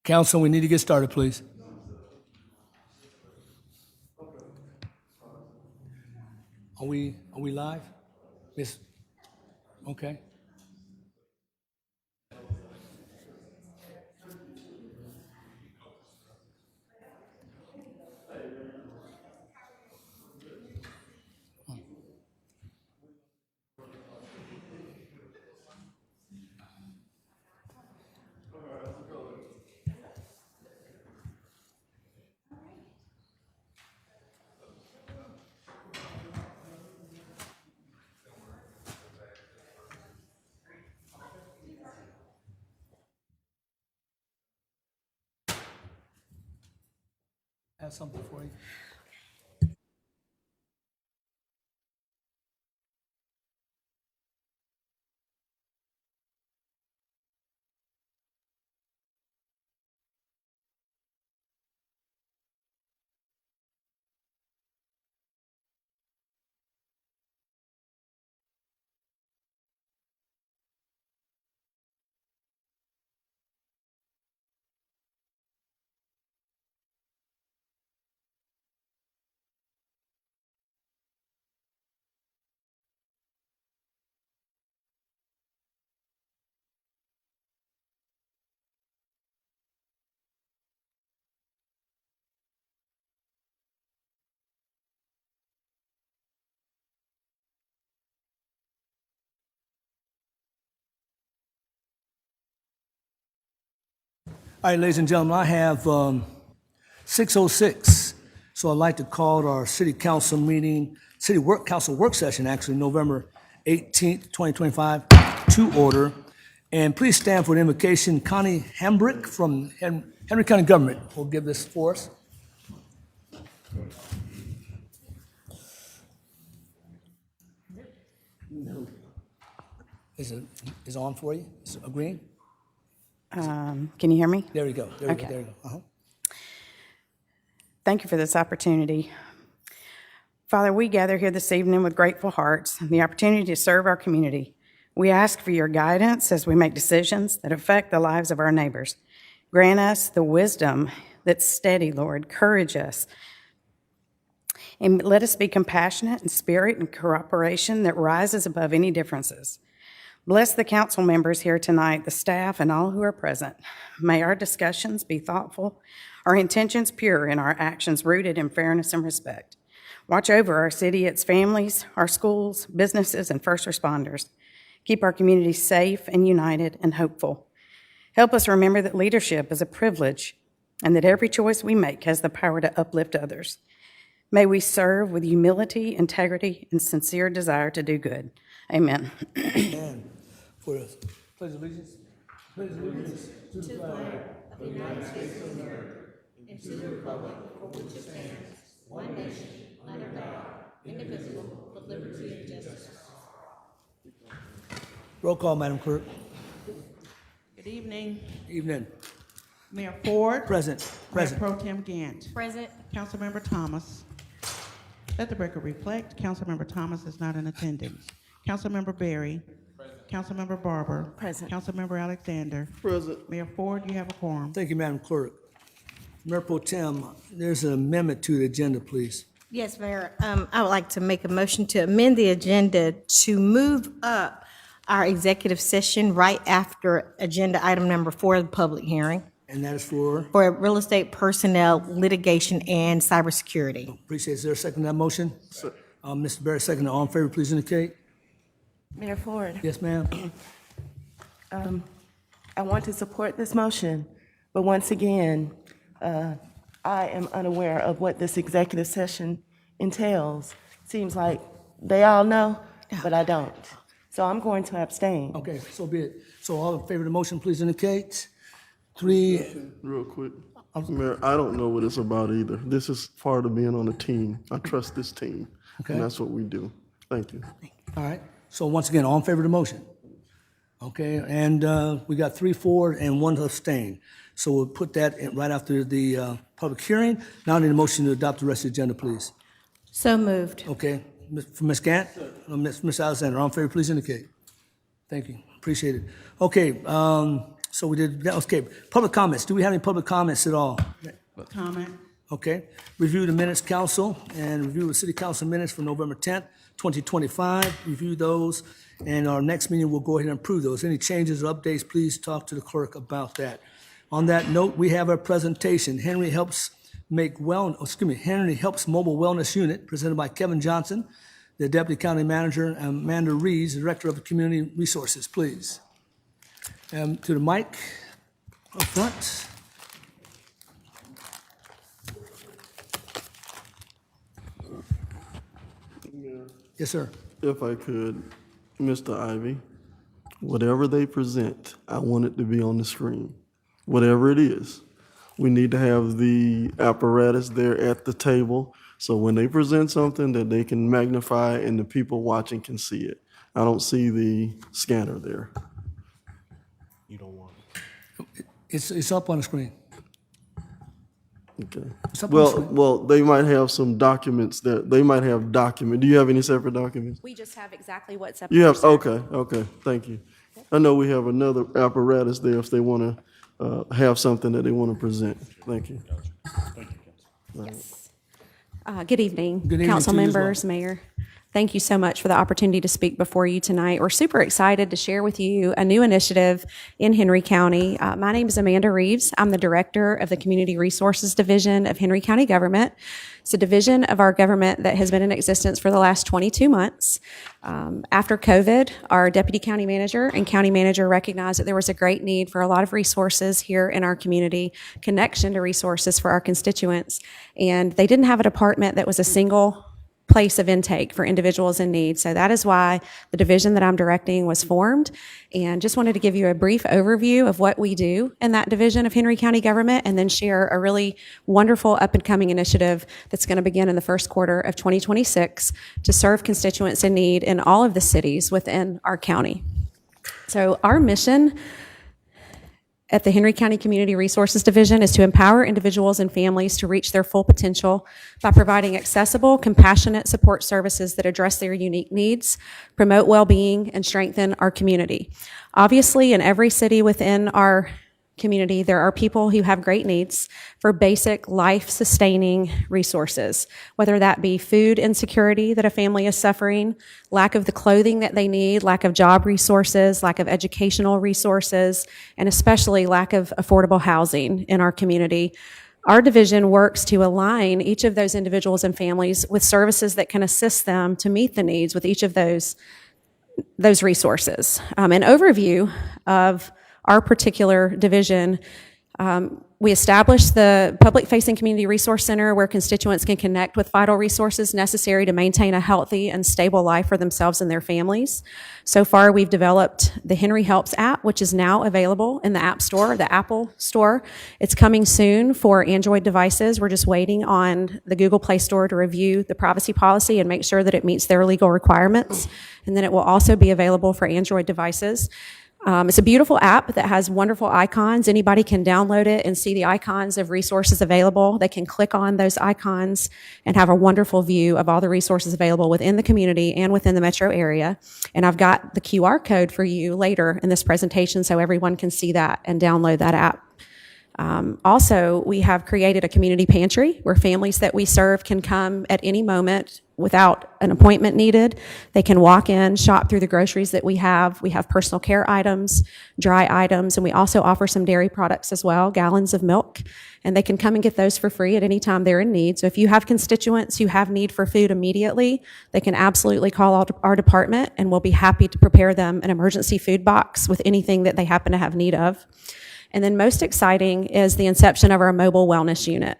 Council, we need to get started, please. Are we live? Yes. Okay. I have something for you. All right, ladies and gentlemen, I have 6:06. So I'd like to call our city council meeting, council work session, actually, November 18th, 2025, to order. And please stand for the invocation. Connie Hambrick from Henry County Government will give this for us. Is it on for you? Is it green? Can you hear me? There you go. There Okay. you go. Uh-huh. Thank you for this opportunity. Father, we gather here this evening with grateful hearts and the opportunity to serve our community. We ask for your guidance as we make decisions that affect the lives of our neighbors. Grant us the wisdom that's steady, Lord. Courage us. And let us be compassionate in spirit and cooperation that rises above any differences. Bless the council members here tonight, the staff, and all who are present. May our discussions be thoughtful, our intentions pure, and our actions rooted in fairness and respect. Watch over our city, its families, our schools, businesses, and first responders. Keep our community safe and united and hopeful. Help us remember that leadership is a privilege and that every choice we make has the power to uplift others. May we serve with humility, integrity, and sincere desire to do good. Amen. Amen. For us. Pledge allegiance. Pledge allegiance to the flag of the United States of America and to the republic for which it stands, one nation, under God, indivisible, with liberty and justice. Roll call, Madam Clerk. Good evening. Evening. Mayor Ford. Present. Present. Mayor Pro Tem Gant. Present. Councilmember Thomas. Let the record reflect, Councilmember Thomas is not in attendance. Councilmember Berry. Present. Councilmember Barber. Present. Councilmember Alexander. Present. Mayor Ford, you have a quorum. Thank you, Madam Clerk. Mayor Pro Tem, there's an amendment to the agenda, please. Yes, Mayor. I would like to make a motion to amend the agenda to move up our executive session right after agenda item number 4, the public hearing, And that is for, for real estate personnel litigation and cybersecurity. appreciate it. Is there a second to that motion? Mr. Barrett, second. All in favor, please indicate. Mayor Ford, Yes, ma'am. I want to support this motion, but once again, I am unaware of what this executive session entails. Seems like they all know, but I don't. So I'm going to abstain. Okay, so be it. So all in favor of the motion, please indicate. 3, Real quick, Mayor, I don't know what it's about either. This is part of being on a team. I trust this team, Okay. and that's what we do. Thank you. all right. So once again, all in favor of the motion? Okay, and we got 3, 4, and 1 to abstain. So we'll put that right after the public hearing. Now I need a motion to adopt the rest of the agenda, please. So moved. Okay, from Ms. Gant, Ms. Alexander, all in favor, please indicate. Thank you, appreciate it. Okay, so we did, that. Okay, public comments. Do we have any public comments at all? What comment? Okay, review the minutes, council, and review the city council minutes for November 10th, 2025. Review those, and our next meeting, we'll go ahead and approve those. Any changes or updates, please talk to the clerk about that. On that note, we have our presentation, Henry Helps Mobile Wellness Unit, presented by Kevin Johnson, the Deputy County Manager, and Amanda Reeves, Director of Community Resources, please. To the mic up front. Yes, sir. If I could, Mr. Ivy, whatever they present, I want it to be on the screen. Whatever it is. We need to have the apparatus there at the table, so when they present something that they can magnify and the people watching can see it. I don't see the scanner there. You don't want it? It's up on the screen. Okay. It's up on the screen. Well, they might have some documents that, they might have document. Do you have any separate documents? We just have exactly what's up You there, have, sir. okay, thank you. I know we have another apparatus there if they want to have something that they want to present. Thank you. Good evening, Good evening council to you as well. members, mayor. Thank you so much for the opportunity to speak before you tonight. We're super excited to share with you a new initiative in Henry County. My name is Amanda Reeves. I'm the director of the Community Resources Division of Henry County Government. It's a division of our government that has been in existence for the last 22 months. After COVID, our deputy county manager and county manager recognized that there was a great need for a lot of resources here in our community, connection to resources for our constituents. And they didn't have a department that was a single place of intake for individuals in need. So that is why the division that I'm directing was formed. And just wanted to give you a brief overview of what we do in that division of Henry County government, and then share a really wonderful up and coming initiative that's going to begin in the first quarter of 2026 to serve constituents in need in all of the cities within our county. So our mission at the Henry County Community Resources Division is to empower individuals and families to reach their full potential by providing accessible, compassionate support services that address their unique needs, promote well-being, and strengthen our community. Obviously, in every city within our community, there are people who have great needs for basic life-sustaining resources, whether that be food insecurity that a family is suffering, lack of the clothing that they need, lack of job resources, lack of educational resources, and especially lack of affordable housing in our community. Our division works to align each of those individuals and families with services that can assist them to meet the needs with each of those resources. An overview of our particular division, we established the Public-Facing Community Resource Center where constituents can connect with vital resources necessary to maintain a healthy and stable life for themselves and their families. So far, we've developed the Henry Helps app, which is now available in the App Store, the Apple Store. It's coming soon for Android devices. We're just waiting on the Google Play Store to review the privacy policy and make sure that it meets their legal requirements. And then it will also be available for Android devices. It's a beautiful app that has wonderful icons. Anybody can download it and see the icons of resources available. They can click on those icons and have a wonderful view of all the resources available within the community and within the metro area. And I've got the QR code for you later in this presentation so everyone can see that and download that app. Also, we have created a community pantry where families that we serve can come at any moment without an appointment needed. They can walk in, shop through the groceries that we have. We have personal care items, dry items, and we also offer some dairy products as well, gallons of milk. And they can come and get those for free at any time they're in need. So if you have constituents who have need for food immediately, they can absolutely call our department and we'll be happy to prepare them an emergency food box with anything that they happen to have need of. And then most exciting is the inception of our mobile wellness unit.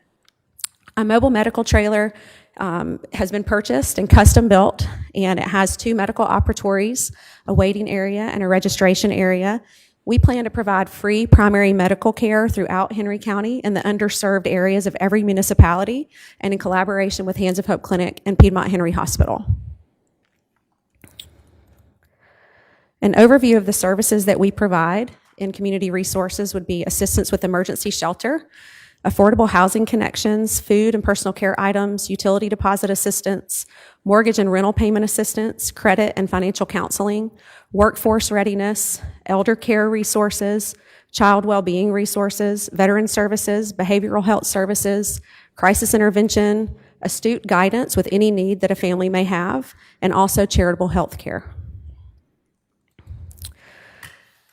A mobile medical trailer has been purchased and custom built, and it has 2 medical operatories, a waiting area, and a registration area. We plan to provide free primary medical care throughout Henry County in the underserved areas of every municipality and in collaboration with Hands of Hope Clinic and Piedmont Henry Hospital. An overview of the services that we provide in community resources would be assistance with emergency shelter. affordable housing connections, food and personal care items, utility deposit assistance, mortgage and rental payment assistance, credit and financial counseling, workforce readiness, elder care resources, child well-being resources, veteran services, behavioral health services, crisis intervention, astute guidance with any need that a family may have, and also charitable health care.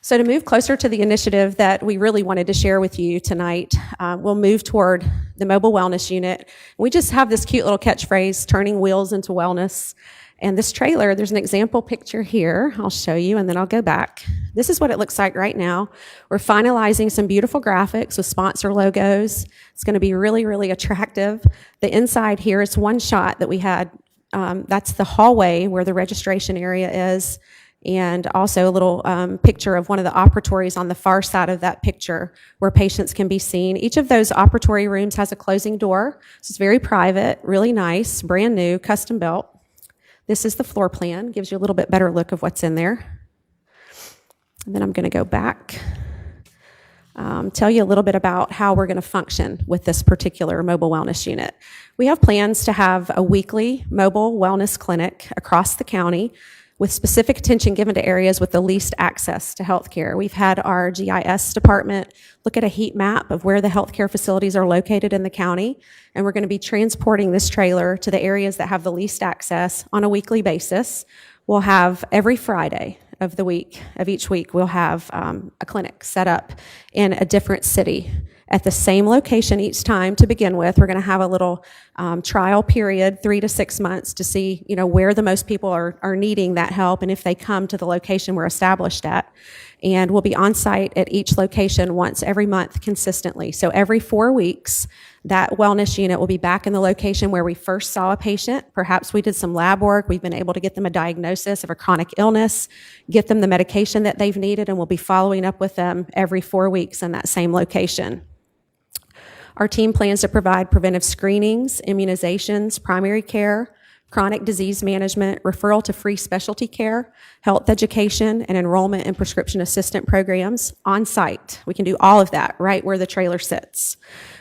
So to move closer to the initiative that we really wanted to share with you tonight, we'll move toward the mobile wellness unit. We just have this cute little catchphrase, turning wheels into wellness. And this trailer, there's an example picture here. I'll show you, and then I'll go back. This is what it looks like right now. We're finalizing some beautiful graphics with sponsor logos. It's going to be really, really attractive. The inside here is one shot that we had. That's the hallway where the registration area is, and also a little picture of one of the operatories on the far side of that picture where patients can be seen. Each of those operatory rooms has a closing door, so it's very private, really nice, brand new, custom built. This is the floor plan, gives you a little bit better look of what's in there. And then I'm going to go back, tell you a little bit about how we're going to function with this particular mobile wellness unit. We have plans to have a weekly mobile wellness clinic across the county with specific attention given to areas with the least access to healthcare. We've had our GIS department look at a heat map of where the healthcare facilities are located in the county, and we're going to be transporting this trailer to the areas that have the least access on a weekly basis. We'll have every Friday of the week, of each week, we'll have a clinic set up in a different city at the same location each time to begin with. We're going to have a little trial period, 3 to 6 months, to see, where the most people are needing that help and if they come to the location we're established at. And we'll be on site at each location once every month consistently. So every 4 weeks, that wellness unit will be back in the location where we first saw a patient. Perhaps we did some lab work. We've been able to get them a diagnosis of a chronic illness, get them the medication that they've needed, and we'll be following up with them every 4 weeks in that same location. Our team plans to provide preventive screenings, immunizations, primary care, chronic disease management, referral to free specialty care, health education, and enrollment in prescription assistant programs on site. We can do all of that right where the trailer sits.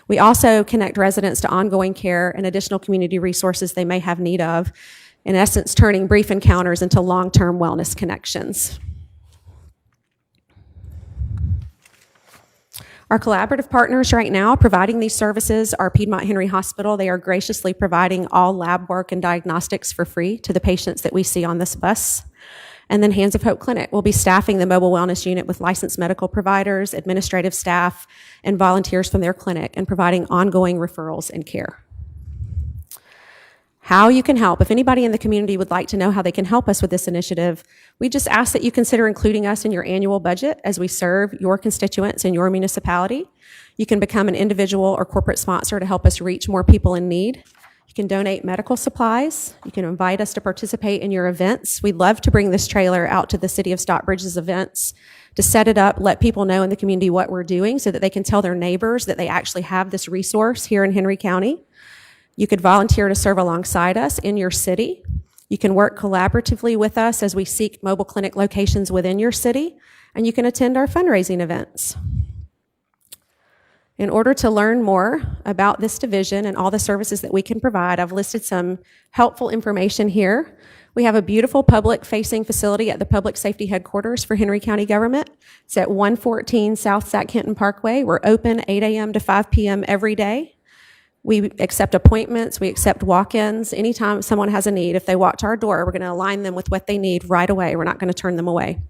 We also connect residents to ongoing care and additional community resources they may have need of, in essence, turning brief encounters into long-term wellness connections. Our collaborative partners right now providing these services are Piedmont Henry Hospital. They are graciously providing all lab work and diagnostics for free to the patients that we see on this bus. And then Hands of Hope Clinic will be staffing the mobile wellness unit with licensed medical providers, administrative staff, and volunteers from their clinic, and providing ongoing referrals and care. How you can help. If anybody in the community would like to know how they can help us with this initiative, we just ask that you consider including us in your annual budget as we serve your constituents in your municipality. You can become an individual or corporate sponsor to help us reach more people in need. You can donate medical supplies. You can invite us to participate in your events. We'd love to bring this trailer out to the city of Stockbridge's events to set it up, let people know in the community what we're doing so that they can tell their neighbors that they actually have this resource here in Henry County. You could volunteer to serve alongside us in your city. You can work collaboratively with us as we seek mobile clinic locations within your city, and you can attend our fundraising events. In order to learn more about this division and all the services that we can provide, I've listed some helpful information here. We have a beautiful public-facing facility at the Public Safety Headquarters for Henry County Government. It's at 114 South Sac Kenton Parkway. We're open 8 a.m. to 5 p.m. every day. We accept appointments, we accept walk-ins. Anytime someone has a need, if they walk to our door, we're going to align them with what they need right away. We're not going to turn them away.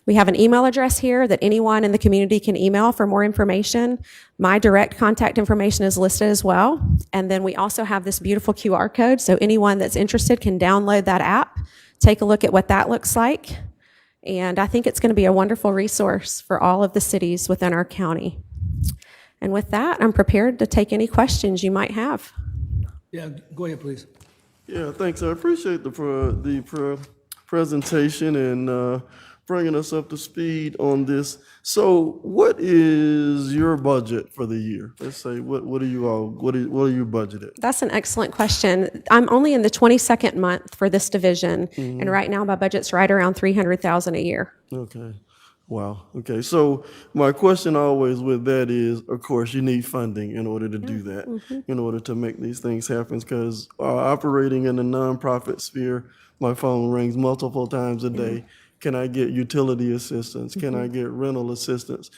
We have an email address here that anyone in the community can email for more information. My direct contact information is listed as well. And then we also have this beautiful QR code, so anyone that's interested can download that app, take a look at what that looks like. And I think it's going to be a wonderful resource for all of the cities within our county. And with that, I'm prepared to take any questions you might have. Yeah, go ahead, please. Yeah, thanks. I appreciate the presentation and bringing us up to speed on this. So, what is your budget for the year? Let's say, what are you budgeted? That's an excellent question. I'm only in the 22nd month for this division, and right now my budget's right around $300,000 a year. Okay. Wow. Okay. So my question always with that is, of course, you need funding in order to do that, in order to make these things happen. Because operating in the nonprofit sphere, my phone rings multiple times a day. Can I get utility assistance? Can I get rental assistance?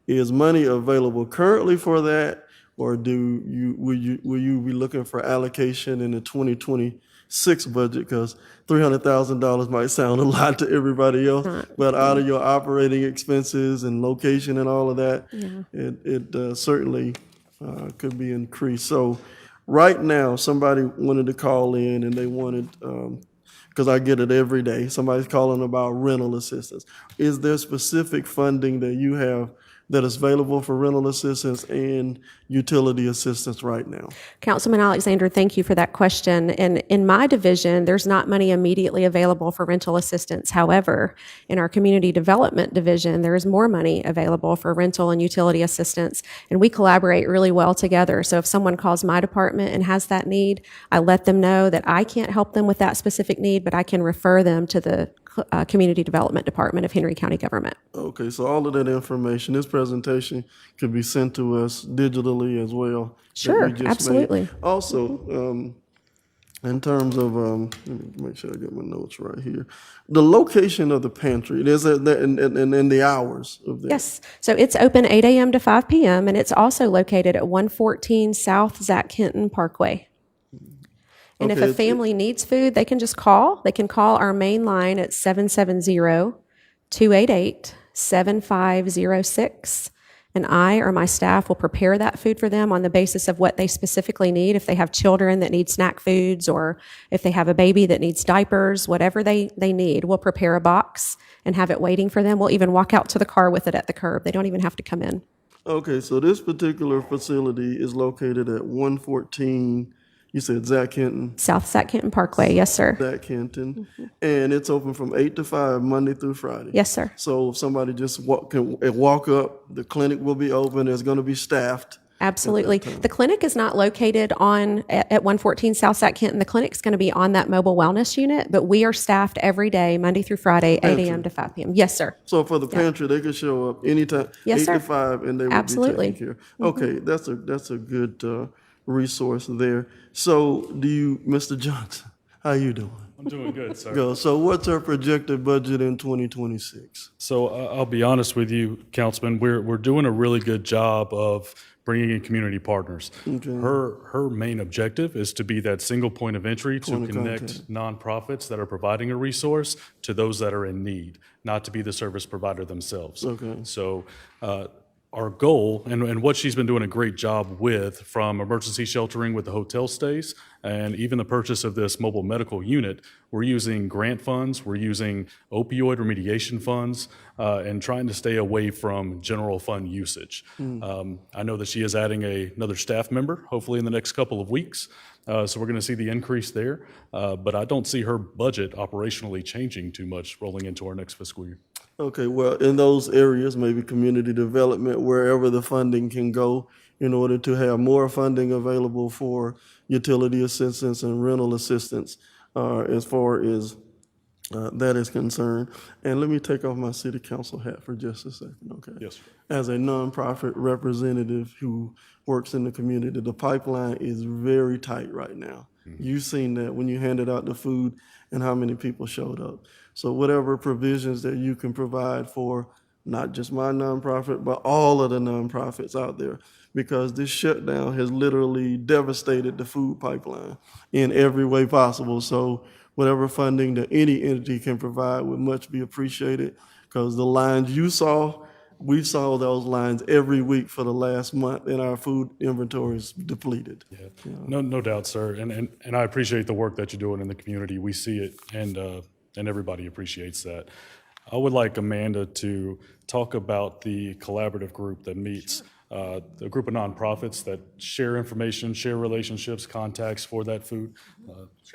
Is money available currently for that, or will you be looking for allocation in the 2026 budget? Because $300,000 might sound a lot to everybody else, but out of your operating expenses and location and all of that, it certainly could be increased. So right now, somebody wanted to call in and they wanted, because I get it every day, somebody's calling about rental assistance. Is there specific funding that you have that is available for rental assistance and utility assistance right now? Councilman Alexander, thank you for that question. And in my division, there's not money immediately available for rental assistance. However, in our community development division, there is more money available for rental and utility assistance, and we collaborate really well together. So if someone calls my department and has that need, I let them know that I can't help them with that specific need, but I can refer them to the Community Development Department of Henry County Government. Okay, so all of that information, this presentation could be sent to us digitally as well. that Sure, we just made. absolutely. Also, in terms of, let me make sure I get my notes right here. The location of the pantry, and the hours of that. Yes, so it's open 8 a.m. to 5 p.m., and it's also located at 114 South Zach Kenton Parkway. And if Okay, a family needs food, they can just call. They can call our main line at 770-288-7506. And I or my staff will prepare that food for them on the basis of what they specifically need. If they have children that need snack foods, or if they have a baby that needs diapers, whatever they need, we'll prepare a box and have it waiting for them. We'll even walk out to the car with it at the curb. They don't even have to come in. Okay, so this particular facility is located at 114, you said Zach Kenton? South Zach Kenton Parkway, yes, sir. Zach Kenton, and it's open from 8 to 5, Monday through Friday. Yes, sir. So if somebody just can walk up, the clinic will be open, it's going to be staffed. Absolutely. The clinic is not located at 114 South Zach Kenton. The clinic's going to be on that mobile wellness unit, but we are staffed every day, Monday through Friday, 8 a.m. to 5 p.m. Yes, sir. So for the pantry, they could show up anytime, Yes, 8 sir. to 5, and they will Absolutely. be taken care of. Okay, that's a good resource there. So Mr. Johnson, how you doing? I'm doing good, sir. Go. So what's our projected budget in 2026? So I'll be honest with you, Councilman, we're doing a really good job of bringing in community partners. Her main objective is to be that single point of entry to connect nonprofits that are providing a resource to those that are in need, not to be the service provider themselves. Okay. So our goal, and what she's been doing a great job with, from emergency sheltering with the hotel stays and even the purchase of this mobile medical unit, we're using grant funds, we're using opioid remediation funds, and trying to stay away from general fund usage. I know that she is adding another staff member, hopefully in the next couple of weeks. So we're going to see the increase there, but I don't see her budget operationally changing too much rolling into our next fiscal year. Okay, well, in those areas, maybe community development, wherever the funding can go, in order to have more funding available for utility assistance and rental assistance, as far as that is concerned. And let me take off my city council hat for just a second, okay? Yes, sir. As a nonprofit representative who works in the community, the pipeline is very tight right now. You've seen that when you handed out the food and how many people showed up. So whatever provisions that you can provide for not just my nonprofit, but all of the nonprofits out there, because this shutdown has literally devastated the food pipeline in every way possible. So whatever funding that any entity can provide would much be appreciated, because the lines you saw, we saw those lines every week for the last month, and our food inventory is depleted. Yeah. No doubt, sir. And I appreciate the work that you're doing in the community. We see it, and everybody appreciates that. I would like Amanda to talk about the collaborative group that meets, the group of nonprofits that share information, share relationships, contacts for that food.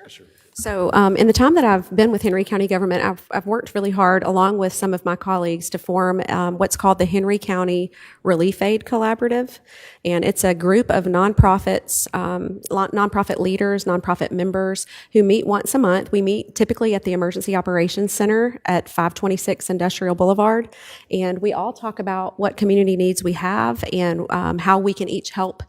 Sure. So in the time that I've been with Henry County government, I've worked really hard along with some of my colleagues to form what's called the Henry County Relief Aid Collaborative. And it's a group of nonprofits, nonprofit leaders, nonprofit members who meet once a month. We meet typically at the Emergency Operations Center at 526 Industrial Boulevard. And we all talk about what community needs we have and how we can each help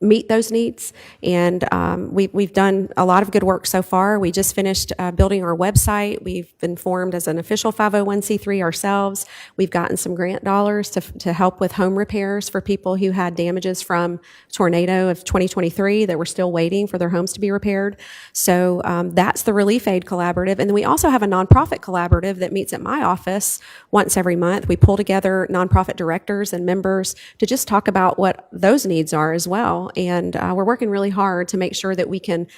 meet those needs. And we've done a lot of good work so far. We just finished building our website. We've been formed as an official 501c3 ourselves. We've gotten some grant dollars to help with home repairs for people who had damages from tornado of 2023 that were still waiting for their homes to be repaired. So that's the Relief Aid Collaborative. And then we also have a nonprofit collaborative that meets at my office once every month. We pull together nonprofit directors and members to just talk about what those needs are as well. And we're working really hard to make sure that we can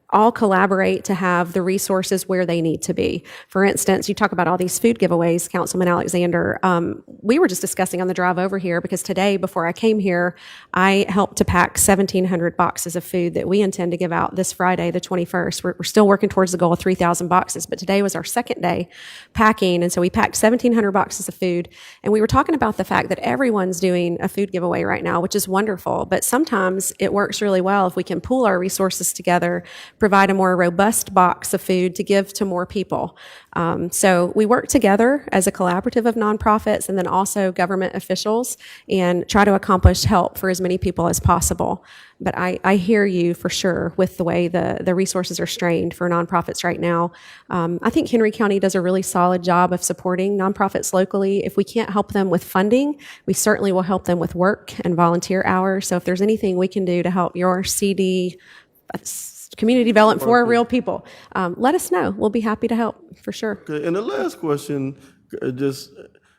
all collaborate to have the resources where they need to be. For instance, you talk about all these food giveaways, Councilman Alexander. We were just discussing on the drive over here because today, before I came here, I helped to pack 1,700 boxes of food that we intend to give out this Friday, the 21st. We're still working towards the goal of 3,000 boxes, but today was our second day packing, and so we packed 1,700 boxes of food. And we were talking about the fact that everyone's doing a food giveaway right now, which is wonderful, but sometimes it works really well if we can pool our resources together, provide a more robust box of food to give to more people. So we work together as a collaborative of nonprofits and then also government officials and try to accomplish help for as many people as possible. But I hear you for sure with the way the resources are strained for nonprofits right now. I think Henry County does a really solid job of supporting nonprofits locally. If we can't help them with funding, we certainly will help them with work and volunteer hours. So if there's anything we can do to help your CD, community development for real people, let us know. We'll be happy to help for sure. Okay, and the last question, just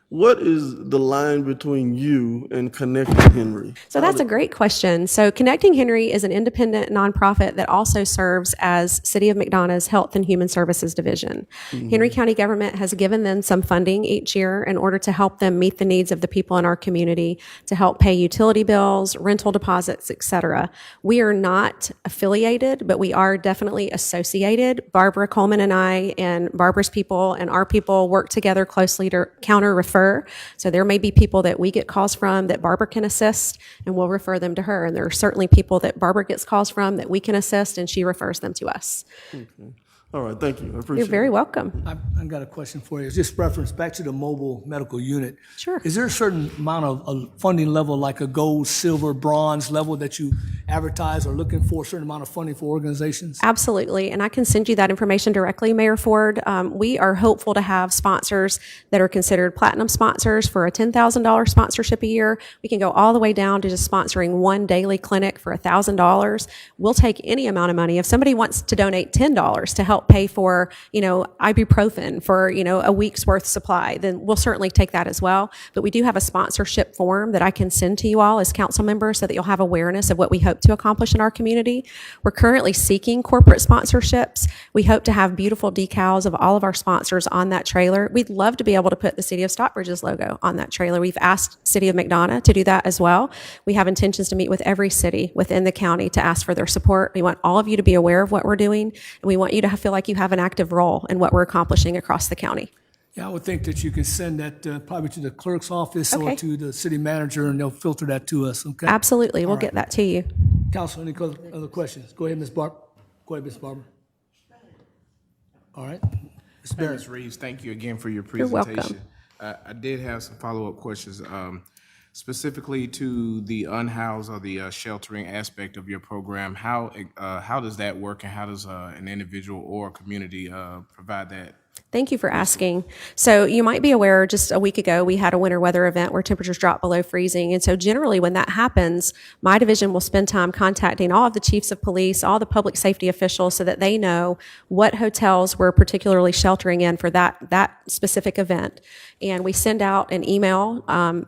what is the line between you and Connecting Henry? So that's a great question. So Connecting Henry is an independent nonprofit that also serves as City of McDonough's Health and Human Services Division. Henry County government has given them some funding each year in order to help them meet the needs of the people in our community, to help pay utility bills, rental deposits, et cetera. We are not affiliated, but we are definitely associated. Barbara Coleman and I and Barbara's people and our people work together closely to counter refer. So there may be people that we get calls from that Barbara can assist, and we'll refer them to her. And there are certainly people that Barbara gets calls from that we can assist, and she refers them to us. Okay. All right, thank you. I appreciate it. You're very welcome. I've got a question for you. It's just reference back to the mobile medical unit. Sure. Is there a certain amount of funding level, like a gold, silver, bronze level that you advertise or looking for a certain amount of funding for organizations? Absolutely, and I can send you that information directly, Mayor Ford. We are hopeful to have sponsors that are considered platinum sponsors for a $10,000 sponsorship a year. We can go all the way down to just sponsoring one daily clinic for $1,000. We'll take any amount of money. If somebody wants to donate $10 to help pay for, ibuprofen for, a week's worth supply, then we'll certainly take that as well. But we do have a sponsorship form that I can send to you all as council members so that you'll have awareness of what we hope to accomplish in our community. We're currently seeking corporate sponsorships. We hope to have beautiful decals of all of our sponsors on that trailer. We'd love to be able to put the City of Stockbridge's logo on that trailer. We've asked City of McDonough to do that as well. We have intentions to meet with every city within the county to ask for their support. We want all of you to be aware of what we're doing, and we want you to feel like you have an active role in what we're accomplishing across the county. Yeah, I would think that you can send that probably to the clerk's office or Okay. to the city manager, and they'll filter that to us, okay? Absolutely, we'll All right. get that to you. Council, any other questions? Go ahead, Ms. Barber. Go ahead, Ms. Barber. All right. Ms. Barrett. Ms. Reeves, thank you again for your You're welcome. presentation. I did have some follow-up questions, specifically to the unhoused or the sheltering aspect of your program. How does that work, and how does an individual or a community provide that? Thank you for asking. So you might be aware just a week ago, we had a winter weather event where temperatures dropped below freezing. And so generally when that happens, my division will spend time contacting all of the chiefs of police, all the public safety officials so that they know what hotels we're particularly sheltering in for that specific event. And we send out an email.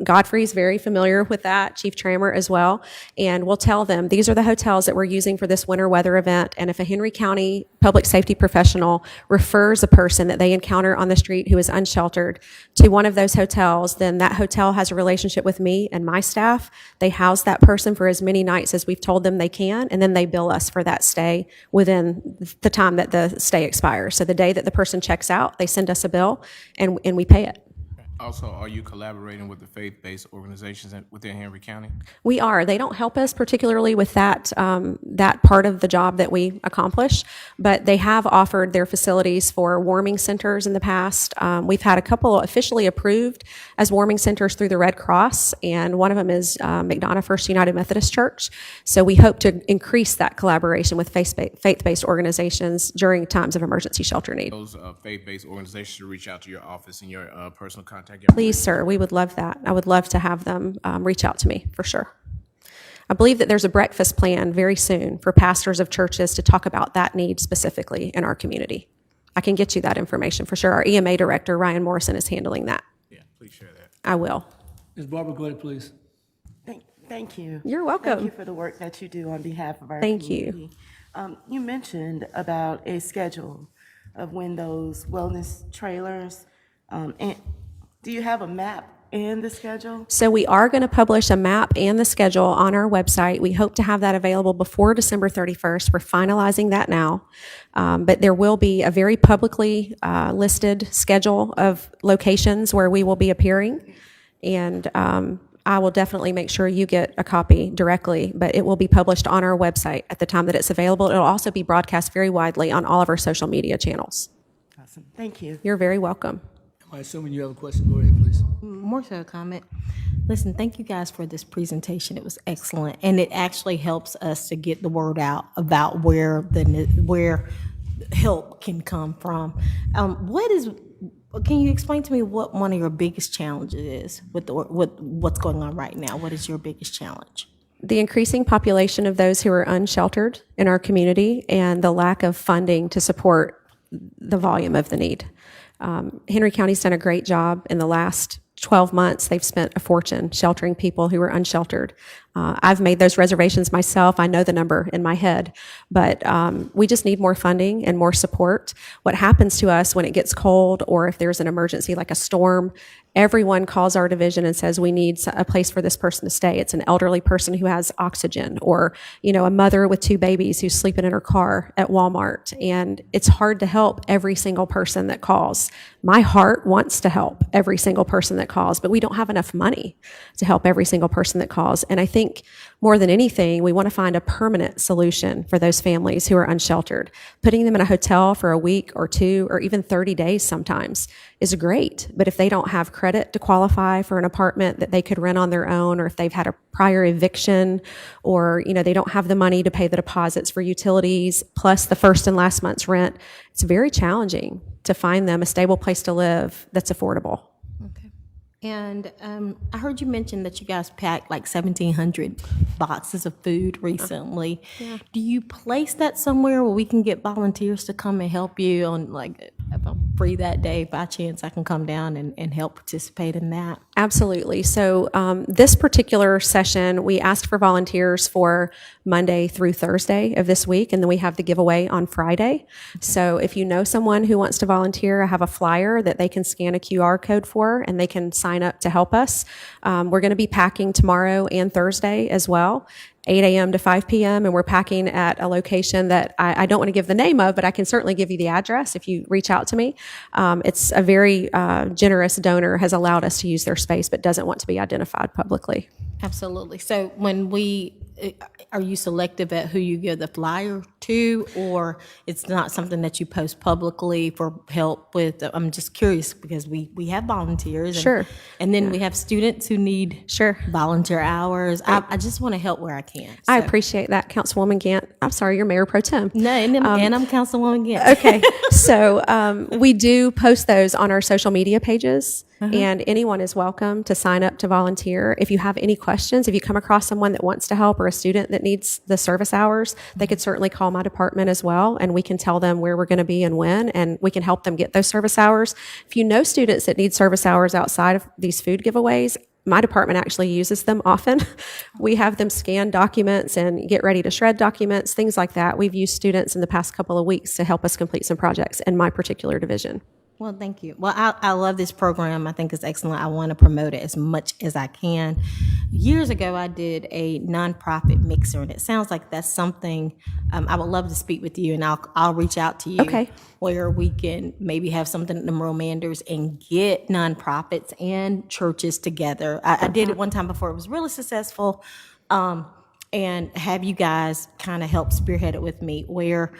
Godfrey's very familiar with that, Chief Tramer as well. And we'll tell them, these are the hotels that we're using for this winter weather event. And if a Henry County public safety professional refers a person that they encounter on the street who is unsheltered to one of those hotels, then that hotel has a relationship with me and my staff. They house that person for as many nights as we've told them they can, and then they bill us for that stay within the time that the stay expires. So the day that the person checks out, they send us a bill, and we pay it. Also, are you collaborating with the faith-based organizations within Henry County? We are. They don't help us particularly with that that part of the job that we accomplish, but they have offered their facilities for warming centers in the past. We've had a couple officially approved as warming centers through the Red Cross, and one of them is McDonough First United Methodist Church. So we hope to increase that collaboration with faith-based organizations during times of emergency shelter need. Those faith-based organizations should reach out to your office and your personal contact. Please, sir, we would love that. I would love to have them reach out to me, for sure. I believe that there's a breakfast plan very soon for pastors of churches to talk about that need specifically in our community. I can get you that information for sure. Our EMA director, Ryan Morrison, is handling that. Yeah, please share that. I will. Ms. Barber, go ahead, please. Thank you. You're welcome. Thank you for the work that you do on behalf of our Thank you. community. You mentioned about a schedule of when those wellness trailers, and do you have a map and the schedule? So we are going to publish a map and the schedule on our website. We hope to have that available before December 31st. We're finalizing that now. But there will be a very publicly listed schedule of locations where we will be appearing. And I will definitely make sure you get a copy directly, but it will be published on our website at the time that it's available. It'll also be broadcast very widely on all of our social media channels. Awesome. Thank you. You're very welcome. Am I assuming you have a question? Go ahead, please. More so a comment. Listen, thank you guys for this presentation. It was excellent, and it actually helps us to get the word out about where help can come from. Can you explain to me what one of your biggest challenges is with what's going on right now? What is your biggest challenge? The increasing population of those who are unsheltered in our community and the lack of funding to support the volume of the need. Henry County's done a great job in the last 12 months. They've spent a fortune sheltering people who are unsheltered. I've made those reservations myself. I know the number in my head, but we just need more funding and more support. What happens to us when it gets cold or if there's an emergency like a storm, everyone calls our division and says we need a place for this person to stay. It's an elderly person who has oxygen, or a mother with 2 babies who's sleeping in her car at Walmart. And it's hard to help every single person that calls. My heart wants to help every single person that calls, but we don't have enough money to help every single person that calls. And I think more than anything, we want to find a permanent solution for those families who are unsheltered. Putting them in a hotel for a week or 2 or even 30 days sometimes is great. But if they don't have credit to qualify for an apartment that they could rent on their own, or if they've had a prior eviction, or they don't have the money to pay the deposits for utilities plus the first and last month's rent, it's very challenging to find them a stable place to live that's affordable. Okay. And I heard you mention that you guys packed like 1,700 boxes of food recently. Yeah. Do you place that somewhere where we can get volunteers to come and help you on, like, if I'm free that day, by chance I can come down and help participate in that? Absolutely. So this particular session, we asked for volunteers for Monday through Thursday of this week, and then we have the giveaway on Friday. So if you know someone who wants to volunteer, I have a flyer that they can scan a QR code for, and they can sign up to help us. We're going to be packing tomorrow and Thursday as well, 8 a.m. to 5 p.m., and we're packing at a location that I don't want to give the name of, but I can certainly give you the address if you reach out to me. It's a very generous donor has allowed us to use their space, but doesn't want to be identified publicly. Absolutely. So are you selective at who you give the flyer to, or it's not something that you post publicly for help with? I'm just curious because we have volunteers. And, Sure. And then we have students who need volunteer hours. I just want to help where I can. So. I appreciate that, Councilwoman Gant. I'm sorry, you're Mayor Pro Tem. No, and I'm Councilwoman Gant. Okay. So we do post those on our social media pages. And anyone is welcome to sign up to volunteer. If you have any questions, if you come across someone that wants to help or a student that needs the service hours, they could certainly call my department as well, and we can tell them where we're going to be and when, and we can help them get those service hours. If you know students that need service hours outside of these food giveaways, my department actually uses them often. We have them scan documents and get ready to shred documents, things like that. We've used students in the past couple of weeks to help us complete some projects in my particular division. Well, thank you. Well, I love this program. I think it's excellent. I want to promote it as much as I can. Years ago, I did a nonprofit mixer, and it sounds like that's something I would love to speak with you, and I'll reach out to you. Okay. Where we can maybe have something at the Romanders and get nonprofits and churches together. I did it one time before. It was really successful. And have you guys kind of help spearhead it with me where,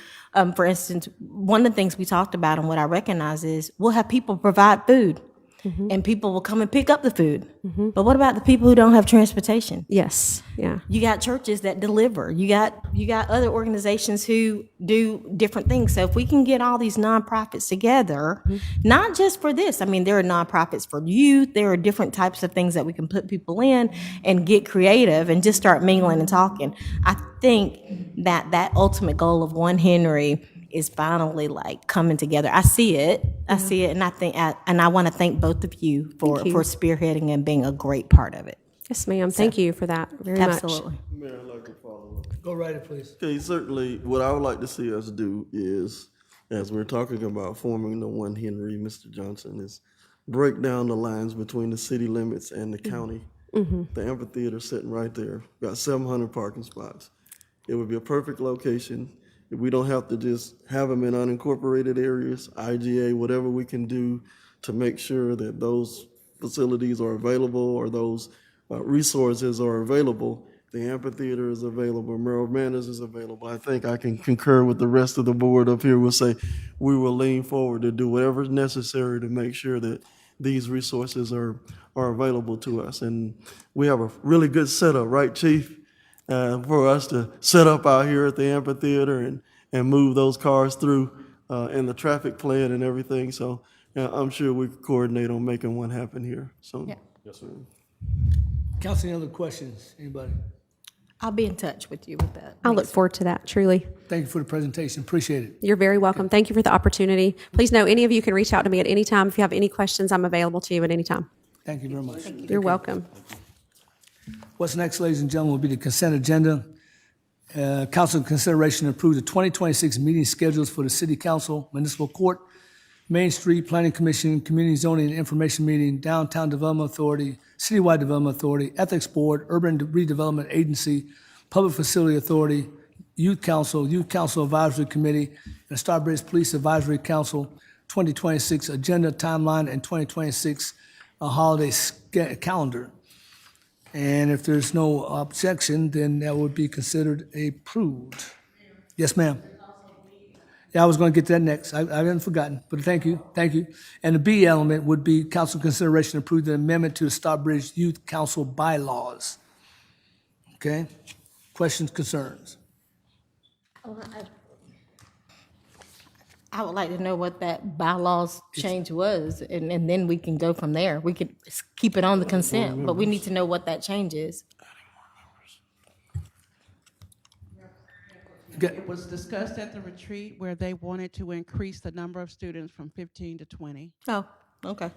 for instance, one of the things we talked about and what I recognize is we'll have people provide food and people will come and pick up the food. But what about the people who don't have transportation? Yes, yeah. You got churches that deliver. You got other organizations who do different things. So if we can get all these nonprofits together, not just for this. I mean, there are nonprofits for youth. There are different types of things that we can put people in and get creative and just start mingling and talking. I think that ultimate goal of One Henry is finally like coming together. I see it, and I want to thank both of you for spearheading and being a great part of it. Yes, ma'am. Thank you for that very Absolutely. much. Mayor, I'd like to follow up. Go right ahead, please. Okay, certainly, what I would like to see us do is, as we're talking about forming the One Henry, Mr. Johnson, is break down the lines between the city limits and the county. The amphitheater sitting right there, got 700 parking spots. It would be a perfect location. If we don't have to just have them in unincorporated areas, IGA, whatever we can do to make sure that those facilities are available or those resources are available. The amphitheater is available, Merrill Manors is available. I think I can concur with the rest of the board up here. We'll say we will lean forward to do whatever is necessary to make sure that these resources are available to us. And we have a really good setup, right, Chief? For us to set up out here at the amphitheater and move those cars through and the traffic plan and everything. So I'm sure we could coordinate on making one happen here. So, Yes, sir. Council, any other questions? Anybody? I'll be in touch with you with that. I look forward to that, truly. Thank you for the presentation. Appreciate it. You're very welcome. Thank you for the opportunity. Please know any of you can reach out to me at any time. If you have any questions, I'm available to you at any time. Thank you very much. You're welcome. What's next, ladies and gentlemen, will be the consent agenda. Council consideration to approve the 2026 meeting schedules for the City Council, Municipal Court, Main Street Planning Commission, Community Zoning and Information Meeting, Downtown Development Authority, Citywide Development Authority, Ethics Board, Urban Redevelopment Agency, Public Facility Authority, Youth Council Advisory Committee, and Stockbridge Police Advisory Council 2026 agenda timeline and 2026 holiday calendar. And if there's no objection, then that would be considered approved. Yes, ma'am. Yeah, I was going to get to that next. I hadn't forgotten, but thank you. And the B element would be council consideration to approve the amendment to the Stockbridge Youth Council bylaws. Okay? Questions, concerns? I would like to know what that bylaws change was, and then we can go from there. We could keep it on the consent, but we need to know what that change is. It was discussed at the retreat where they wanted to increase the number of students from 15 to 20. Oh, okay.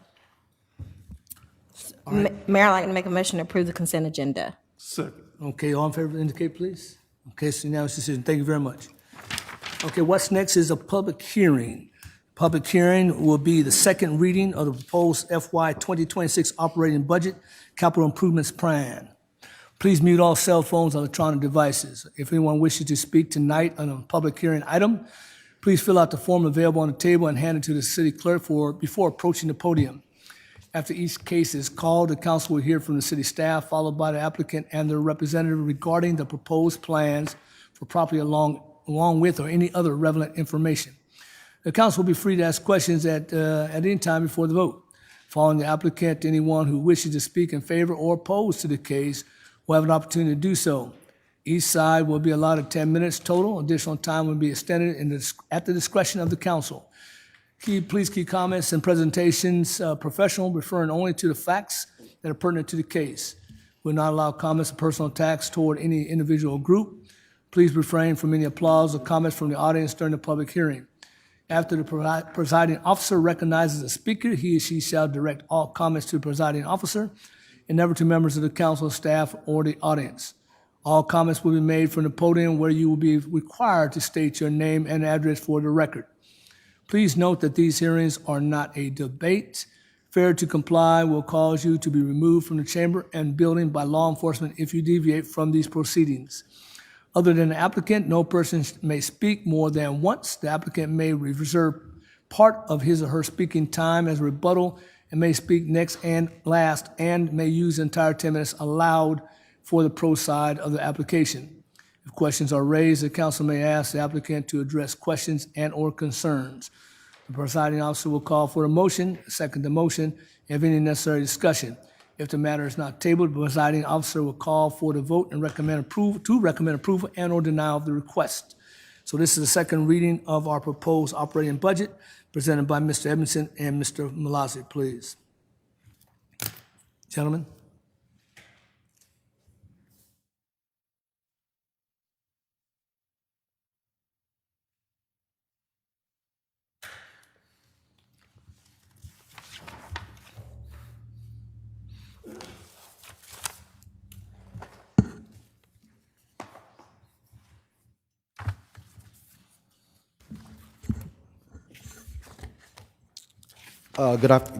Mayor, I'd like to make a motion to approve the consent agenda. Second. Okay, all in favor indicate, please. Okay, so now it's decision. Thank you very much. Okay, what's next is a public hearing. Public hearing will be the second reading of the proposed FY 2026 operating budget capital improvements plan. Please mute all cell phones and electronic devices. If anyone wishes to speak tonight on a public hearing item, please fill out the form available on the table and hand it to the city clerk before approaching the podium. After each case is called, the council will hear from the city staff, followed by the applicant and their representative regarding the proposed plans for property along with or any other relevant information. The council will be free to ask questions at any time before the vote. Following the applicant, anyone who wishes to speak in favor or opposed to the case will have an opportunity to do so. Each side will be allotted 10 minutes total. Additional time will be extended at the discretion of the council. Please keep comments and presentations professional, referring only to the facts that are pertinent to the case. We'll not allow comments of personal attacks toward any individual group. Please refrain from any applause or comments from the audience during the public hearing. After the presiding officer recognizes the speaker, he or she shall direct all comments to the presiding officer and never to members of the council, staff, or the audience. All comments will be made from the podium where you will be required to state your name and address for the record. Please note that these hearings are not a debate. Failure to comply will cause you to be removed from the chamber and building by law enforcement if you deviate from these proceedings. Other than the applicant, no person may speak more than once. The applicant may reserve part of his or her speaking time as rebuttal and may speak next and last and may use the entire 10 minutes allowed for the pro side of the application. If questions are raised, the council may ask the applicant to address questions and/or concerns. The presiding officer will call for a motion, second the motion, if any necessary discussion. If the matter is not tabled, the presiding officer will call for the vote and recommend approval and/or denial of the request. So this is the second reading of our proposed operating budget presented by Mr. Edmondson and Mr. Malazzi, please. Gentlemen.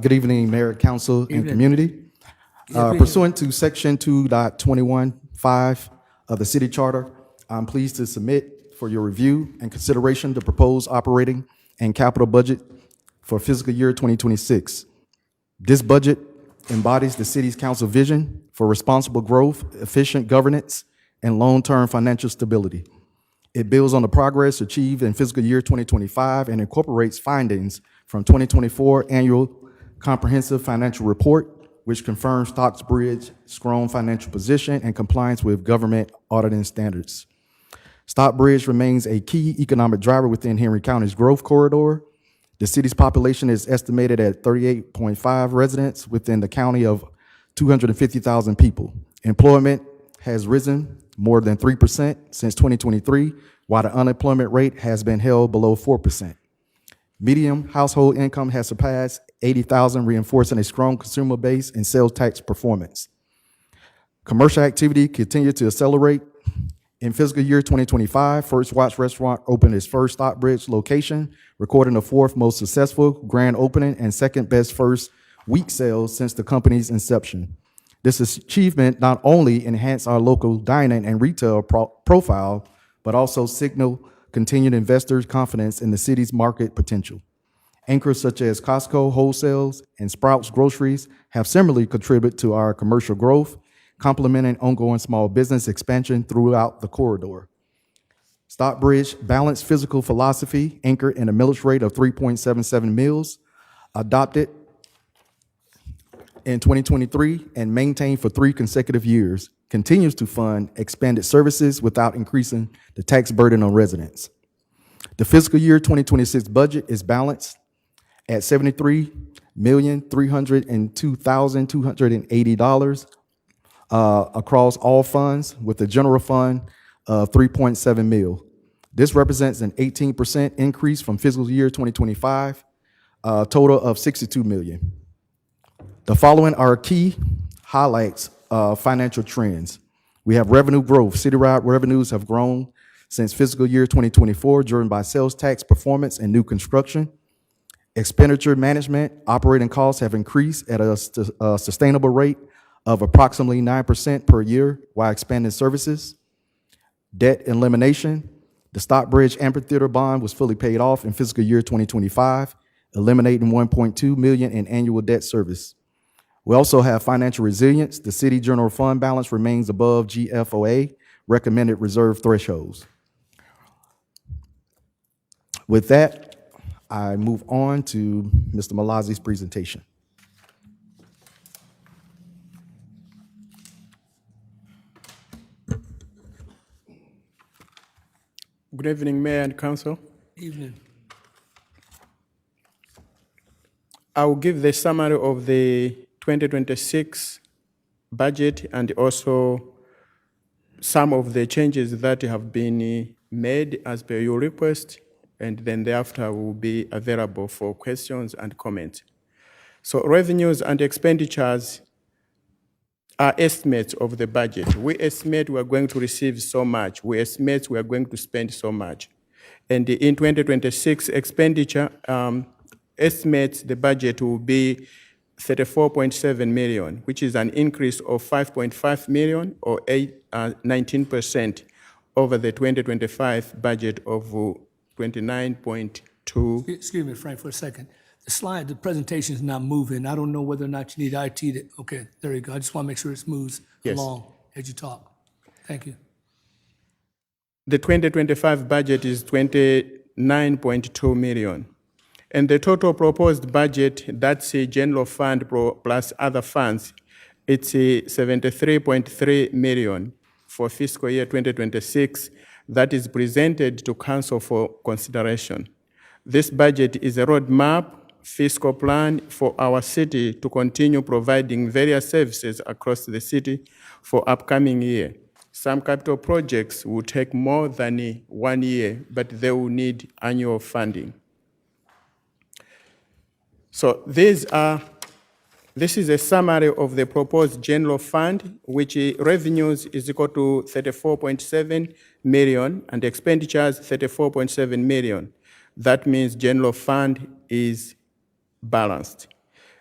Good evening, Mayor, Council, and Evening. community. Pursuant to Section 2.21.5 of the City Charter, I'm pleased to submit for your review and consideration the proposed operating and capital budget for fiscal year 2026. This budget embodies the City's council vision for responsible growth, efficient governance, and long-term financial stability. It builds on the progress achieved in fiscal year 2025 and incorporates findings from 2024 Annual Comprehensive Financial Report, which confirms Stockbridge's strong financial position and compliance with government auditing standards. Stockbridge remains a key economic driver within Henry County's growth corridor. The city's population is estimated at 38.5 residents within the county of 250,000 people. Employment has risen more than 3% since 2023, while the unemployment rate has been held below 4%. Median household income has surpassed $80,000, reinforcing a strong consumer base and sales tax performance. Commercial activity continued to accelerate. In fiscal year 2025, First Watch Restaurant opened its first Stockbridge location, recording the fourth most successful grand opening and second best first week sales since the company's inception. This achievement not only enhanced our local dining and retail profile, but also signaled continued investors' confidence in the city's market potential. Anchors such as Costco Wholesales and Sprouts Groceries have similarly contributed to our commercial growth, complementing ongoing small business expansion throughout the corridor. Stockbridge's balanced fiscal philosophy, anchored in a millage rate of 3.77 mils, adopted in 2023 and maintained for 3 consecutive years, continues to fund expanded services without increasing the tax burden on residents. The fiscal year 2026 budget is balanced at $73,302,280 across all funds, with the general fund of 3.7 mil. This represents an 18% increase from fiscal year 2025, a total of $62 million. The following are key highlights of financial trends. We have revenue growth. Citywide revenues have grown since fiscal year 2024, driven by sales tax performance and new construction. Expenditure management, operating costs have increased at a sustainable rate of approximately 9% per year while expanding services. Debt elimination. The Stockbridge Amphitheater bond was fully paid off in fiscal year 2025, eliminating $1.2 million in annual debt service. We also have financial resilience. The city general fund balance remains above GFOA recommended reserve thresholds. With that, I move on to Mr. Malazzi's presentation. Good evening, Mayor and Council. Evening. I will give the summary of the 2026 budget and also some of the changes that have been made as per your request, and then thereafter will be available for questions and comments. So revenues and expenditures are estimates of the budget. We estimate we are going to receive so much. We estimate we are going to spend so much. And in 2026 expenditure, estimates the budget will be 34.7 million, which is an increase of 5.5 million or 19% over the 2025 budget of 29.2. Excuse me, Frank, for a second. The presentation is not moving. I don't know whether or not you need IT to, okay, there you go. I just want to make sure it moves Yes. along as you talk. Thank you. The 2025 budget is 29.2 million. And the total proposed budget, that's a general fund plus other funds, it's a 73.3 million for fiscal year 2026 that is presented to council for consideration. This budget is a roadmap fiscal plan for our city to continue providing various services across the city for upcoming year. Some capital projects will take more than 1 year, but they will need annual funding. So this is a summary of the proposed general fund, which revenues is equal to 34.7 million and expenditures 34.7 million. That means general fund is balanced.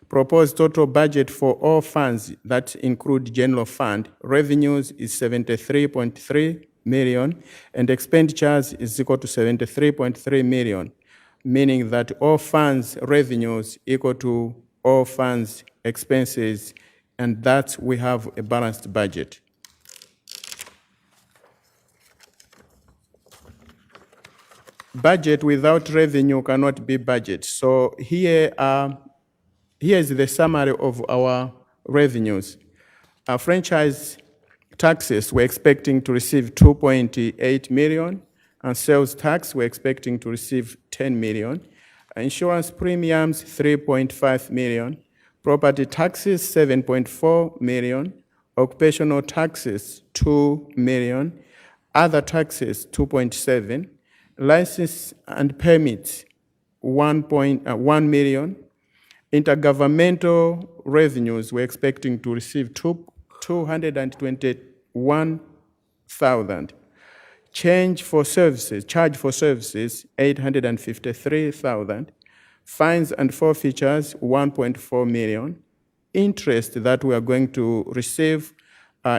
Proposed total budget for all funds that include general fund, revenues is 73.3 million and expenditures is equal to 73.3 million, meaning that all funds revenues equal to all funds expenses, and that we have a balanced budget. Budget without revenue cannot be budget. So here is the summary of our revenues. Our franchise taxes, we're expecting to receive 2.8 million, and sales tax, we're expecting to receive 10 million. Insurance premiums, 3.5 million. Property taxes, 7.4 million. Occupational taxes, 2 million. Other taxes, 2.7. License and permits, 1 million. Intergovernmental revenues, we're expecting to receive 221,000. Charge for services, 853,000. Fines and forfeitures, 1.4 million. Interest that we are going to receive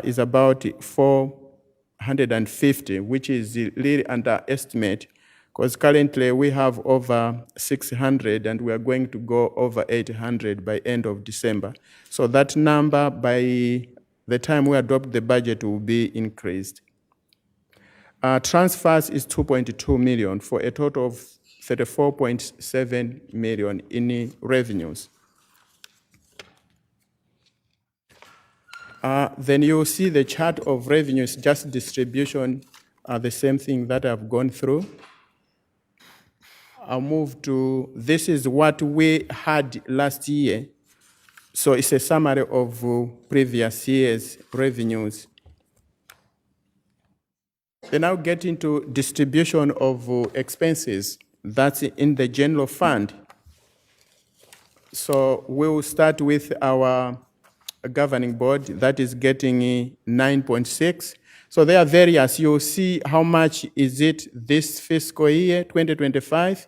is about 450, which is really underestimate, because currently we have over 600 and we are going to go over 800 by end of December. So that number by the time we adopt the budget will be increased. Transfers is 2.2 million for a total of 34.7 million in revenues. Then you'll see the chart of revenues, just distribution, the same thing that I've gone through. I'll move to, this is what we had last year. So it's a summary of previous year's revenues. Then I'll get into distribution of expenses. That's in the general fund. So we'll start with our governing board that is getting 9.6. So there are various. You'll see how much is it this fiscal year, 2025,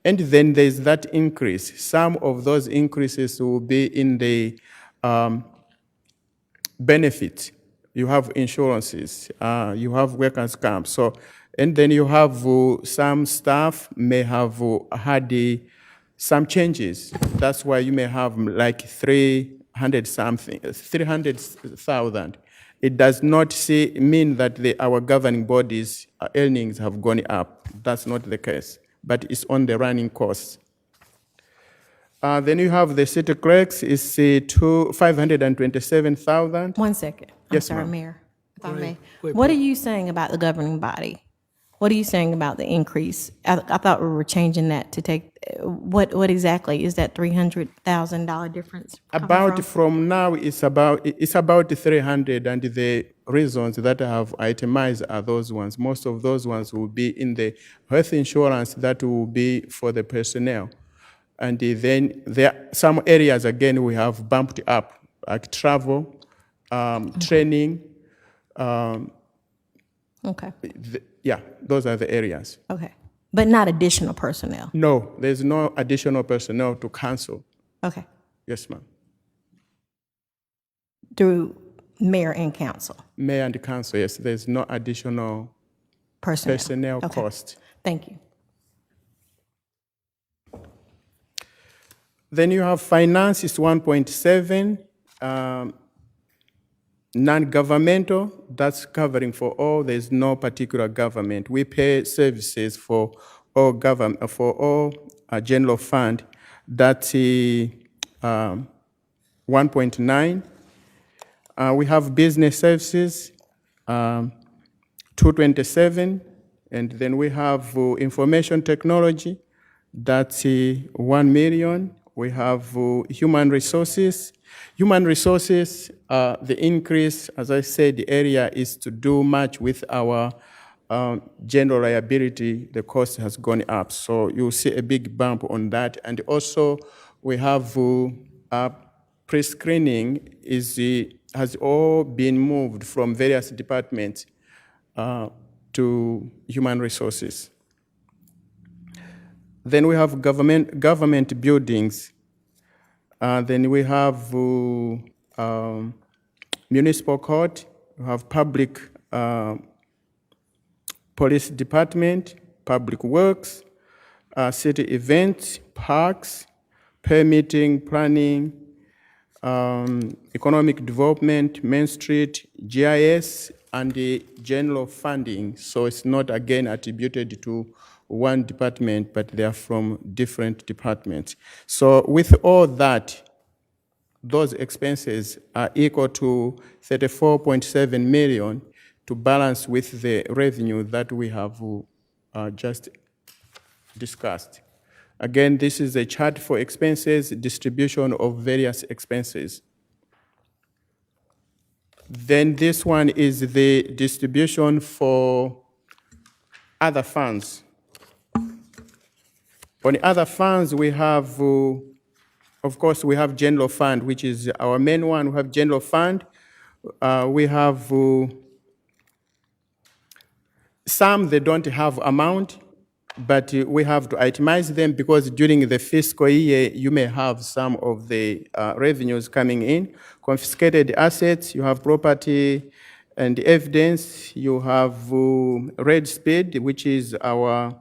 and then there's that increase. Some of those increases will be in the benefits. You have insurances, you have workers' comp. So, and then you have some staff may have had some changes. That's why you may have like 300,000. It does not mean that our governing bodies' earnings have gone up. That's not the case, but it's on the running costs. Then you have the city clerks is 527,000. 1 second. I'm Yes, sorry, ma'am. Mayor, if I may. Wait, What are you saying about the governing body? What are you saying about the increase? I thought we were changing that to take, what exactly is that $300,000 difference coming From now, it's about 300, and the reasons that I have itemized are those ones. Most of those ones will be in the health insurance that will be for the personnel. And then there are some areas, again, we have bumped up, like travel, training. Okay. Yeah, those are the areas. Okay. But not additional personnel? No, there's no additional personnel to council. Okay. Yes, ma'am. Through mayor and council? Mayor and council, yes, there's no additional personnel Okay. cost. Thank you. Then you have finance is 1.7, non-governmental, that's covering for all, there's no particular government. We pay services for all government, for all general fund, that's 1.9. We have business services, 227, and then we have information technology, that's 1 million. We have human resources. Human resources, the increase, as I said, the area is to do much with our general liability. The cost has gone up, so you'll see a big bump on that. And also, we have pre-screening has all been moved from various departments to human resources. Then we have government buildings. Then we have municipal court. We have public police department, public works, city events, parks, permitting, planning, economic development, Main Street, GIS, and the general funding. So it's not again attributed to one department, but they are from different departments. So with all that, those expenses are equal to 34.7 million to balance with the revenue that we have just discussed. Again, this is a chart for expenses, distribution of various expenses. Then this one is the distribution for other funds. On the other funds, we have, of course, we have general fund, which is our main one. We have general fund. We have some they don't have amount, but we have to itemize them because during the fiscal year, you may have some of the revenues coming in. Confiscated assets, you have property and evidence. You have Red Speed, which is our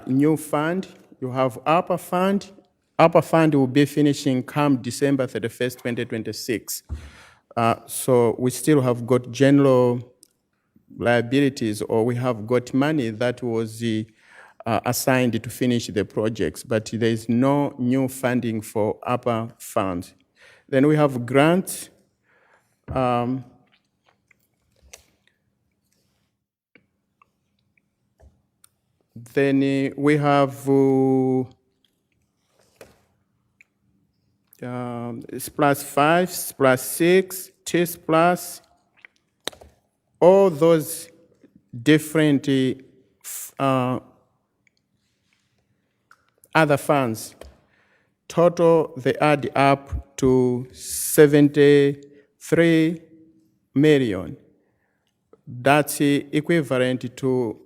new fund. You have ARPA fund. ARPA fund will be finishing come December 31st, 2026. So we still have got general liabilities, or we have got money that was assigned to finish the projects, but there is no new funding for ARPA funds. Then we have grants. Then we have it's +5, +6, TIS plus, all those different other funds. Total, they add up to 73 million. That's equivalent to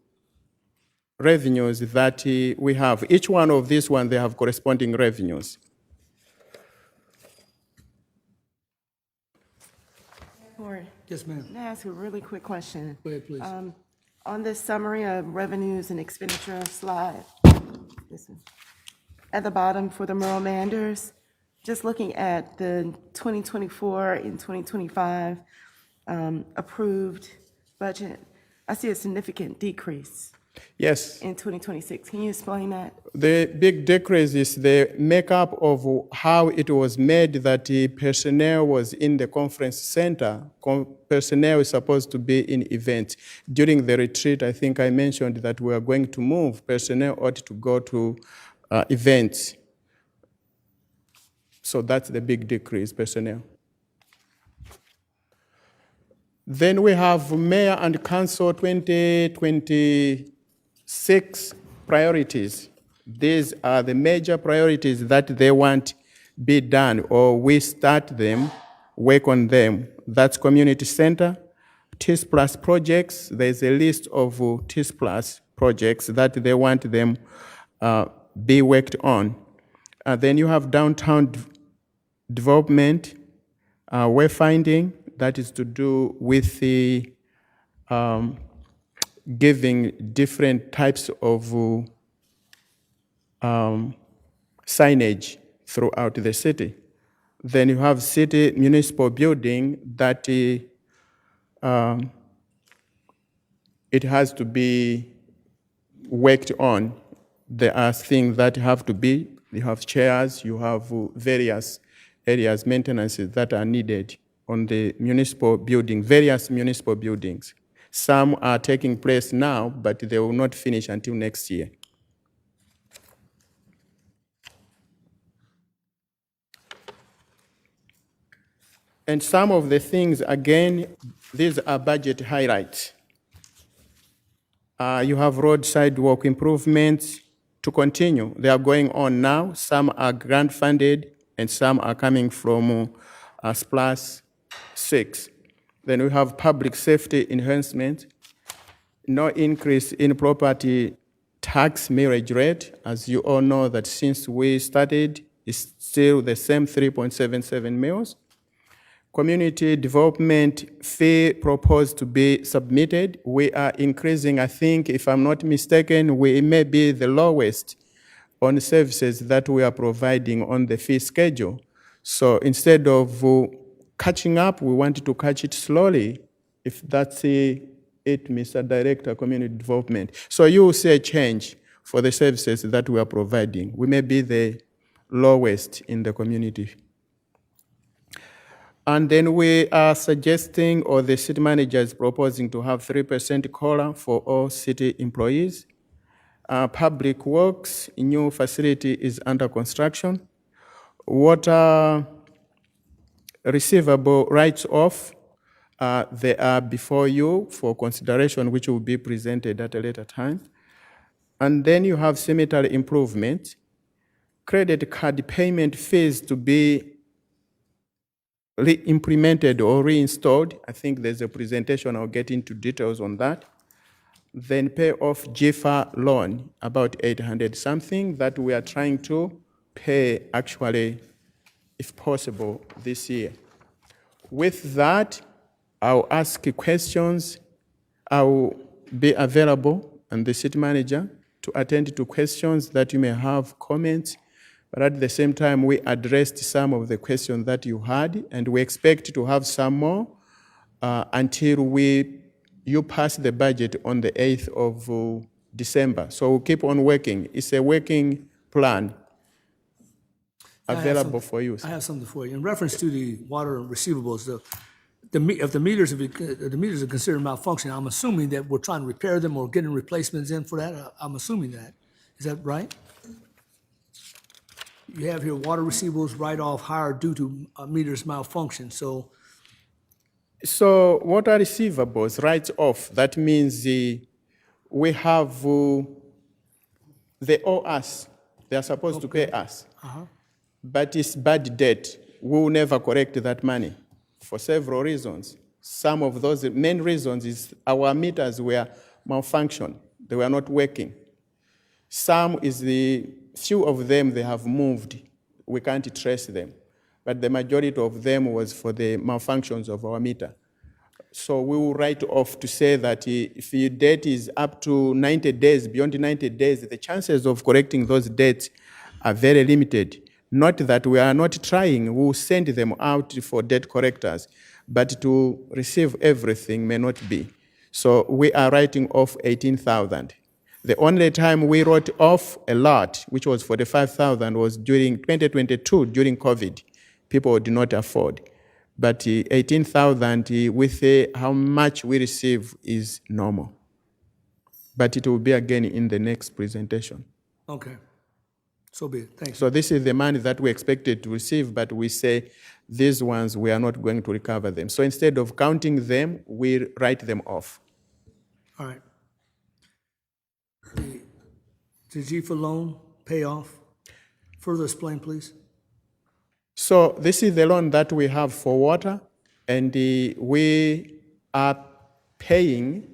revenues that we have. Each one of these ones, they have corresponding revenues. Yes, ma'am. Can I ask a really quick question? Go ahead, please. On this summary of revenues and expenditure slide, at the bottom for the Merle Manders, just looking at the 2024 and 2025 approved budget, I see a significant decrease Yes. in 2026. Can you explain that? The big decrease is the makeup of how it was made that the personnel was in the conference center. Personnel is supposed to be in events. During the retreat, I think I mentioned that we are going to move. Personnel ought to go to events. So that's the big decrease, personnel. Then we have Mayor and Council 2026 priorities. These are the major priorities that they want be done, or we start them, work on them. That's community center, TIS Plus projects. There's a list of TIS Plus projects that they want them be worked on. Then you have downtown development, wayfinding, that is to do with the giving different types of signage throughout the city. Then you have city municipal building that it has to be worked on. There are things that have to be, you have chairs, you have various areas, maintenances that are needed on the municipal building, various municipal buildings. Some are taking place now, but they will not finish until next year. And some of the things, again, these are budget highlights. You have road sidewalk improvements to continue. They are going on now. Some are grant funded and some are coming from SPLAS 6. Then we have public safety enhancement, no increase in property tax millage rate. As you all know that since we started, it's still the same 3.77 mils. Community development fee proposed to be submitted. We are increasing, I think, if I'm not mistaken, we may be the lowest on services that we are providing on the fee schedule. So instead of catching up, we want to catch it slowly, if that's it, Mr. Director, Community Development. So you will see a change for the services that we are providing. We may be the lowest in the community. And then we are suggesting, or the city manager is proposing, to have 3% COLA for all city employees. Public works, a new facility is under construction. Water receivable write-off, they are before you for consideration, which will be presented at a later time. And then you have cemetery improvement, credit card payment fees to be re-implemented or reinstalled. I think there's a presentation, I'll get into details on that. Then pay off GFA loan, about 800 something, that we are trying to pay actually, if possible, this year. With that, I'll ask questions. I'll be available, and the city manager, to attend to questions that you may have, comments. But at the same time, we addressed some of the questions that you had, and we expect to have some more until you pass the budget on the 8th of December. So we'll keep on working. It's a working plan available for you. I have something for you. In reference to the water receivables, if the meters are considered malfunctioning, I'm assuming that we're trying to repair them or getting replacements in for that. I'm assuming that. Is that right? You have here water receivables write-off higher due to meters malfunction. So water receivables write-off, that means we have, they owe us. They are supposed to pay us. But it's bad debt. We will never collect that money for several reasons. Some of those main reasons is our meters were malfunctioned. They were not working. Some is few of them, they have moved. We can't trace them. But the majority of them was for the malfunctions of our meter. So we will write off to say that if your debt is up to 90 days, beyond 90 days, the chances of correcting those debts are very limited. Not that we are not trying, we will send them out for debt correctors, but to receive everything may not be. So we are writing off 18,000. The only time we wrote off a lot, which was 45,000, was during 2022, during COVID. People did not afford. But 18,000 with how much we receive is normal. But it will be again in the next presentation. okay, so be it. Thanks. So this is the money that we expected to receive, but we say these ones, we are not going to recover them. So instead of counting them, we write them off. All right. The GFA loan payoff. Further explain, please. So this is the loan that we have for water, and we are paying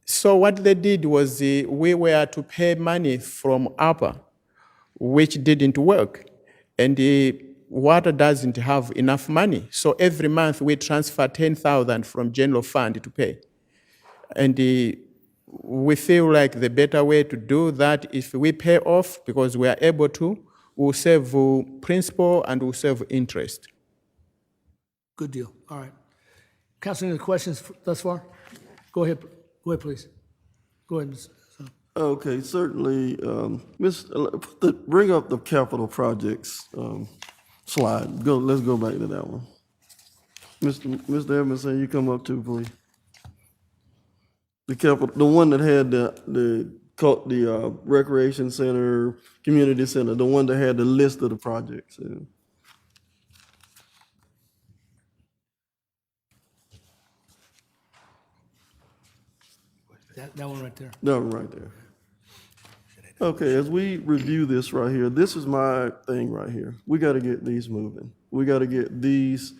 So what they did was we were to pay money from ARPA, which didn't work. And water doesn't have enough money. So every month we transfer 10,000 from general fund to pay. And we feel like the better way to do that, if we pay off, because we are able to, we'll save principal and we'll save interest. Good deal. All right. Council, any questions thus far? Go ahead, please. Go ahead, Ms. Okay, certainly, bring up the capital projects slide. Let's go back to that one. Mr. Edmondson, you come up too, please. The one that had the recreation center, community center, the one that had the list of the projects. Yeah. That one right there. That one right there. Okay, as we review this right here, this is my thing right here. We got to get these moving. We got to get this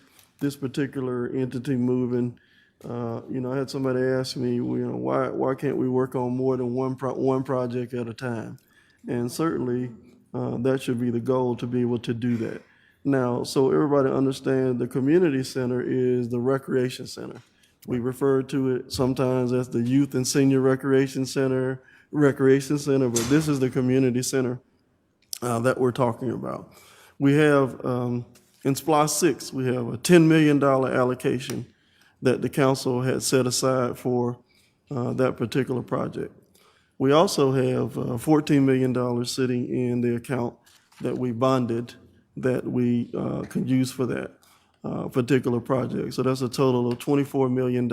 particular entity moving. I had somebody ask me, why can't we work on more than one project at a time? And certainly, that should be the goal, to be able to do that. Now, so everybody understand, the community center is the recreation center. We refer to it sometimes as the Youth and Senior Recreation Center, but this is the community center that we're talking about. We have, in SPLOST 6, we have a $10 million allocation that the council had set aside for that particular project. We also have $14 million sitting in the account that we bonded that we can use for that particular project. So that's a total of $24 million.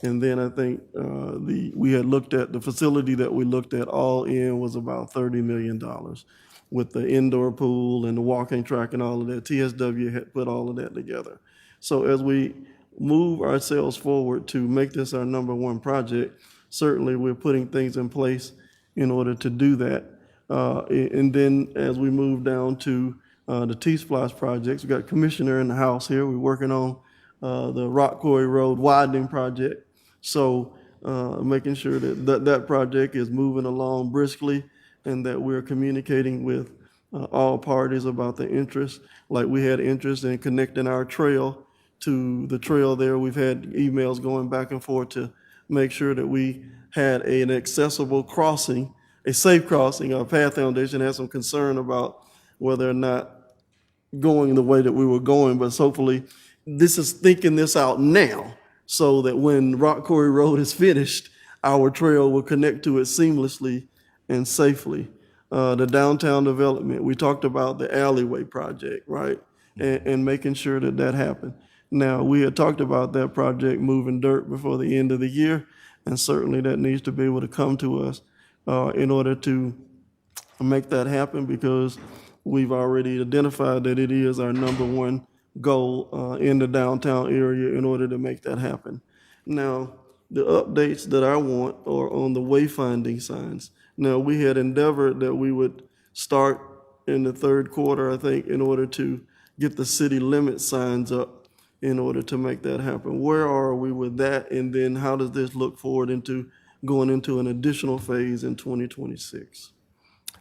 And then I think we had looked at, the facility that we looked at all in was about $30 million with the indoor pool and the walking track and all of that. TSW had put all of that together. So as we move ourselves forward to make this our number one project, certainly we're putting things in place in order to do that. And then as we move down to the T-Splash projects, we got Commissioner in the house here. We're working on the Rock Quarry Road widening project. So making sure that project is moving along briskly and that we're communicating with all parties about the interest. Like we had interest in connecting our trail to the trail there. We've had emails going back and forth to make sure that we had an accessible crossing, a safe crossing. Our Path Foundation has some concern about whether or not going the way that we were going, but hopefully this is thinking this out now so that when Rock Quarry Road is finished, our trail will connect to it seamlessly and safely. The downtown development, we talked about the alleyway project, right? And making sure that happened. Now, we had talked about that project moving dirt before the end of the year, and certainly that needs to be able to come to us in order to make that happen, because we've already identified that it is our number one goal in the downtown area in order to make that happen. Now, the updates that I want are on the wayfinding signs. Now, we had endeavored that we would start in the third quarter, I think, in order to get the city limit signs up in order to make that happen. Where are we with that? And then how does this look forward into going into an additional phase in 2026?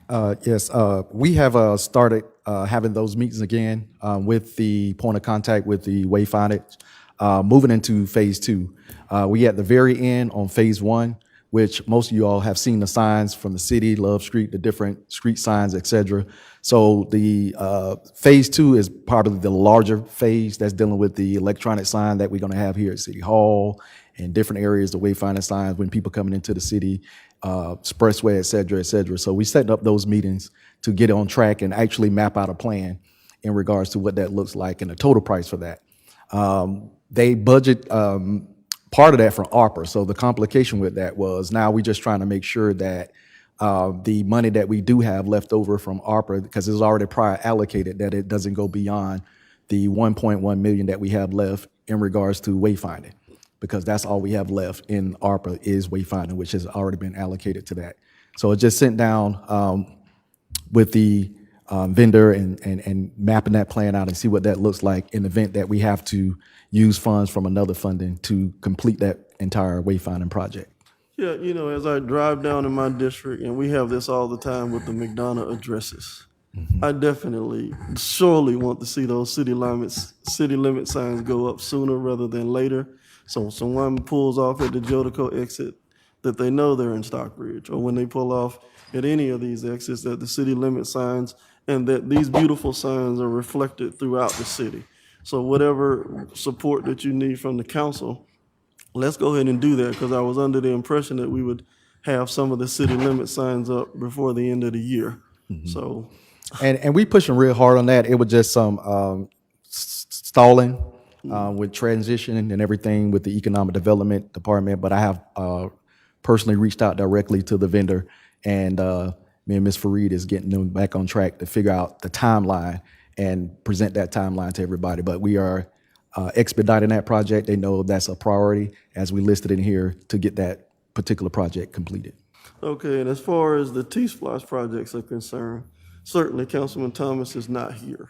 Yes, we have started having those meetings again with the point of contact with the wayfinding, moving into phase 2. We at the very end on phase 1, which most of you all have seen the signs from the city, Love Street, the different street signs, et cetera. So the phase 2 is probably the larger phase that's dealing with the electronic sign that we're gonna have here at City Hall and different areas, the wayfinding signs when people coming into the city, expressway, et cetera, et cetera. So we setting up those meetings to get on track and actually map out a plan in regards to what that looks like and the total price for that. They budget part of that from ARPA. So the complication with that was now we're just trying to make sure that the money that we do have left over from ARPA, because it's already prior allocated, that it doesn't go beyond the 1.1 million that we have left in regards to wayfinding, because that's all we have left in ARPA is wayfinding, which has already been allocated to that. So it just sent down with the vendor and mapping that plan out and see what that looks like in the event that we have to use funds from another funding to complete that entire wayfinding project. Yeah, you know, as I drive down in my district, and we have this all the time with the McDonough addresses, I definitely, surely want to see those city limit signs go up sooner rather than later. So someone pulls off at the Jodico exit, that they know they're in Stockbridge, or when they pull off at any of these exits, that the city limit signs, and that these beautiful signs are reflected throughout the city. So whatever support that you need from the council, let's go ahead and do that, because I was under the impression that we would have some of the city limit signs up before the end of the year. So, And we pushing real hard on that. It was just some stalling with transition and everything with the economic development department. But I have personally reached out directly to the vendor, and me and Ms. Fareed is getting them back on track to figure out the timeline and present that timeline to everybody. But we are expediting that project. They know that's a priority, as we listed in here, to get that particular project completed. okay, and as far as the T-Splosh projects are concerned, certainly Councilman Thomas is not here.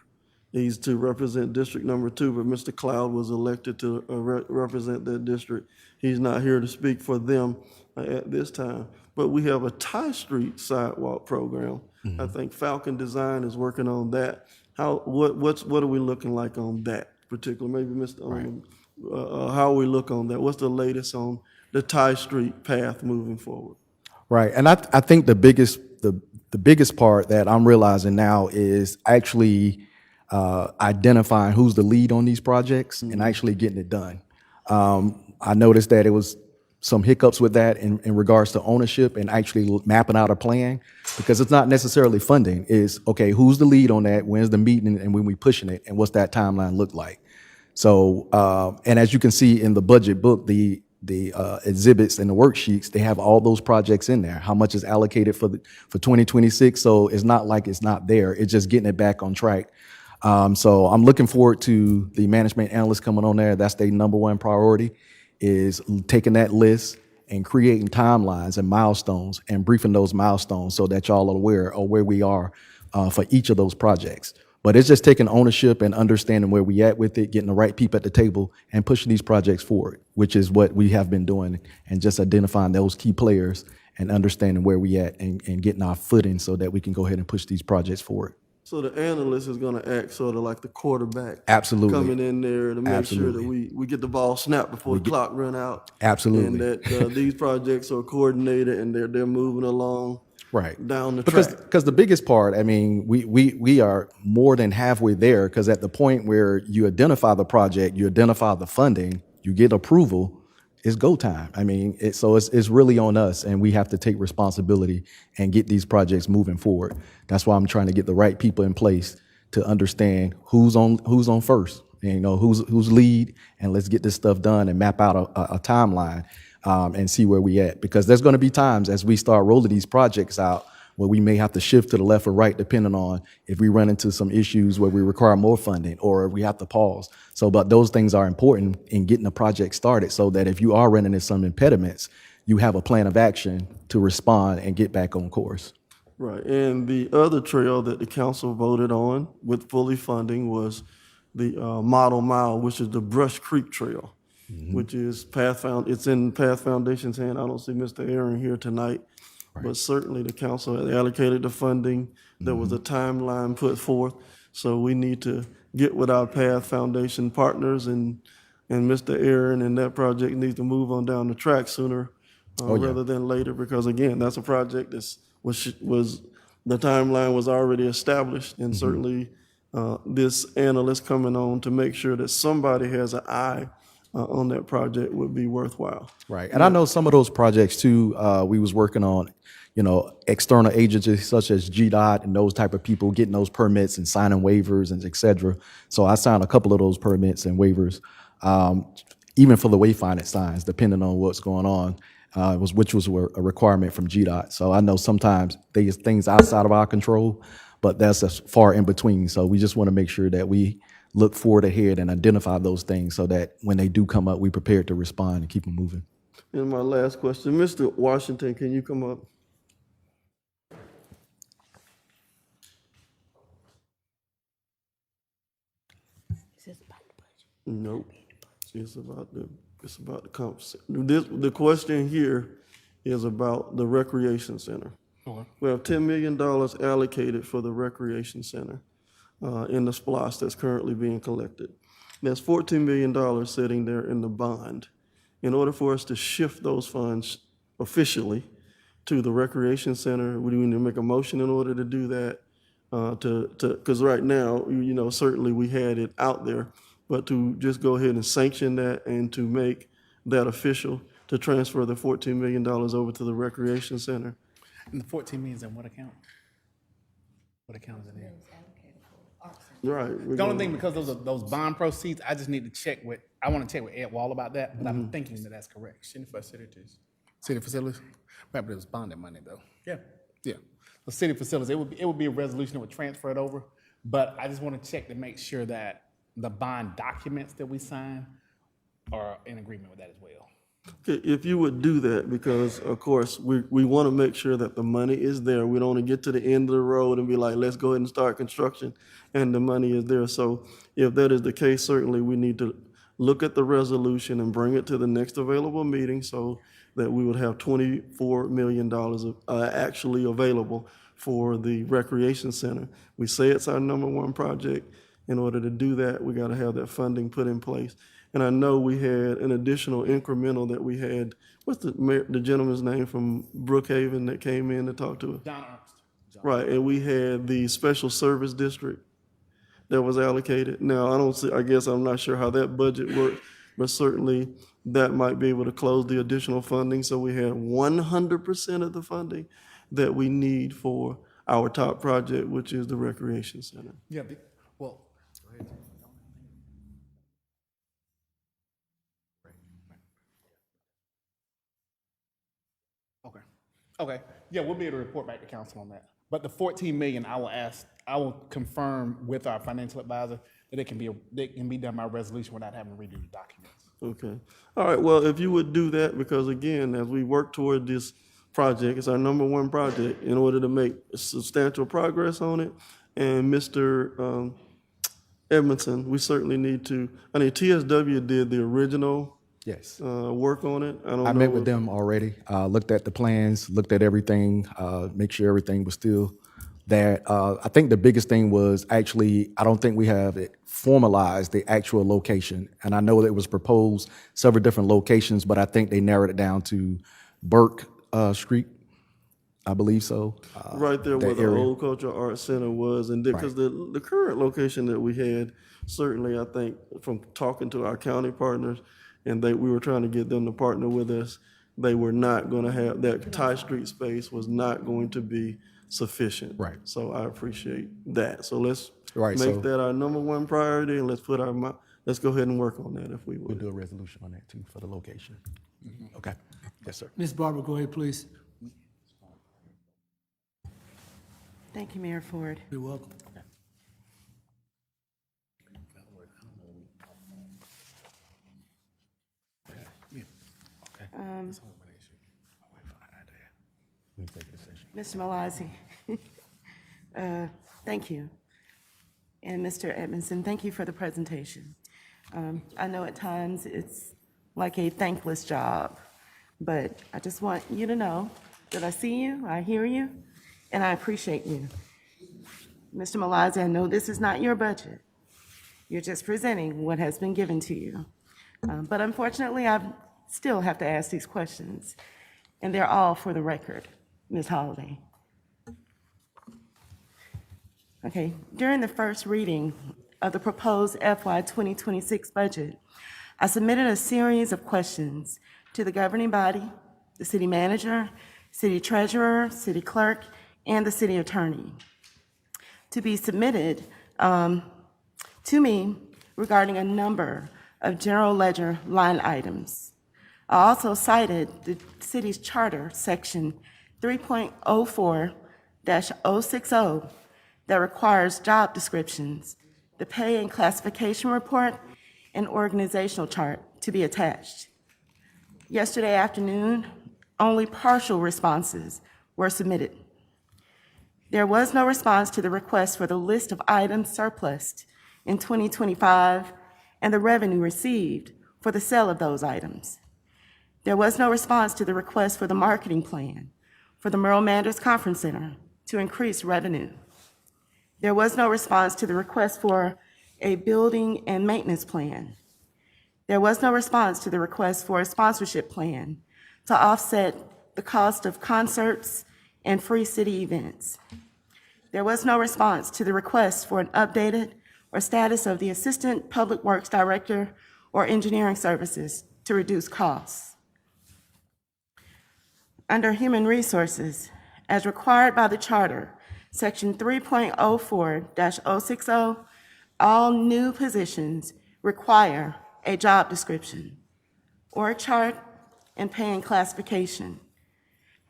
He's to represent District Number 2, but Mr. Cloud was elected to represent that district. He's not here to speak for them at this time. But we have a Tie Street sidewalk program. I think Falcon Design is working on that. What are we looking like on that particular? Maybe how we look on that? What's the latest on the Tie Street path moving forward? Right, and I think the biggest part that I'm realizing now is actually identifying who's the lead on these projects and actually getting it done. I noticed that it was some hiccups with that in regards to ownership and actually mapping out a plan, because it's not necessarily funding. It's, okay, who's the lead on that? When's the meeting and when we pushing it, and what's that timeline look like? So, and as you can see in the budget book, the exhibits and the worksheets, they have all those projects in there. How much is allocated for 2026? So it's not like it's not there. It's just getting it back on track. So I'm looking forward to the management analyst coming on there. That's their number one priority, is taking that list and creating timelines and milestones and briefing those milestones so that y'all are aware of where we are for each of those projects. But it's just taking ownership and understanding where we at with it, getting the right people at the table and pushing these projects forward, which is what we have been doing, and just identifying those key players and understanding where we at and getting our footing so that we can go ahead and push these projects forward. So the analyst is going to act sort of like the quarterback. Absolutely. Coming in there to make sure that Absolutely. we get the ball snapped before the clock run out. Absolutely. And that these projects are coordinated and they're moving along Right. down the track. Because the biggest part, I mean, we are more than halfway there, because at the point where you identify the project, you identify the funding, you get approval, it's go time. I mean, it's really on us, and we have to take responsibility and get these projects moving forward. That's why I'm trying to get the right people in place to understand who's on first, and, you know, who's lead, and let's get this stuff done and map out a timeline and see where we at. Because there's going to be times as we start rolling these projects out where we may have to shift to the left or right, depending on if we run into some issues where we require more funding or we have to pause. So, but those things are important in getting the project started, so that if you are running into some impediments, you have a plan of action to respond and get back on course. Right, and the other trail that the council voted on with fully funding was the Model Mile, which is the Brush Creek Trail, which is it's in Path Foundation's hand. I don't see Mr. Aaron here tonight, but certainly the council had allocated the funding. There was a timeline put forth, so we need to get with our Path Foundation partners, and Mr. Aaron and that project needs to move on down the track sooner rather than later, because again, that's a project that was the timeline was already established, and certainly this analyst coming on to make sure that somebody has an eye on that project would be worthwhile. Right, and I know some of those projects too, we was working on, you know, external agencies such as GDOT and those type of people getting those permits and signing waivers and et cetera. So I signed a couple of those permits and waivers, even for the wayfinding signs, depending on what's going on, which was a requirement from GDOT. So I know sometimes there's things outside of our control, but that's as far in between. So we just want to make sure that we look forward ahead and identify those things so that when they do come up, we prepared to respond and keep them moving. And my last question, Mr. Washington, can you come up? Nope. It's about the conversation. The question here is about the recreation center. We have $10 million allocated for the recreation center in the SPLOST that's currently being collected. There's $14 million sitting there in the bond. In order for us to shift those funds officially to the recreation center, we need to make a motion in order to do that. Because right now, certainly we had it out there, but to just go ahead and sanction that and to make that official, to transfer the $14 million over to the recreation center. And the 14 million is in what account? What account is it in? Right. The only thing, because those bond proceeds, I just need to check with, I want to check with Ed Wall about that, but I'm thinking that that's correct. City facilities. City facilities? Right, but it was bonded money though. Yeah. Yeah. The city facilities, it would be a resolution that would transfer it over, but I just want to check to make sure that the bond documents that we sign are in agreement with that as well. Okay, if you would do that, because of course, we want to make sure that the money is there. We don't want to get to the end of the road and be like, let's go ahead and start construction, and the money is there. So if that is the case, certainly we need to look at the resolution and bring it to the next available meeting so that we would have $24 million actually available for the recreation center. We say it's our #1 project. In order to do that, we got to have that funding put in place. And I know we had an additional incremental that we had. What's the gentleman's name from Brookhaven that came in to talk to us? John Ernst. Right, and we had the special service district that was allocated. Now, I guess I'm not sure how that budget works, but certainly that might be able to close the additional funding. So we had 100% of the funding that we need for our top project, which is the recreation center. Yeah, well. Okay, yeah, we'll be able to report back to council on that. But the 14 million, I will confirm with our financial advisor that it can be done by resolution without having to redo the documents. Okay. All right, well, if you would do that, because again, as we work toward this project, it's our #1 project, in order to make substantial progress on it. And Mr. Edmondson, we certainly need to, TSW did the original Yes. work on it. I met with them already, looked at the plans, looked at everything, make sure everything was still there. I think the biggest thing was actually, I don't think we have it formalized the actual location. And I know that it was proposed several different locations, but I think they narrowed it down to Burke Street. I believe so. Right there that where the area. Old Cultural Arts Center was, and because the current location that we had, certainly I think from talking to our county partners, and we were trying to get them to partner with us, they were not going to have, that Ty Street space was not going to be sufficient. Right. So I appreciate that. So let's Right, make so- that our #1 priority, and let's go ahead and work on that if we We'll would. do a resolution on that too for the location. Okay. Yes, sir. Ms. Barber, go ahead, please. Thank you, Mayor Ford. You're welcome. Mr. Malazi, thank you. And Mr. Edmondson, thank you for the presentation. I know at times it's like a thankless job, but I just want you to know that I see you, I hear you, and I appreciate you. Mr. Malazi, I know this is not your budget. You're just presenting what has been given to you. But unfortunately, I still have to ask these questions, and they're all for the record, Ms. Holliday. Okay, during the first reading of the proposed FY 2026 budget, I submitted a series of questions to the governing body, the city manager, city treasurer, city clerk, and the city attorney to be submitted to me regarding a number of general ledger line items. I also cited the city's charter, section 3.04-060, that requires job descriptions, the pay and classification report, and organizational chart to be attached. Yesterday afternoon, only partial responses were submitted. There was no response to the request for the list of items surplused in 2025 and the revenue received for the sale of those items. There was no response to the request for the marketing plan for the Merle Manders Conference Center to increase revenue. There was no response to the request for a building and maintenance plan. There was no response to the request for a sponsorship plan to offset the cost of concerts and free city events. There was no response to the request for an updated or status of the Assistant Public Works Director or Engineering Services to reduce costs. Under Human Resources, as required by the Charter, Section 3.04-060, all new positions require a job description, org chart, and pay and classification.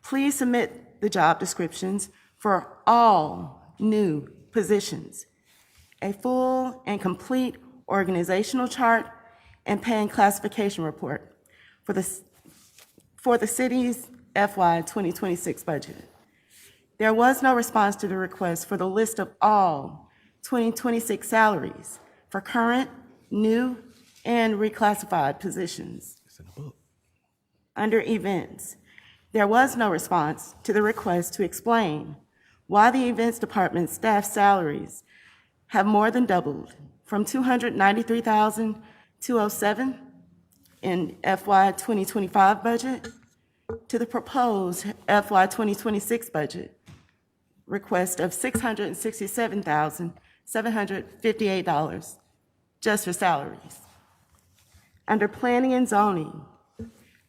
Please submit the job descriptions for all new positions, a full and complete organizational chart and pay and classification report for the city's FY 2026 budget. There was no response to the request for the list of all 2026 salaries for current, new, and reclassified positions. Under events, there was no response to the request to explain why the events department staff salaries have more than doubled from $293,207 in FY 2025 budget to the proposed FY 2026 budget request of $667,758 just for salaries. Under planning and zoning,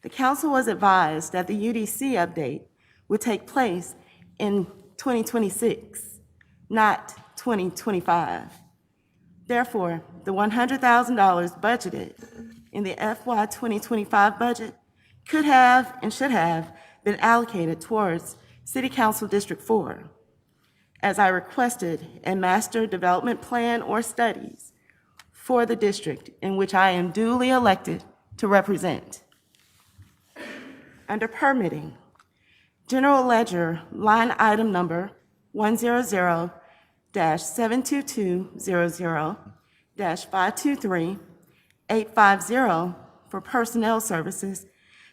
the council was advised that the UDC update would take place in 2026, not 2025. Therefore, the $100,000 budgeted in the FY 2025 budget could have and should have been allocated towards City Council District 4, as I requested a master development plan or studies for the district in which I am duly elected to represent. Under permitting, General Ledger line item number 100-72200-523-850 for personnel services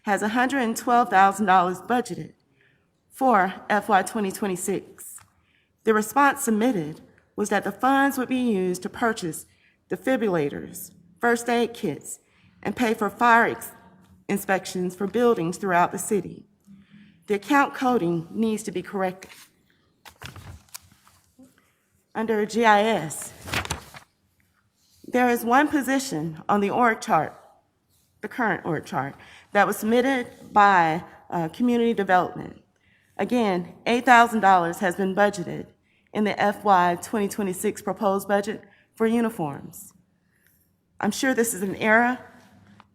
has $112,000 budgeted for FY 2026. The response submitted was that the funds would be used to purchase defibrillators, first aid kits, and pay for fire inspections for buildings throughout the city. The account coding needs to be corrected. Under GIS, there is one position on the org chart, the current org chart, that was submitted by Community Development. Again, $8,000 has been budgeted in the FY 2026 proposed budget for uniforms. I'm sure this is an error,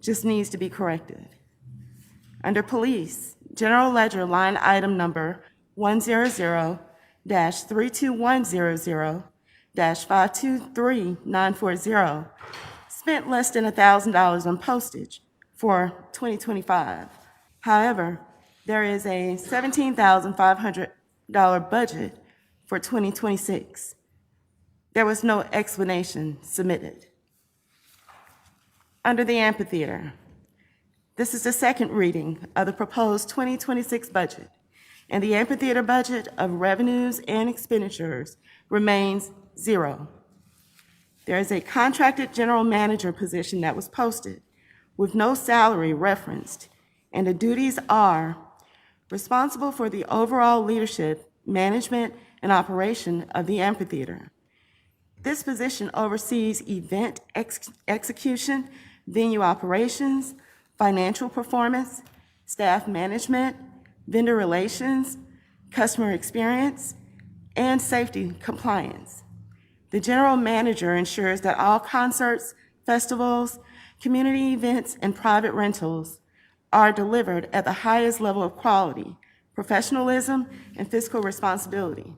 just needs to be corrected. Under police, General Ledger line item number 100-32100-523-940 spent less than $1,000 on postage for 2025. However, there is a $17,500 budget for 2026. There was no explanation submitted. Under the amphitheater, this is the second reading of the proposed 2026 budget, and the amphitheater budget of revenues and expenditures remains zero. There is a contracted general manager position that was posted with no salary referenced, and the duties are responsible for the overall leadership, management, and operation of the amphitheater. This position oversees event execution, venue operations, financial performance, staff management, vendor relations, customer experience, and safety compliance. The general manager ensures that all concerts, festivals, community events, and private rentals are delivered at the highest level of quality, professionalism, and fiscal responsibility.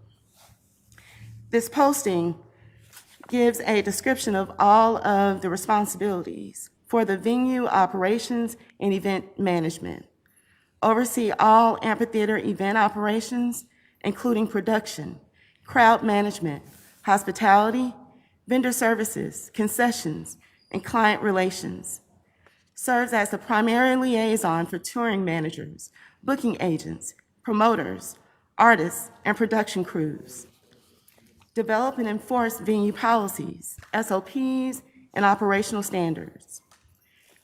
This posting gives a description of all of the responsibilities for the venue operations and event management. Oversee all amphitheater event operations, including production, crowd management, hospitality, vendor services, concessions, and client relations. serves as the primary liaison for touring managers, booking agents, promoters, artists, and production crews. Develop and enforce venue policies, SOPs, and operational standards.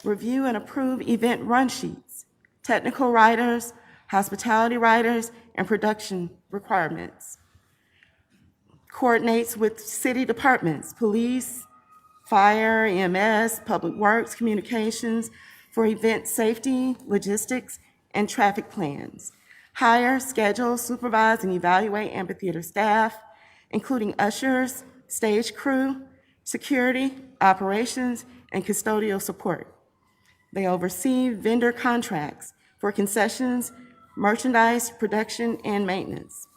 Review and approve event run sheets, technical writers, hospitality writers, and production requirements. Coordinates with city departments, police, fire, EMS, public works, communications, for event safety, logistics, and traffic plans. Hire, schedule, supervise, and evaluate amphitheater staff, including ushers, stage crew, security, operations, and custodial support. They oversee vendor contracts for concessions, merchandise, production, and maintenance.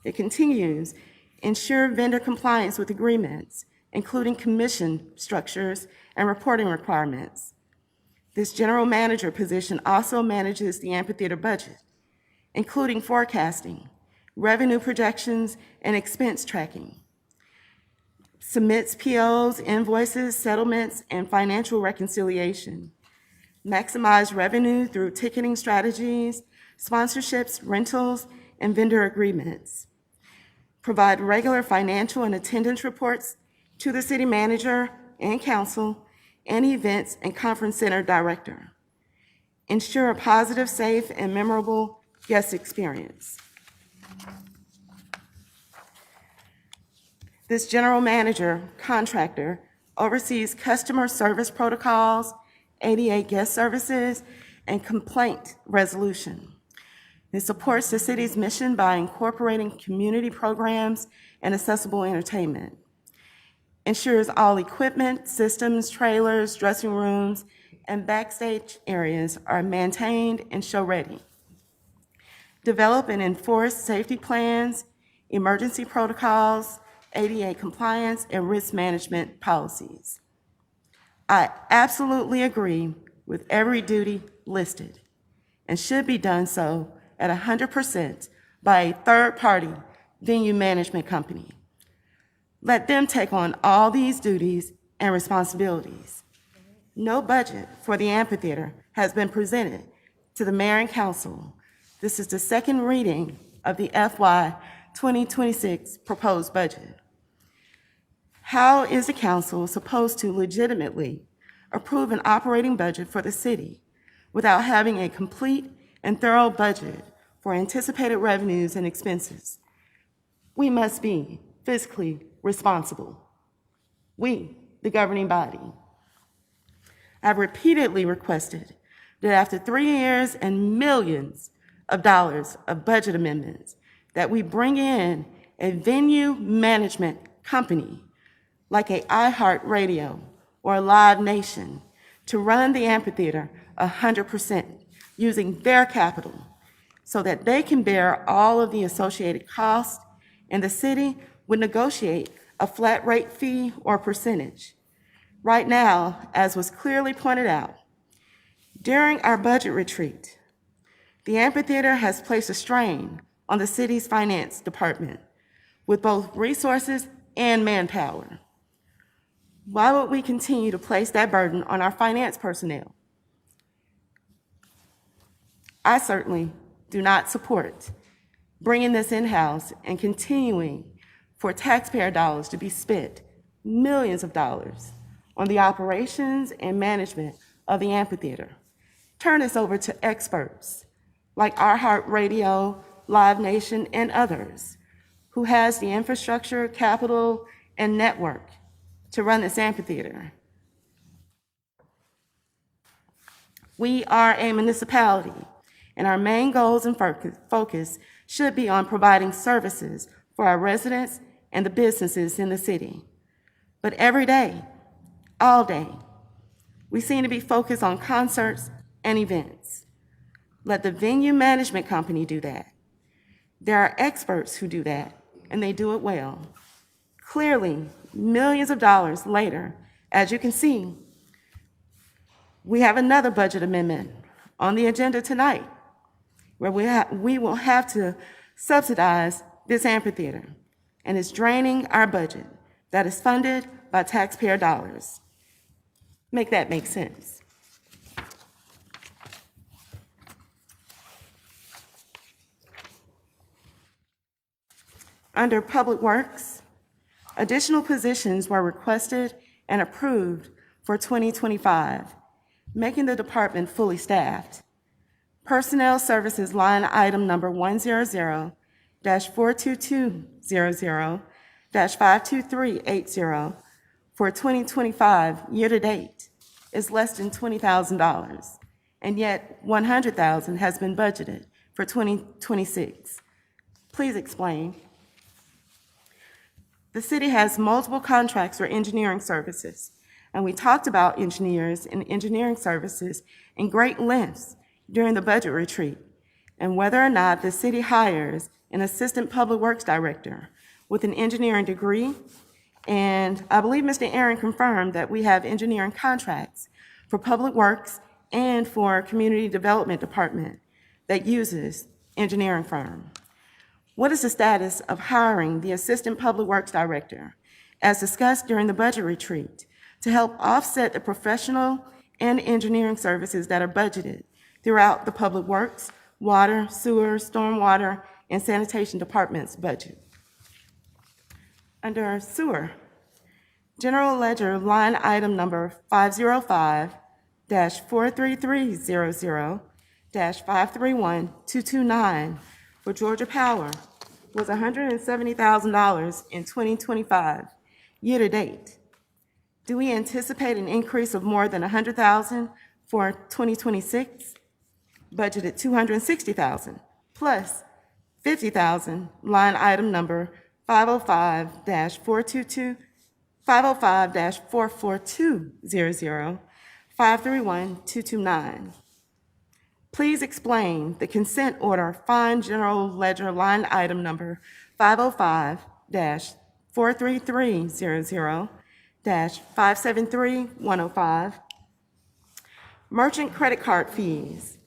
It continues, ensure vendor compliance with agreements, including commission structures and reporting requirements. This general manager position also manages the amphitheater budget, including forecasting, revenue projections, and expense tracking. Submits POs, invoices, settlements, and financial reconciliation. Maximize revenue through ticketing strategies, sponsorships, rentals, and vendor agreements. Provide regular financial and attendance reports to the city manager and council and events and conference center director. Ensure a positive, safe, and memorable guest experience. This general manager contractor oversees customer service protocols, ADA guest services, and complaint resolution. It supports the city's mission by incorporating community programs and accessible entertainment. Ensures all equipment, systems, trailers, dressing rooms, and backstage areas are maintained and show-ready. Develop and enforce safety plans, emergency protocols, ADA compliance, and risk management policies. I absolutely agree with every duty listed and should be done so at 100% by a third-party venue management company. Let them take on all these duties and responsibilities. No budget for the amphitheater has been presented to the mayor and council. This is the second reading of the FY 2026 proposed budget. How is the council supposed to legitimately approve an operating budget for the city without having a complete and thorough budget for anticipated revenues and expenses? We must be fiscally responsible. We, the governing body. I've repeatedly requested that after 3 years and millions of dollars of budget amendments, that we bring in a venue management company like a iHeartRadio or a Live Nation to run the amphitheater 100% using their capital so that they can bear all of the associated costs and the city would negotiate a flat rate fee or percentage. Right now, as was clearly pointed out, during our budget retreat, the amphitheater has placed a strain on the city's finance department with both resources and manpower. Why would we continue to place that burden on our finance personnel? I certainly do not support bringing this in-house and continuing for taxpayer dollars to be spent, millions of dollars, on the operations and management of the amphitheater. Turn this over to experts like iHeartRadio, Live Nation, and others who has the infrastructure, capital, and network to run this amphitheater. We are a municipality, and our main goals and focus should be on providing services for our residents and the businesses in the city. But every day, all day, we seem to be focused on concerts and events. Let the venue management company do that. There are experts who do that, and they do it well. Clearly, millions of dollars later, as you can see, we have another budget amendment on the agenda tonight where we will have to subsidize this amphitheater, and it's draining our budget that is funded by taxpayer dollars. Make that make sense. Under Public Works, additional positions were requested and approved for 2025, making the department fully staffed. Personnel Services line item number 100-42200-52380 for 2025 year-to-date is less than $20,000, and yet $100,000 has been budgeted for 2026. Please explain. The city has multiple contracts for engineering services, and we talked about engineers and engineering services in great lengths during the budget retreat, and whether or not the city hires an assistant public works director with an engineering degree. And I believe Mr. Aaron confirmed that we have engineering contracts for public works and for community development department that uses engineering firm. What is the status of hiring the Assistant Public Works Director, as discussed during the budget retreat, to help offset the professional and engineering services that are budgeted throughout the Public Works, Water, Sewer, Stormwater, and Sanitation Department's budget? Under Sewer, General Ledger line item number 505-43300-531-229 for Georgia Power was $170,000 in 2025, year-to-date. Do we anticipate an increase of more than $100,000 for 2026? Budgeted $260,000, plus $50,000, line item number 505-44200-531-229. Please explain the consent order fine general ledger line item number 505-43300-573-105. Merchant credit card fees.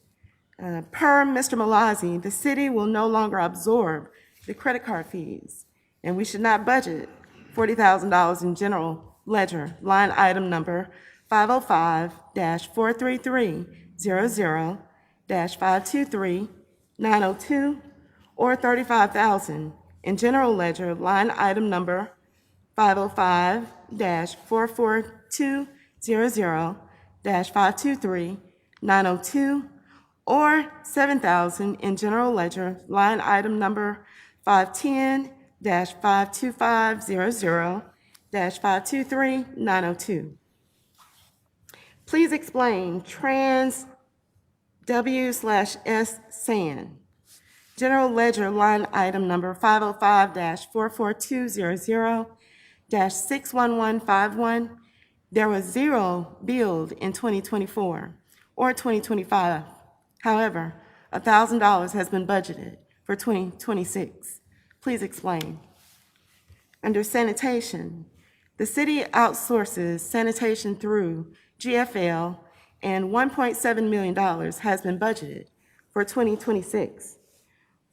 Per Mr. Malazzi, the city will no longer absorb the credit card fees, and we should not budget $40,000 in general ledger line item number 505-43300-523-902, or $35,000 in general ledger line item number 505-44200-523-902, or $7,000 in general ledger line item number 510-52500-523-902. Please explain Trans W/S SAN. General ledger line item number 505-44200-61151. There was zero billed in 2024 or 2025. However, $1,000 has been budgeted for 2026. Please explain. Under sanitation, the city outsources sanitation through GFL, and $1.7 million has been budgeted for 2026.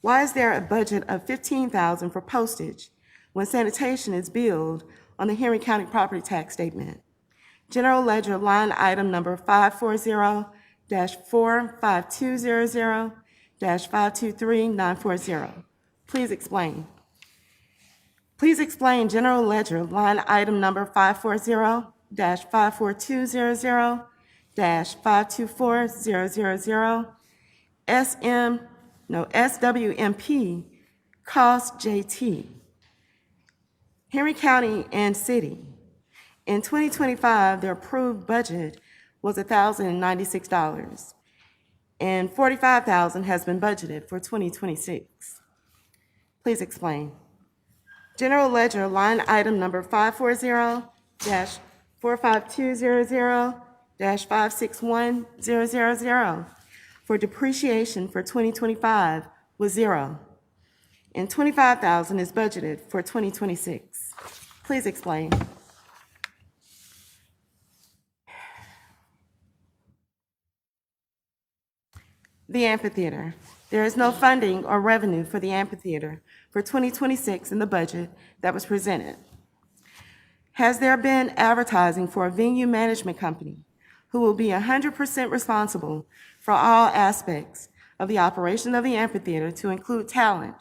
Why is there a budget of $15,000 for postage when sanitation is billed on the Henry County property tax statement? General ledger line item number 540-45200-523-940. Please explain. Please explain general ledger line item number 540-54200-524-000, SWMP, cost JT. Henry County and City. In 2025, the approved budget was $1,096, and $45,000 has been budgeted for 2026. Please explain. General ledger line item number 540-45200-561-000 for depreciation for 2025 was zero, and $25,000 is budgeted for 2026. Please explain. The amphitheater. There is no funding or revenue for the amphitheater for 2026 in the budget that was presented. Has there been advertising for a venue management company who will be 100% responsible for all aspects of the operation of the amphitheater, to include talent,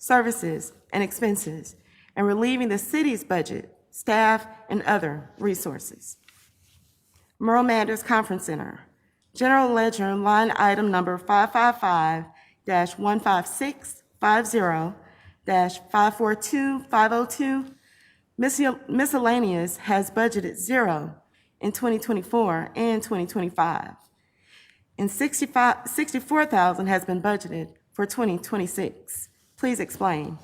services, and expenses, and relieving the city's budget, staff, and other resources. Merle Manders Conference Center, General Ledger line item number 555-15650-542502, miscellaneous has budgeted 0 in 2024 and 2025, and $64,000 has been budgeted for 2026. Please explain.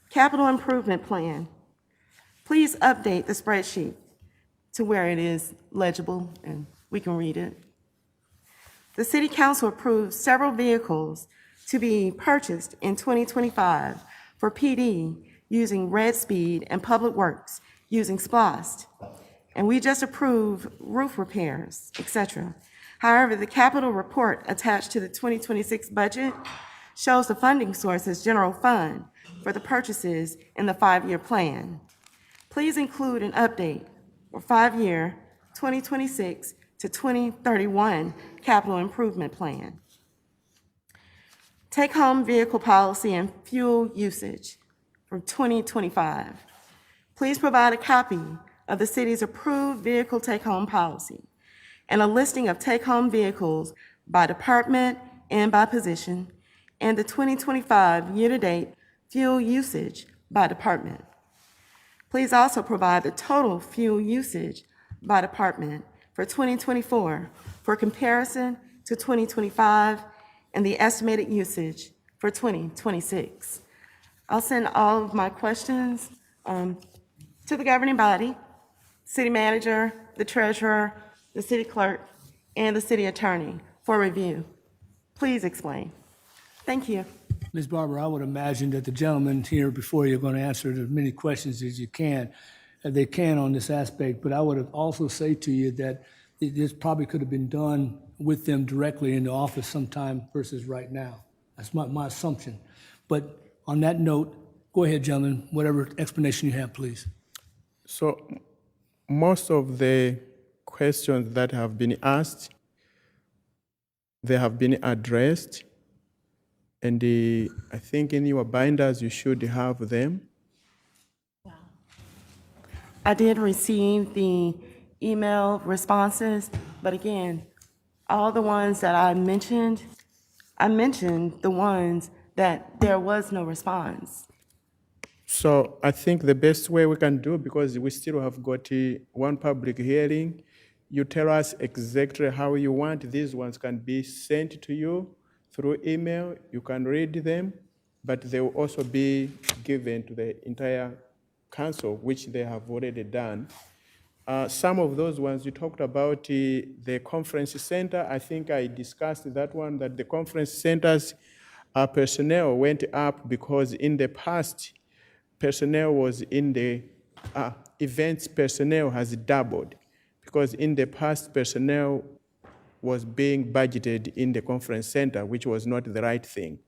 Capital Improvement Plan. Please update the spreadsheet to where it is legible and we can read it. The City Council approved several vehicles to be purchased in 2025 for PD using Red Speed and Public Works using SPLOST. And we just approved roof repairs, etc. However, the capital report attached to the 2026 budget shows the funding source as general fund for the purchases in the 5-year plan. Please include an update for 5-year 2026 to 2031 capital improvement plan. Take-home vehicle policy and fuel usage for 2025. Please provide a copy of the city's approved vehicle take-home policy and a listing of take-home vehicles by department and by position, and the 2025 year-to-date fuel usage by department. Please also provide the total fuel usage by department for 2024 for comparison to 2025 and the estimated usage for 2026. I'll send all of my questions to the governing body, city manager, the treasurer, the city clerk, and the city attorney for review. Please explain. Thank you. Ms. Barber, I would imagine that the gentleman here before you are going to answer as many questions as they can on this aspect, but I would also say to you that this probably could have been done with them directly in the office sometime versus right now. That's my assumption. But on that note, go ahead, gentlemen, whatever explanation you have, please. So most of the questions that have been asked, they have been addressed. And I think in your binders, you should have them. I did receive the email responses, but again, all the ones that I mentioned the ones that there was no response. So I think the best way we can do, because we still have got one public hearing, you tell us exactly how you want. These ones can be sent to you through email. You can read them, but they will also be given to the entire council, which they have already done. Some of those ones you talked about, the conference center, I think I discussed that one, that the conference centers personnel went up because in the past, personnel was in the events personnel has doubled, because in the past personnel was being budgeted in the conference center, which was not the right thing.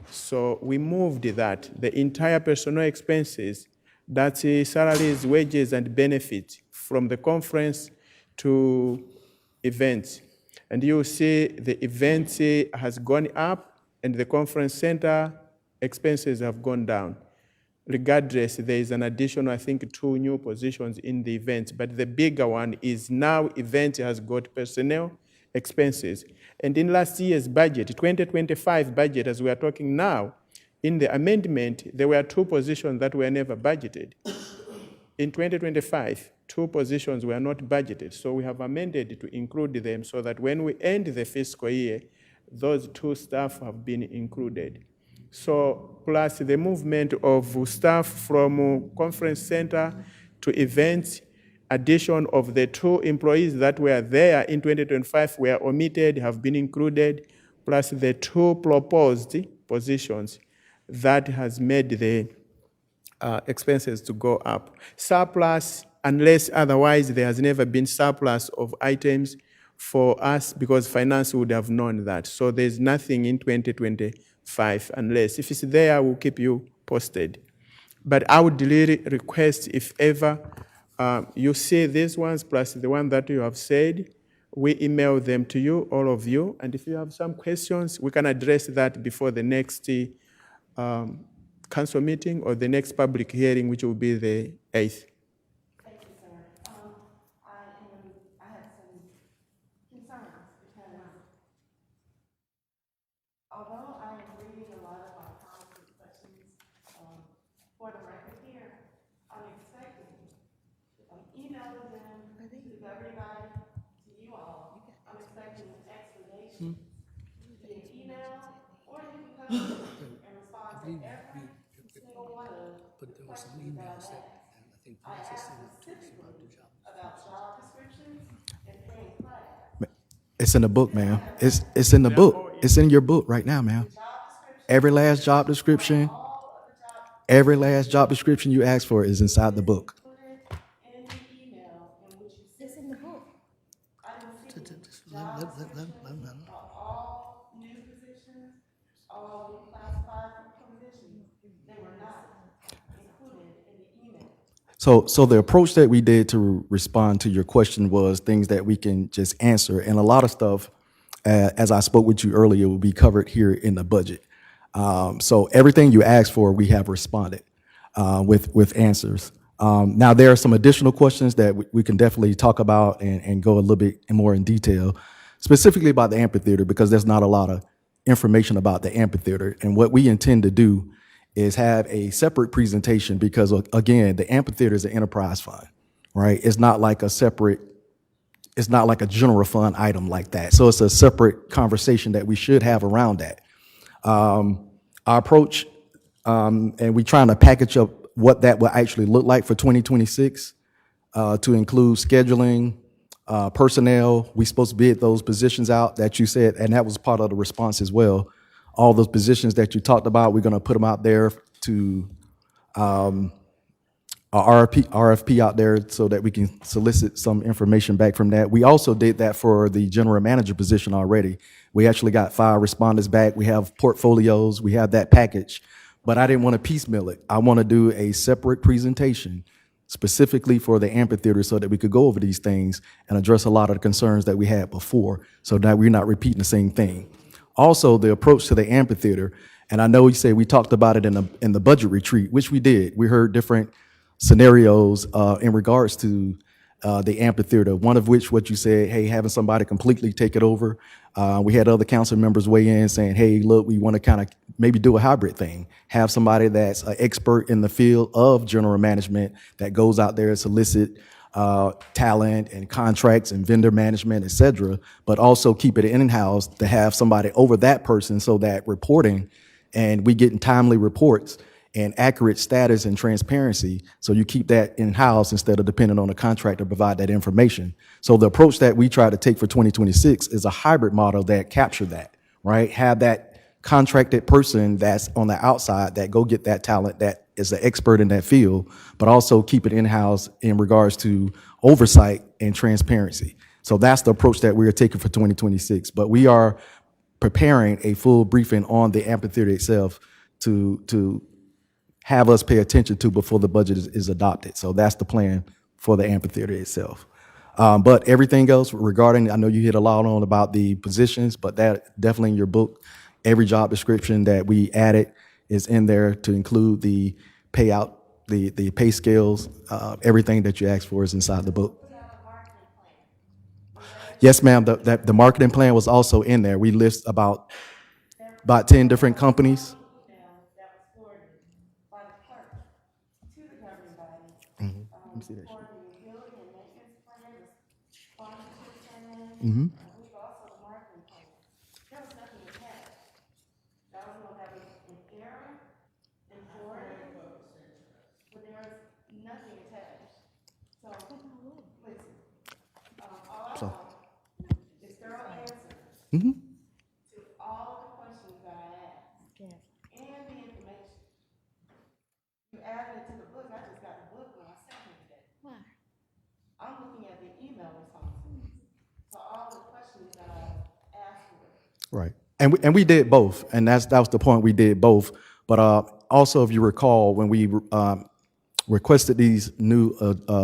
So we moved that, the entire personnel expenses, that's salaries, wages, and benefits from the conference to events. And you see the events has gone up and the conference center expenses have gone down. Regardless, there is an additional, I think, 2 new positions in the events, but the bigger one is now event has got personnel expenses. And in last year's budget, 2025 budget, as we are talking now, in the amendment, there were 2 positions that were never budgeted. In 2025, 2 positions were not budgeted, so we have amended to include them so that when we end the fiscal year, those 2 staff have been included. So plus the movement of staff from conference center to events, addition of the 2 employees that were there in 2025 were omitted, have been included, plus the 2 proposed positions that has made the expenses to go up. Surplus, unless otherwise there has never been surplus of items for us because finance would have known that. So there's nothing in 2025 unless, if it's there, we'll keep you posted. But I would really request if ever you see these ones plus the one that you have said, we email them to you, all of you. And if you have some questions, we can address that before the next council meeting or the next public hearing, which will be the 8th. Thank you, sir. I have some concerns because although I am reading a lot of our policy questions, for the record here, I'm expecting, if I'm emailing them to everybody, to you all, I'm expecting an explanation via email, or you can come and respond to every single one of the questions that I asked. I asked specifically about job descriptions and paying class. It's in the book, ma'am. It's in the book. It's in your book right now, ma'am. Every last job description, every last job description you asked for is inside the book. In the email in which you It's in the book. I didn't see job descriptions of all new positions, all new classified positions. They were not included in the email. So the approach that we did to respond to your question was things that we can just answer, and a lot of stuff, as I spoke with you earlier, will be covered here in the budget. So everything you asked for, we have responded with answers. Now there are some additional questions that we can definitely talk about and go a little bit more in detail, specifically about the amphitheater, because there's not a lot of information about the amphitheater. And what we intend to do is have a separate presentation because, again, the amphitheater is an enterprise fund, right? It's not like a separate, it's not like a general fund item like that. So it's a separate conversation that we should have around that. Our approach, and we trying to package up what that will actually look like for 2026 to include scheduling, personnel. We supposed to bid those positions out that you said, and that was part of the response as well. All those positions that you talked about, we're going to put them out there to a RFP out there so that we can solicit some information back from that. We also did that for the general manager position already. We actually got 5 respondents back. We have portfolios. We have that package. But I didn't want to piecemeal it. I want to do a separate presentation specifically for the amphitheater so that we could go over these things and address a lot of the concerns that we had before so that we're not repeating the same thing. Also, the approach to the amphitheater, and I know you say we talked about it in the budget retreat, which we did. We heard different scenarios in regards to the amphitheater, one of which what you said, hey, having somebody completely take it over. We had other council members weigh in saying, hey, look, we want to kind of maybe do a hybrid thing, have somebody that's an expert in the field of general management that goes out there and solicit talent and contracts and vendor management, et cetera, but also keep it in-house to have somebody over that person so that reporting and we getting timely reports and accurate status and transparency. So you keep that in-house instead of depending on a contractor to provide that information. So the approach that we try to take for 2026 is a hybrid model that capture that, right? Have that contracted person that's on the outside that go get that talent that is an expert in that field, but also keep it in-house in regards to oversight and transparency. So that's the approach that we are taking for 2026. But we are preparing a full briefing on the amphitheater itself to have us pay attention to before the budget is adopted. So that's the plan for the amphitheater itself. But everything else regarding, I know you hit a lot on about the positions, but that definitely in your book, every job description that we added is in there to include the payout, the pay scales, everything that you asked for is inside the book. Yes, ma'am, the marketing plan was also in there. We list about 10 different companies. Let me see that sheet. Mm-hmm. We've also the marketing plan. There was nothing attached. I don't know if that was an error in forwarding, but there was nothing attached. So, listen, all I want is thorough answers to all the questions that I asked and the information. You added it to the book. I just got the book when I sent it today. Why? I'm looking at the email responses to all the questions that I asked for. Right. And we did both. And that was the point. We did both. But also, if you recall, when we requested these new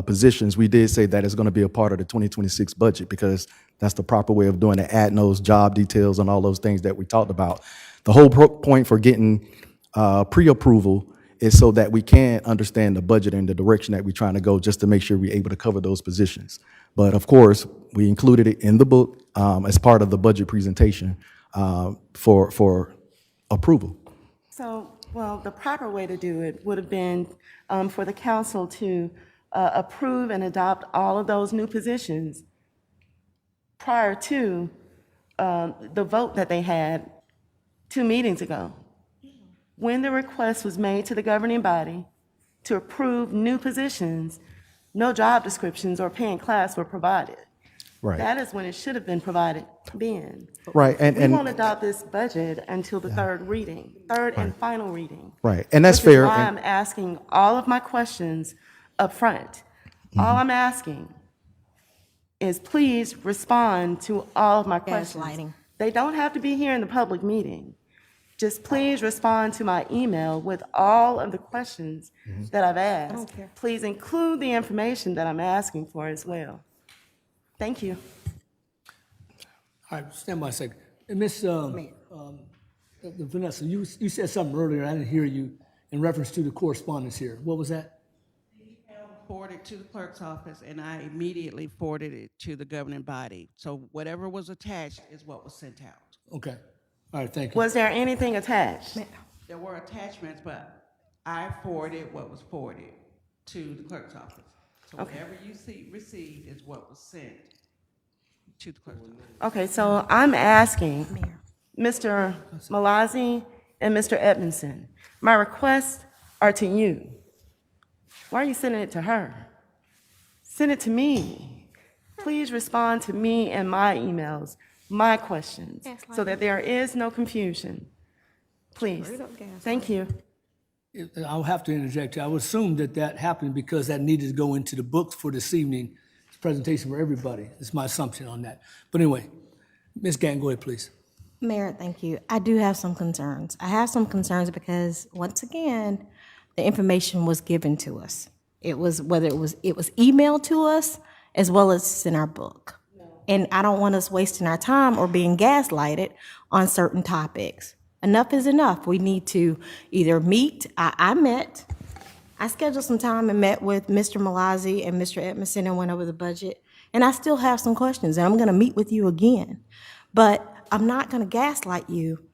positions, we did say that it's going to be a part of the 2026 budget because that's the proper way of doing it, adding those job details and all those things that we talked about. The whole point for getting pre-approval is so that we can understand the budget and the direction that we're trying to go, just to make sure we're able to cover those positions. But of course, we included it in the book as part of the budget presentation for approval. So, well, the proper way to do it would have been for the council to approve and adopt all of those new positions prior to the vote that they had 2 meetings ago. When the request was made to the governing body to approve new positions, no job descriptions or pay and class were provided. Right. That is when it should have been provided then. Right, We won't adopt this budget until the third and final reading. Right, and that's Which is fair. why I'm asking all of my questions up front. All I'm asking is please respond to all of my questions. Gaslighting. They don't have to be here in the public meeting. Just please respond to my email with all of the questions that I've asked. I don't care. Please include the information that I'm asking for as well. Thank you. All right, stand by a second. Miss Vanessa, you said something earlier, I didn't hear you, in reference to the correspondence here. What was that? Forwarded to the clerk's office, and I immediately forwarded it to the governing body. So whatever was attached is what was sent out. Okay. All right, thank you. Was there anything attached? There were attachments, but I forwarded what was forwarded to the clerk's office. So whatever you received is what was sent to the clerk's office. Okay, so I'm asking Mr. Malazi and Mr. Edmondson, my requests are to you. Why are you sending it to her? Send it to me. Please respond to me and my emails, my questions, so that there is no confusion. Please. Thank you. I'll have to interject here. I would assume that happened because that needed to go into the books for this evening's presentation for everybody. It's my assumption on that. But anyway, Ms. Gann, go ahead, please. Mayor, thank you. I do have some concerns. I have some concerns because, once again, the information was given to us. It was emailed to us as well as in our book. And I don't want us wasting our time or being gaslighted on certain topics. Enough is enough. We need to either meet. I scheduled some time and met with Mr. Malazi and Mr. Edmondson and went over the budget. And I still have some questions, and I'm going to meet with you again. But I'm not going to gaslight you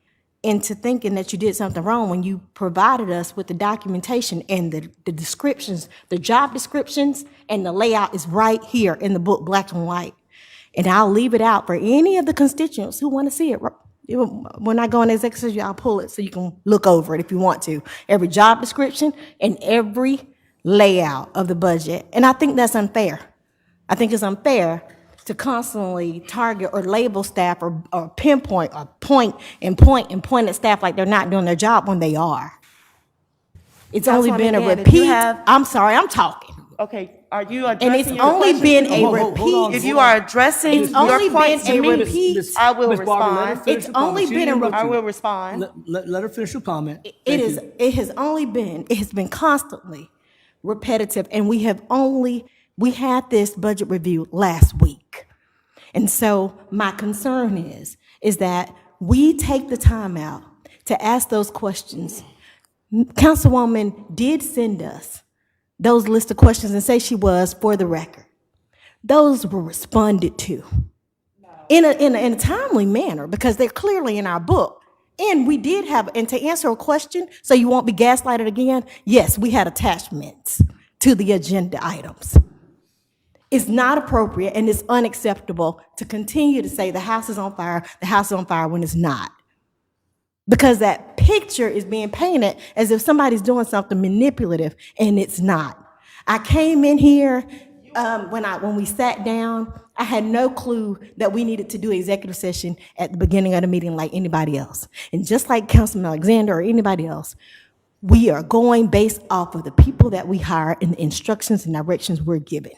into thinking that you did something wrong when you provided us with the documentation and the descriptions, the job descriptions, and the layout is right here in the book, black and white. And I'll leave it out for any of the constituents who want to see it. When I go in executive session, I'll pull it so you can look over it if you want to. Every job description and every layout of the budget. And I think that's unfair. I think it's unfair to constantly target or label staff or pinpoint or point at staff like they're not doing their job when they are. It's only been a Councilwoman Gann, if you repeat. have- I'm sorry, I'm talking. Okay, are you And addressing it's your only question been to a me? repeat. If you are addressing It's only your point been a to me, repeat. I will Ms. Barber, let her respond. finish It's her comment. only She been a interrupted I you. will respond. Let her finish her comment. It has been constantly repetitive, and we had this budget review last week. And so my concern is that we take the time out to ask those questions. Councilwoman did send us those list of questions and say she was, for the record. Those were responded to in a timely manner because they're clearly in our book. And we did have, and to answer a question so you won't be gaslighted again, yes, we had attachments to the agenda items. It's not appropriate and it's unacceptable to continue to say the house is on fire when it's not. Because that picture is being painted as if somebody's doing something manipulative, and it's not. I came in here, when we sat down, I had no clue that we needed to do executive session at the beginning of the meeting like anybody else. And just like Councilman Alexander or anybody else, we are going based off of the people that we hire and the instructions and directions we're given.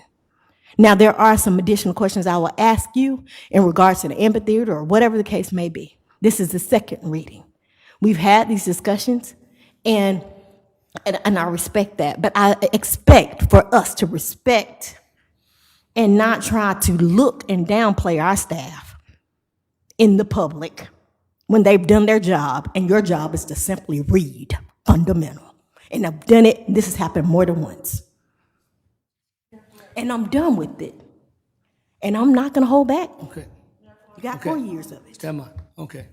Now, there are some additional questions I will ask you in regards to the amphitheater or whatever the case may be. This is the second reading. We've had these discussions, and I respect that, but I expect for us to respect and not try to look and downplay our staff in the public when they've done their job, and your job is to simply read. fundamental. And I've done it, this has happened more than once. And I'm done with it. And I'm not gonna hold back. Okay. You got Okay. 4 years of it. Stand by. Okay.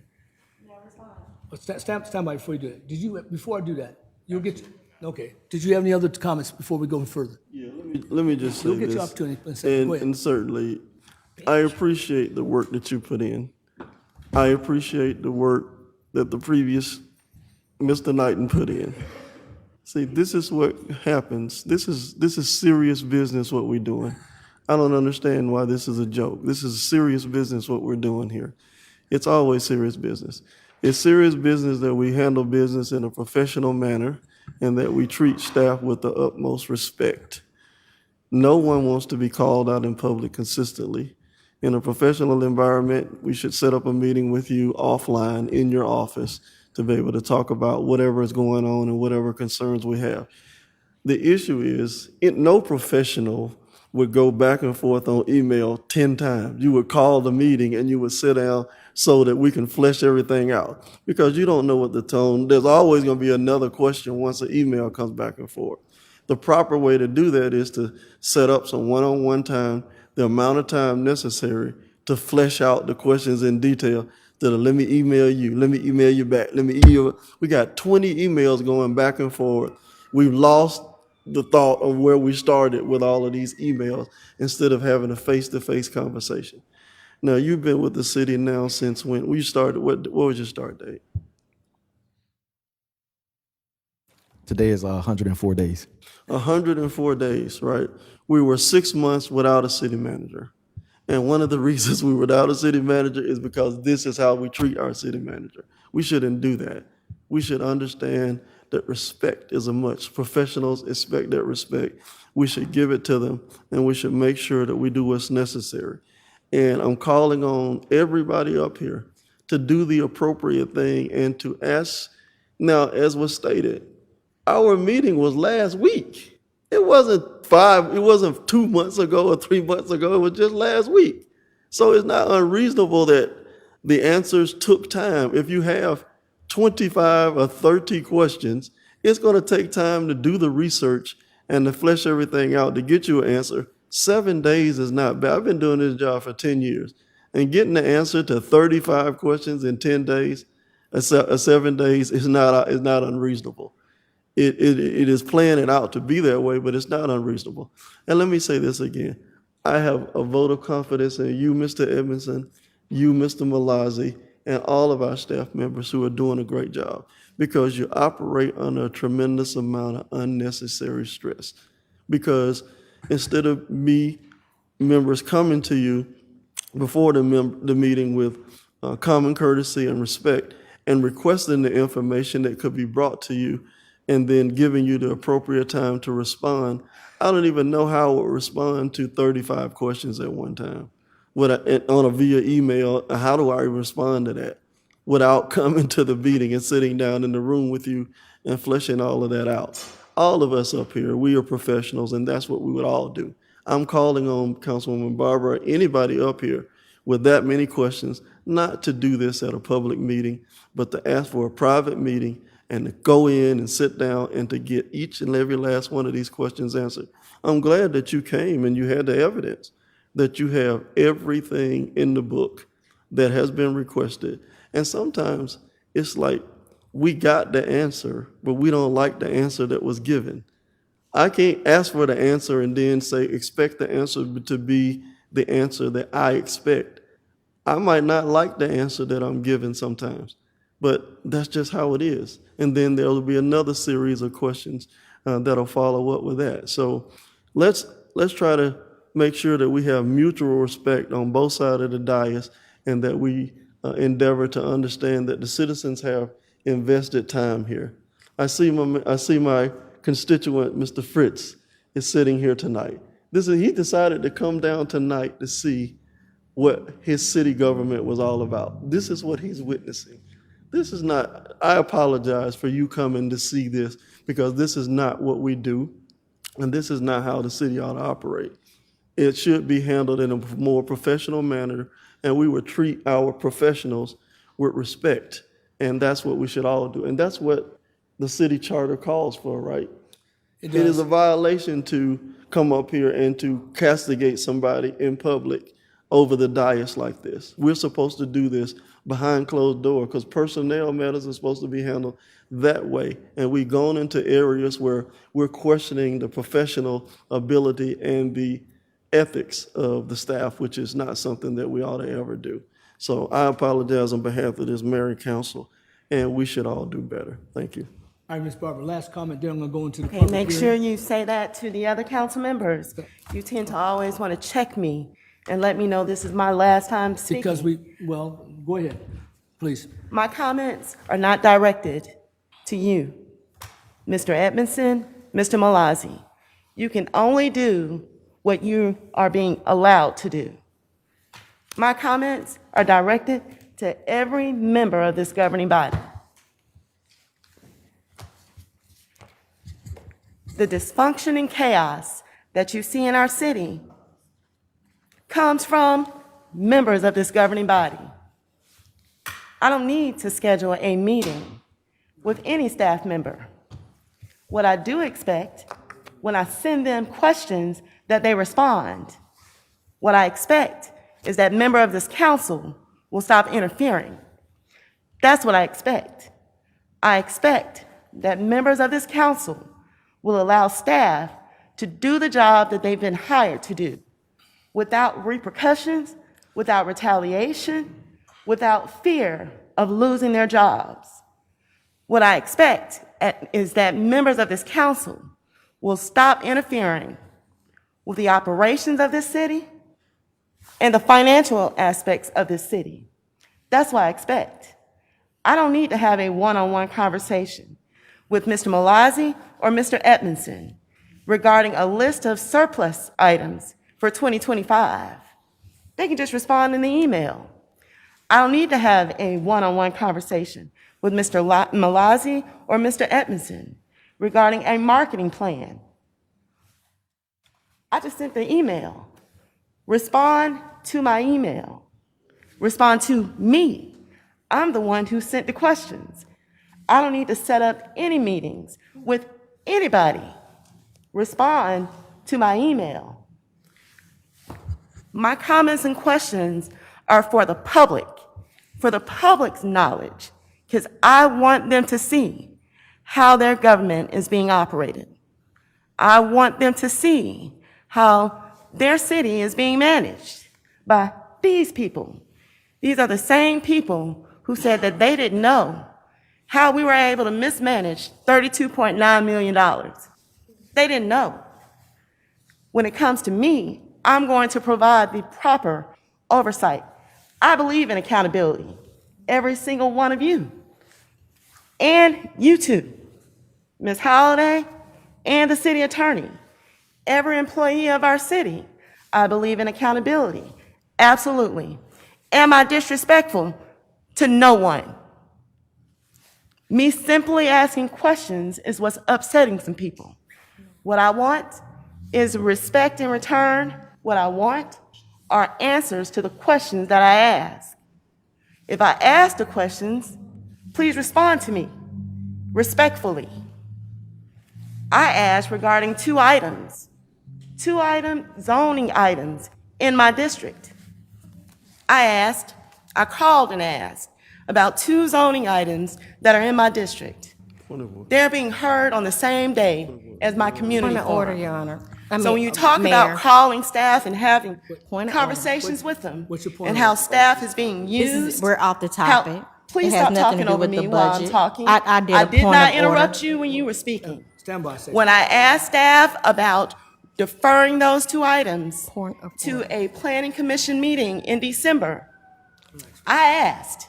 But stand by before you do it. Before I do that, you'll get, okay. Did you have any other comments before we go further? Yeah, let me just say You'll get your this. opportunity in a second. Go ahead. And certainly, I appreciate the work that you put in. I appreciate the work that the previous Mr. Knighton put in. See, this is what happens. This is serious business what we're doing. I don't understand why this is a joke. This is serious business what we're doing here. It's always serious business. It's serious business that we handle business in a professional manner and that we treat staff with the utmost respect. No one wants to be called out in public consistently. In a professional environment, we should set up a meeting with you offline in your office to be able to talk about whatever is going on and whatever concerns we have. The issue is, no professional would go back and forth on email 10 times. You would call the meeting and you would sit down so that we can flesh everything out. Because you don't know what the tone, there's always gonna be another question once an email comes back and forth. The proper way to do that is to set up some one-on-one time, the amount of time necessary to flesh out the questions in detail. Let me email you back, we got 20 emails going back and forth. We've lost the thought of where we started with all of these emails instead of having a face-to-face conversation. Now, you've been with the city now since when? We started, what was your start date? Today is 104 days. 104 days, right? We were 6 months without a city manager. And one of the reasons we were without a city manager is because this is how we treat our city manager. We shouldn't do that. We should understand that respect is a must. Professionals expect that respect. We should give it to them, and we should make sure that we do what's necessary. And I'm calling on everybody up here to do the appropriate thing and to ask. Now, as was stated, our meeting was last week. It wasn't 2 months ago or 3 months ago, it was just last week. So it's not unreasonable that the answers took time. If you have 25 or 30 questions, it's gonna take time to do the research and to flesh everything out to get you an answer. 7 days is not bad. I've been doing this job for 10 years. And getting the answer to 35 questions in 10 days, 7 days is not unreasonable. It is playing it out to be that way, but it's not unreasonable. And let me say this again. I have a vote of confidence in you, Mr. Edmondson, you, Mr. Malazzi, and all of our staff members who are doing a great job because you operate under a tremendous amount of unnecessary stress. Because instead of members coming to you before the meeting with common courtesy and respect and requesting the information that could be brought to you and then giving you the appropriate time to respond, I don't even know how I would respond to 35 questions at one time. On a via email, how do I respond to that without coming to the meeting and sitting down in the room with you and fleshing all of that out? All of us up here, we are professionals, and that's what we would all do. I'm calling on Councilwoman Barbara, anybody up here with that many questions, not to do this at a public meeting, but to ask for a private meeting and to go in and sit down and to get each and every last one of these questions answered. I'm glad that you came and you had the evidence that you have everything in the book that has been requested. And sometimes it's like we got the answer, but we don't like the answer that was given. I can't ask for the answer and then say, expect the answer to be the answer that I expect. I might not like the answer that I'm given sometimes, but that's just how it is. And then there will be another series of questions that'll follow up with that. So let's try to make sure that we have mutual respect on both sides of the dais and that we endeavor to understand that the citizens have invested time here. I see my constituent, Mr. Fritz, is sitting here tonight. He decided to come down tonight to see what his city government was all about. This is what he's witnessing. This is not, I apologize for you coming to see this because this is not what we do and this is not how the city ought to operate. It should be handled in a more professional manner and we would treat our professionals with respect. And that's what we should all do. And that's what the city charter calls for, right? It It is does. a violation to come up here and to castigate somebody in public over the dais like this. We're supposed to do this behind closed door because personnel matters are supposed to be handled that way. And we've gone into areas where we're questioning the professional ability and the ethics of the staff, which is not something that we ought to ever do. So I apologize on behalf of this mayor and council, and we should all do better. Thank you. All right, Ms. Barber, last comment, then I'm gonna go into the Okay, public make hearing. sure you say that to the other council members. You tend to always want to check me and let me know this is my last time speaking. Because well, go ahead, please. My comments are not directed to you, Mr. Edmondson, Mr. Malazi. You can only do what you are being allowed to do. My comments are directed to every member of this governing body. The dysfunction and chaos that you see in our city comes from members of this governing body. I don't need to schedule a meeting with any staff member. What I do expect when I send them questions that they respond, what I expect is that member of this council will stop interfering. That's what I expect. I expect that members of this council will allow staff to do the job that they've been hired to do without repercussions, without retaliation, without fear of losing their jobs. What I expect is that members of this council will stop interfering with the operations of this city and the financial aspects of this city. That's what I expect. I don't need to have a one-on-one conversation with Mr. Malazi or Mr. Edmondson regarding a list of surplus items for 2025. They can just respond in the email. I don't need to have a one-on-one conversation with Mr. Malazi or Mr. Edmondson regarding a marketing plan. I just sent the email. Respond to my email. Respond to me. I'm the one who sent the questions. I don't need to set up any meetings with anybody. Respond to my email. My comments and questions are for the public's knowledge, because I want them to see how their government is being operated. I want them to see how their city is being managed by these people. These are the same people who said that they didn't know how we were able to mismanage $32.9 million. They didn't know. When it comes to me, I'm going to provide the proper oversight. I believe in accountability. Every single one of you. And you too, Ms. Holliday and the city attorney. Every employee of our city, I believe in accountability. Absolutely. Am I disrespectful to no one? Me simply asking questions is what's upsetting some people. What I want is respect in return. What I want are answers to the questions that I ask. If I ask the questions, please respond to me respectfully. I asked regarding two zoning items in my district. I called and asked about two zoning items that are in my district. They're being heard on the same day as my community Point of order, forum. Your Honor. So when you talk Mayor. about calling staff and having Point of conversations with them, What's your point and of how order? staff is being This used. is, we're off the how- topic. Please It has stop nothing talking to do over with me the while I'm budget. talking. I did a did point not of interrupt order. you when you were speaking. Stand by a second. When I asked staff about deferring those two items Point of to order. a planning commission meeting in December, I asked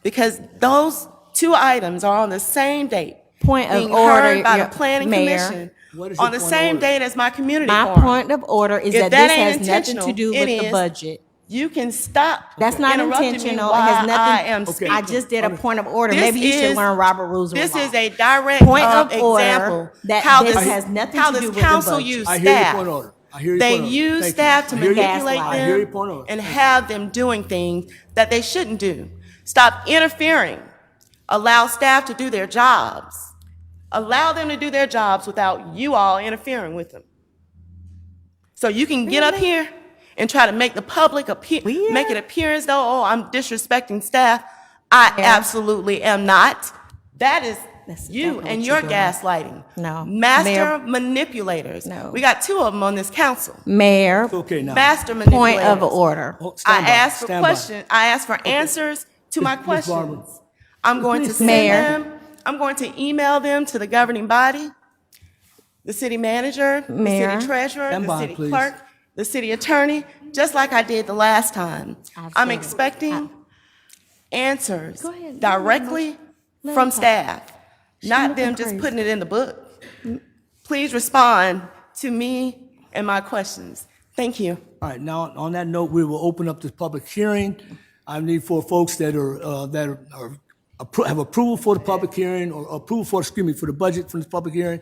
because those two items are on the same date. Point of being order, heard by Your- the planning Mayor. commission What is your on the point of same order? date as my community My forum. point of order is If that that this ain't has nothing to intentional, do it with the is. budget. You can stop. That's not interrupting me intentional. It while has nothing. I am Okay. speaking. I just did a point of order. This Maybe you should is- learn Robert Rules of This law. is a direct Point of order example that how this this has nothing how to this do with the council budget. used I hear your staff. point of order. I hear your They point of order. use Thank you. staff to I hear your- manipulate Gaslight. I hear your them point of order. and Thank you. have them doing things that they shouldn't do. Stop interfering. Allow staff to do their jobs. Allow them to do their jobs without you all interfering with them. So you can get up here and try to make the public make it appear as though, oh, I'm disrespecting staff. I absolutely am not. That is you and your gaslighting. No. Master manipulators. No. We got 2 of them on this council. Mayor, Okay now. Master manipulators. point of order. Oh, I stand by, asked for stand by. questions. I asked for answers to my Ms. Barber. questions. I'm going to send Mayor. them. I'm going to email them to the governing body, the city manager, the Mayor. city treasurer, Stand the by, city please. clerk, the city attorney, just like I did the last time. I'm expecting answers directly from staff, not them just putting it in the book. Please respond to me and my questions. Thank you. All right, now, on that note, we will open up this public hearing. I need for folks that have approval for the public hearing or approval for, for the budget for this public hearing.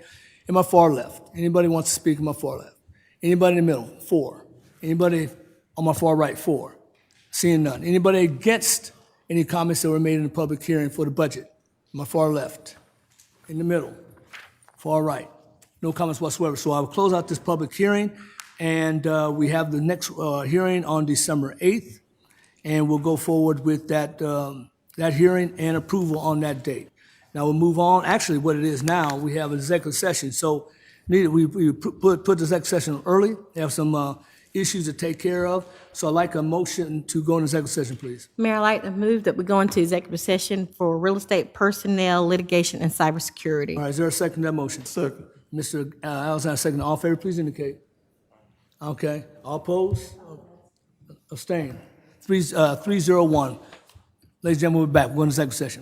In my far left, anybody wants to speak in my far left? Anybody in the middle? 4. Anybody on my far right? 4. Seeing none. Anybody against any comments that were made in the public hearing for the budget? My far left. In the middle. Far right. No comments whatsoever. So I will close out this public hearing, and we have the next hearing on December 8th, and we'll go forward with that, that hearing and approval on that date. Now we'll move on. Actually, what it is now, we have an executive session. So we put the executive session early. They have some issues to take care of. So I'd like a motion to go into executive session, please. Mayor, I'd like to move that we go into executive session for real estate, personnel, litigation, and cybersecurity. All right, is there a second to that motion? Second. Mr. Alexander, second. All in favor, please indicate. Okay. All opposed? Abstain. 301. Ladies and gentlemen, we're back. We're going to executive session.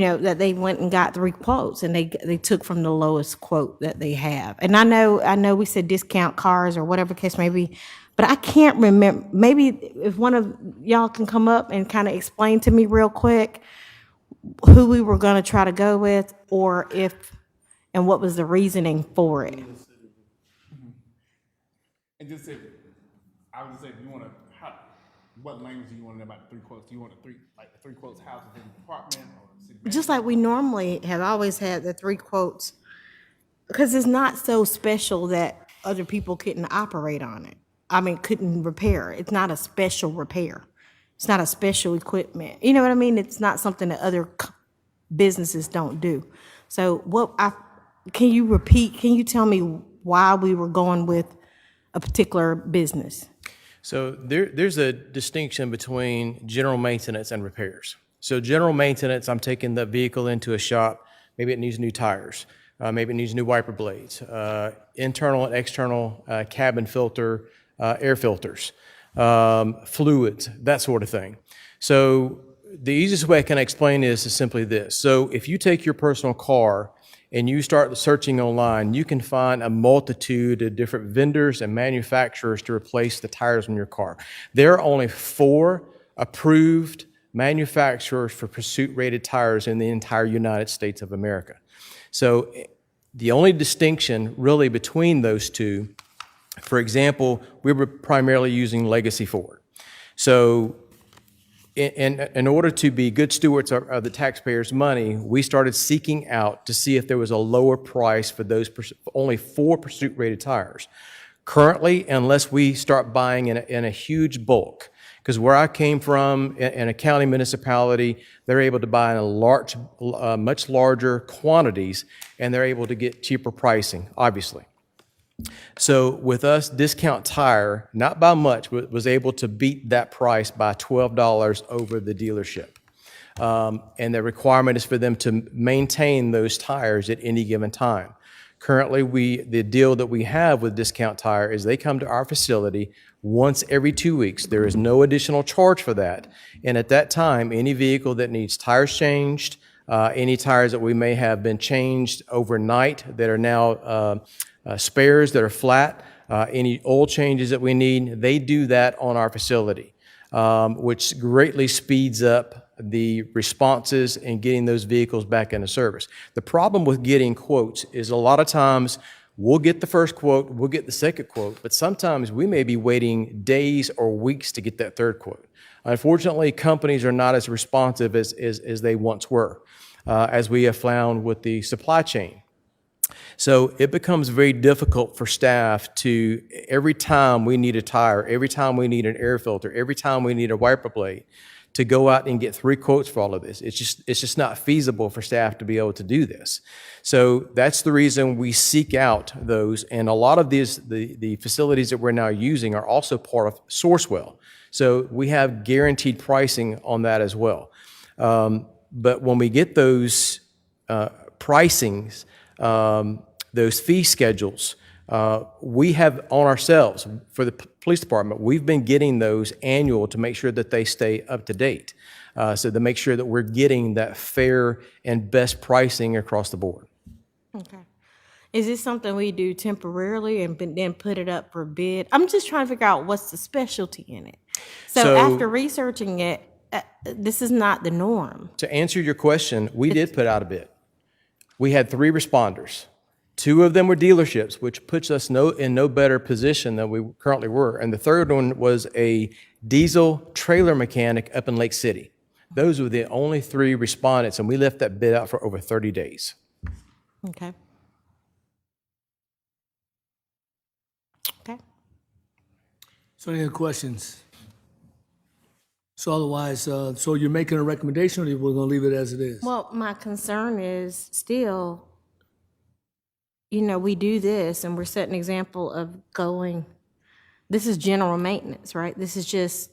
that they went and got 3 quotes and they took from the lowest quote that they have. And I know we said discount cars or whatever case may be, but I can't remember. Maybe if one of y'all can come up and kind of explain to me real quick who we were going to try to go with, or and what was the reasoning for it. And just say, I would just say, if you want to, what language do you want about the 3 quotes? Do you want the 3 quotes housed within the department or city manager? Just like we normally have always had the 3 quotes, because it's not so special that other people couldn't operate on it. I mean, couldn't repair. It's not a special repair. It's not a special equipment. You know what I mean? It's not something that other businesses don't do. So can you tell me why we were going with a particular business? So there's a distinction between general maintenance and repairs. So general maintenance, I'm taking the vehicle into a shop, maybe it needs new tires, maybe it needs new wiper blades, internal and external cabin filter, air filters, fluids, that sort of thing. So the easiest way I can explain this is simply this. So if you take your personal car and you start searching online, you can find a multitude of different vendors and manufacturers to replace the tires on your car. There are only 4 approved manufacturers for pursuit-rated tires in the entire United States of America. So the only distinction really between those two, for example, we were primarily using Legacy Ford. So in order to be good stewards of the taxpayers' money, we started seeking out to see if there was a lower price for those only 4 pursuit-rated tires. Currently, unless we start buying in a huge bulk, because where I came from, in a county municipality, they're able to buy in much larger quantities, and they're able to get cheaper pricing, obviously. So with us, Discount Tire, not by much, was able to beat that price by $12 over the dealership. And the requirement is for them to maintain those tires at any given time. Currently, the deal that we have with Discount Tire is they come to our facility once every 2 weeks. There is no additional charge for that. And at that time, any vehicle that needs tires changed, any tires that we may have been changed overnight that are now spares that are flat, any oil changes that we need, they do that on our facility, which greatly speeds up the responses and getting those vehicles back into service. The problem with getting quotes is a lot of times we'll get the first quote, we'll get the second quote, but sometimes we may be waiting days or weeks to get that third quote. Unfortunately, companies are not as responsive as they once were, as we have found with the supply chain. So it becomes very difficult for staff to, every time we need a tire, every time we need an air filter, every time we need a wiper blade, to go out and get 3 quotes for all of this. It's just not feasible for staff to be able to do this. So that's the reason we seek out those. And a lot of the facilities that we're now using are also part of Sourcewell. So we have guaranteed pricing on that as well. But when we get those pricings, those fee schedules, we have on ourselves for the police department, we've been getting those annual to make sure that they stay up to date. So to make sure that we're getting that fair and best pricing across the board. Okay. Is this something we do temporarily and then put it up for bid? I'm just trying to figure out what's the specialty in it. So after researching it, this is not the norm. To answer your question, we did put out a bid. We had 3 responders. 2 of them were dealerships, which puts us in no better position than we currently were. And the third one was a diesel trailer mechanic up in Lake City. Those were the only 3 respondents, and we left that bid out for over 30 days. Okay. Okay. So any other questions? So otherwise, so you're making a recommendation, or we're going to leave it as it is? Well, my concern is still, we do this and we're setting an example of going, this is general maintenance, right? This is just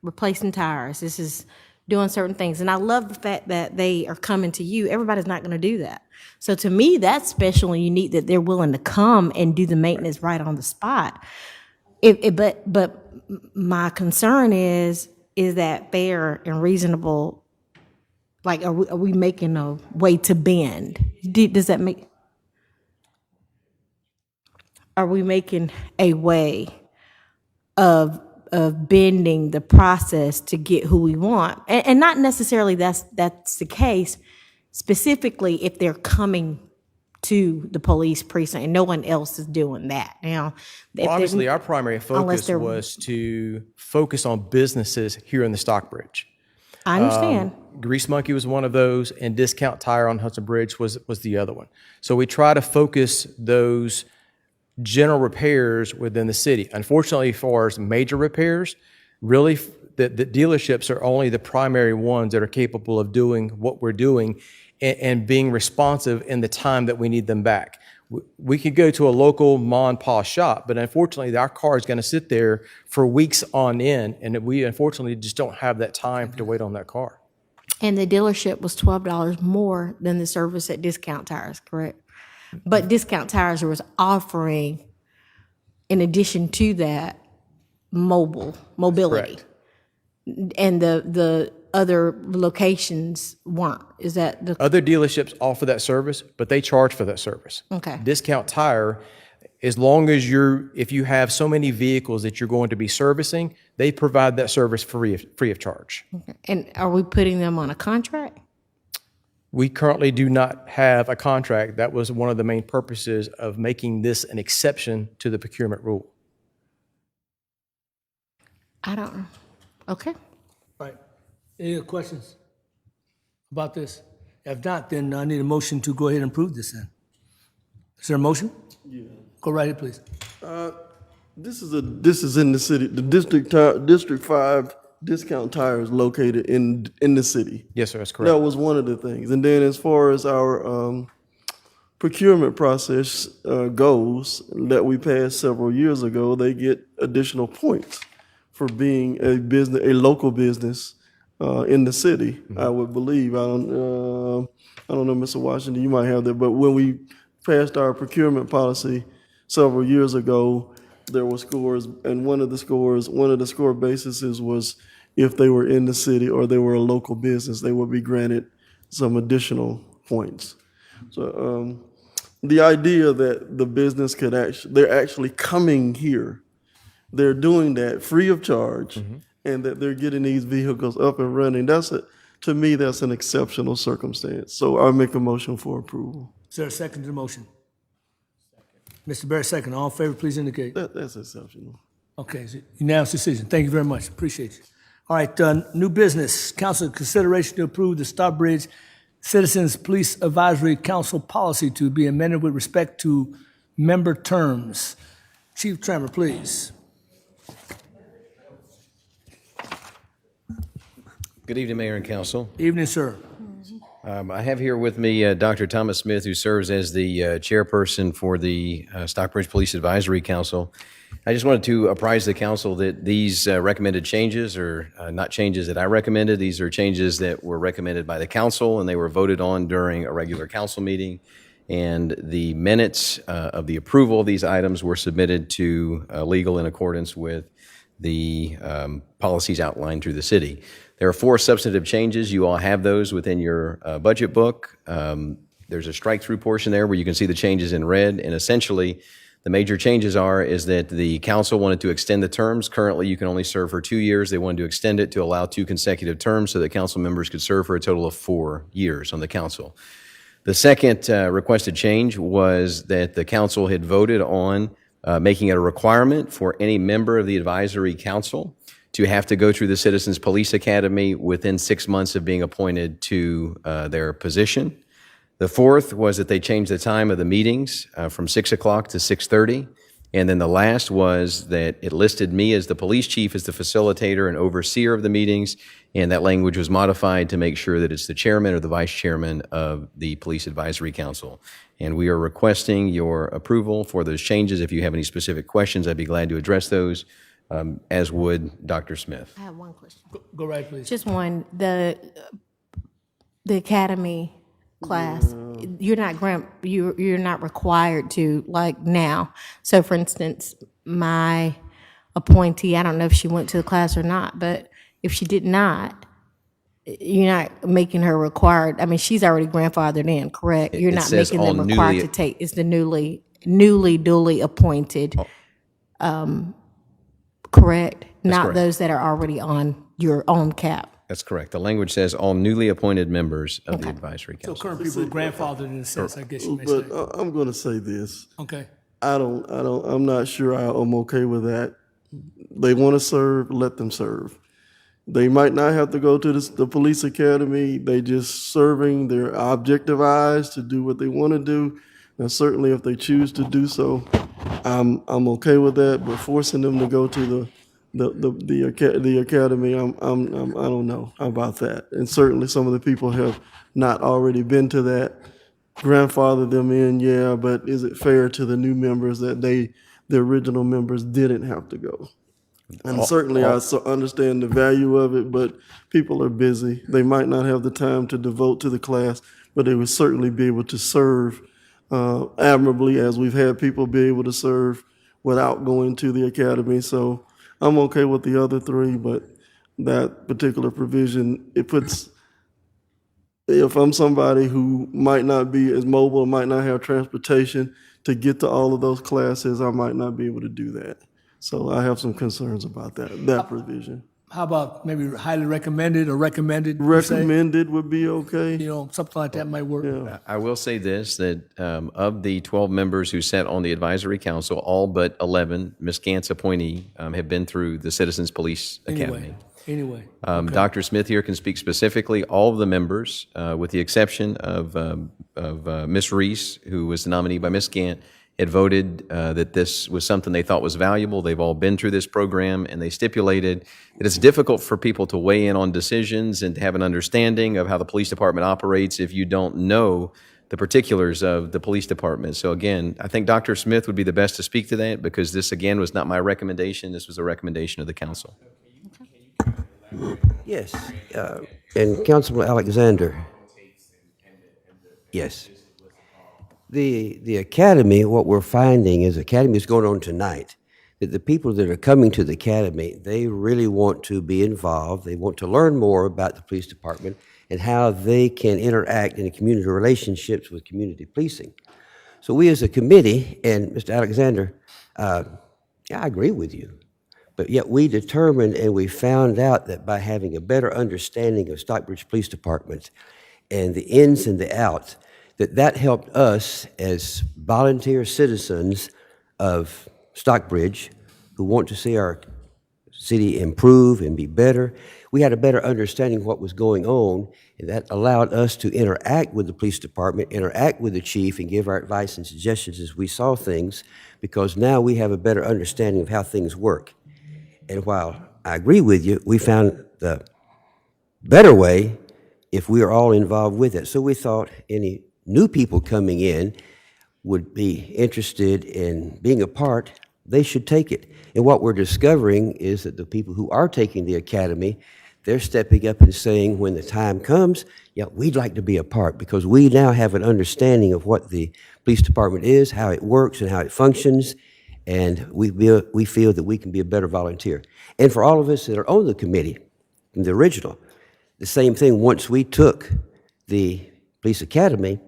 replacing tires. This is doing certain things. And I love the fact that they are coming to you. Everybody's not going to do that. So to me, that's special and unique that they're willing to come and do the maintenance right on the spot. But my concern is that fair and reasonable Like, are we making a way to bend? Does that make? Are we making a way of bending the process to get who we want? And not necessarily that's the case, specifically if they're coming to the police precinct and no one else is doing that. Now, Well, obviously, our primary focus they're- was to focus on businesses here in the Stockbridge. I understand. Grease Monkey was one of those, and Discount Tire on Hudson Bridge was the other one. So we try to focus those general repairs within the city. Unfortunately, as far as major repairs, really, the dealerships are only the primary ones that are capable of doing what we're doing and being responsive in the time that we need them back. We could go to a local ma and pa shop, but unfortunately, our car is going to sit there for weeks on end, and we unfortunately just don't have that time to wait on that car. And the dealership was $12 more than the service at Discount Tires, correct? But Discount Tires was offering, in addition to that, mobility. Correct. And the other locations weren't. Is that the? Other dealerships offer that service, but they charge for that service. Okay. Discount Tire, as long as if you have so many vehicles that you're going to be servicing, they provide that service free of charge. And are we putting them on a contract? We currently do not have a contract. That was one of the main purposes of making this an exception to the procurement rule. I don't know. Okay. All right. Any other questions about this? If not, then I need a motion to go ahead and approve this then. Is there a motion? Yeah. Go right ahead, please. This is in the city. The District 5 Discount Tire is located in the city. Yes, sir, that's correct. That was one of the things. And then as far as our procurement process goes, that we passed several years ago, they get additional points for being a local business in the city. I would believe. I don't know, Mr. Washington, you might have that, but when we passed our procurement policy several years ago, there were scores, and one of the score bases was if they were in the city or they were a local business, they would be granted some additional points. So the idea that the business they're actually coming here, they're doing that free of charge, and that they're getting these vehicles up and running, to me, that's an exceptional circumstance. So I make a motion for approval. Is there a second to the motion? Mr. Barrett, second. All in favor, please indicate. That's exceptional. Okay, it's a unanimous decision. Thank you very much. Appreciate you. All right, new business. Council consideration to approve the Stockbridge Citizens Police Advisory Council policy to be amended with respect to member terms. Chief Tremor, please. Good evening, Mayor and Council. Evening, sir. I have here with me Dr. Thomas Smith, who serves as the chairperson for the Stockbridge Police Advisory Council. I just wanted to apprise the council that these recommended changes are not changes that I recommended. These are changes that were recommended by the council, and they were voted on during a regular council meeting. And the minutes of the approval of these items were submitted to legal in accordance with the policies outlined through the city. There are 4 substantive changes. You all have those within your budget book. There's a strike-through portion there where you can see the changes in red. And essentially, the major changes is that the council wanted to extend the terms. Currently, you can only serve for 2 years. They wanted to extend it to allow 2 consecutive terms so that council members could serve for a total of 4 years on the council. The second requested change was that the council had voted on making it a requirement for any member of the advisory council to have to go through the Citizens Police Academy within 6 months of being appointed to their position. The fourth was that they changed the time of the meetings from 6 o'clock to 6:30. And then the last was that it listed me as the police chief as the facilitator and overseer of the meetings, and that language was modified to make sure that it's the chairman or the vice chairman of the Police Advisory Council. And we are requesting your approval for those changes. If you have any specific questions, I'd be glad to address those, as would Dr. Smith. I have one question. Go right, please. Just one. The academy class, you're not required to, like, now. So for instance, my appointee, I don't know if she went to the class or not, but if she did not, you're not making her required, I mean, she's already grandfathered in, correct? You're it not says making them all required newly- to take, it's the newly duly appointed, correct? Not correct. those that are already on your own cap. That's correct. The language says all newly appointed members of the advisory So council. current people are grandfathered in a sense, I guess you may But say. I'm going to say this. Okay. I'm not sure I'm okay with that. They want to serve, let them serve. They might not have to go to the police academy. They just serving their objective eyes to do what they want to do. And certainly if they choose to do so, I'm okay with that. But forcing them to go to the academy, I don't know about that. And certainly some of the people have not already been to that. Grandfather them in, yeah, but is it fair to the new members that the original members didn't have to go? And certainly I understand the value of it, but people are busy. They might not have the time to devote to the class, but they would certainly be able to serve admirably, as we've had people be able to serve without going to the academy. So I'm okay with the other three, but that particular provision, it puts, if I'm somebody who might not be as mobile, might not have transportation to get to all of those classes, I might not be able to do that. So I have some concerns about that provision. How about maybe highly recommended or recommended? you say? Recommended would be okay. You know, something like that might work. Yeah. I will say this, that of the 12 members who sat on the advisory council, all but 11, Ms. Gant's appointee, have been through the Citizens Police Academy. Anyway. Dr. Smith here can speak specifically. All of the members, with the exception of Ms. Reese, who was the nominee by Ms. Gant, had voted that this was something they thought was valuable. They've all been through this program, and they stipulated that it's difficult for people to weigh in on decisions and to have an understanding of how the police department operates if you don't know the particulars of the police department. So again, I think Dr. Smith would be the best to speak to that, because this, again, was not my recommendation. This was a recommendation of the council. Yes, and Councilman Alexander. Yes. The academy, what we're finding is the academy is going on tonight, that the people that are coming to the academy, they really want to be involved. They want to learn more about the police department and how they can interact in community relationships with community policing. So we as a committee, and Mr. Alexander, yeah, I agree with you. But yet we determined and we found out that by having a better understanding of Stockbridge Police Department and the ins and the outs, that helped us as volunteer citizens of Stockbridge who want to see our city improve and be better. We had a better understanding of what was going on, and that allowed us to interact with the police department, interact with the chief, and give our advice and suggestions as we saw things, because now we have a better understanding of how things work. And while I agree with you, we found the better way if we are all involved with it. So we thought any new people coming in would be interested in being a part, they should take it. And what we're discovering is that the people who are taking the academy, they're stepping up and saying when the time comes, yeah, we'd like to be a part, because we now have an understanding of what the police department is, how it works and how it functions, and we feel that we can be a better volunteer. And for all of us that are on the committee, from the original, the same thing, once we took the police academy,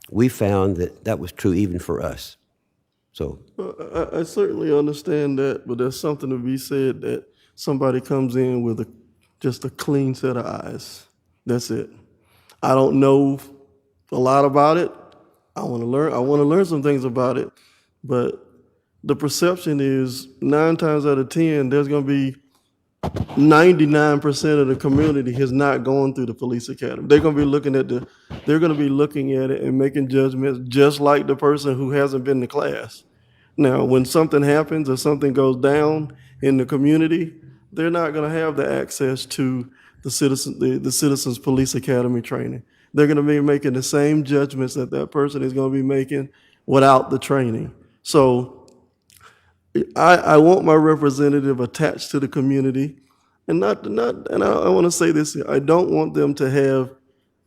we found that was true even for us. So I certainly understand that, but there's something to be said that somebody comes in with just a clean set of eyes. That's it. I don't know a lot about it. I want to learn some things about it, but the perception is 9 times out of 10, there's going to be 99% of the community has not gone through the police academy. They're going to be looking at it and making judgments just like the person who hasn't been to class. Now, when something happens or something goes down in the community, they're not going to have the access to the Citizens Police Academy training. They're going to be making the same judgments that person is going to be making without the training. So I want my representative attached to the community, and I want to say this, I don't want them to have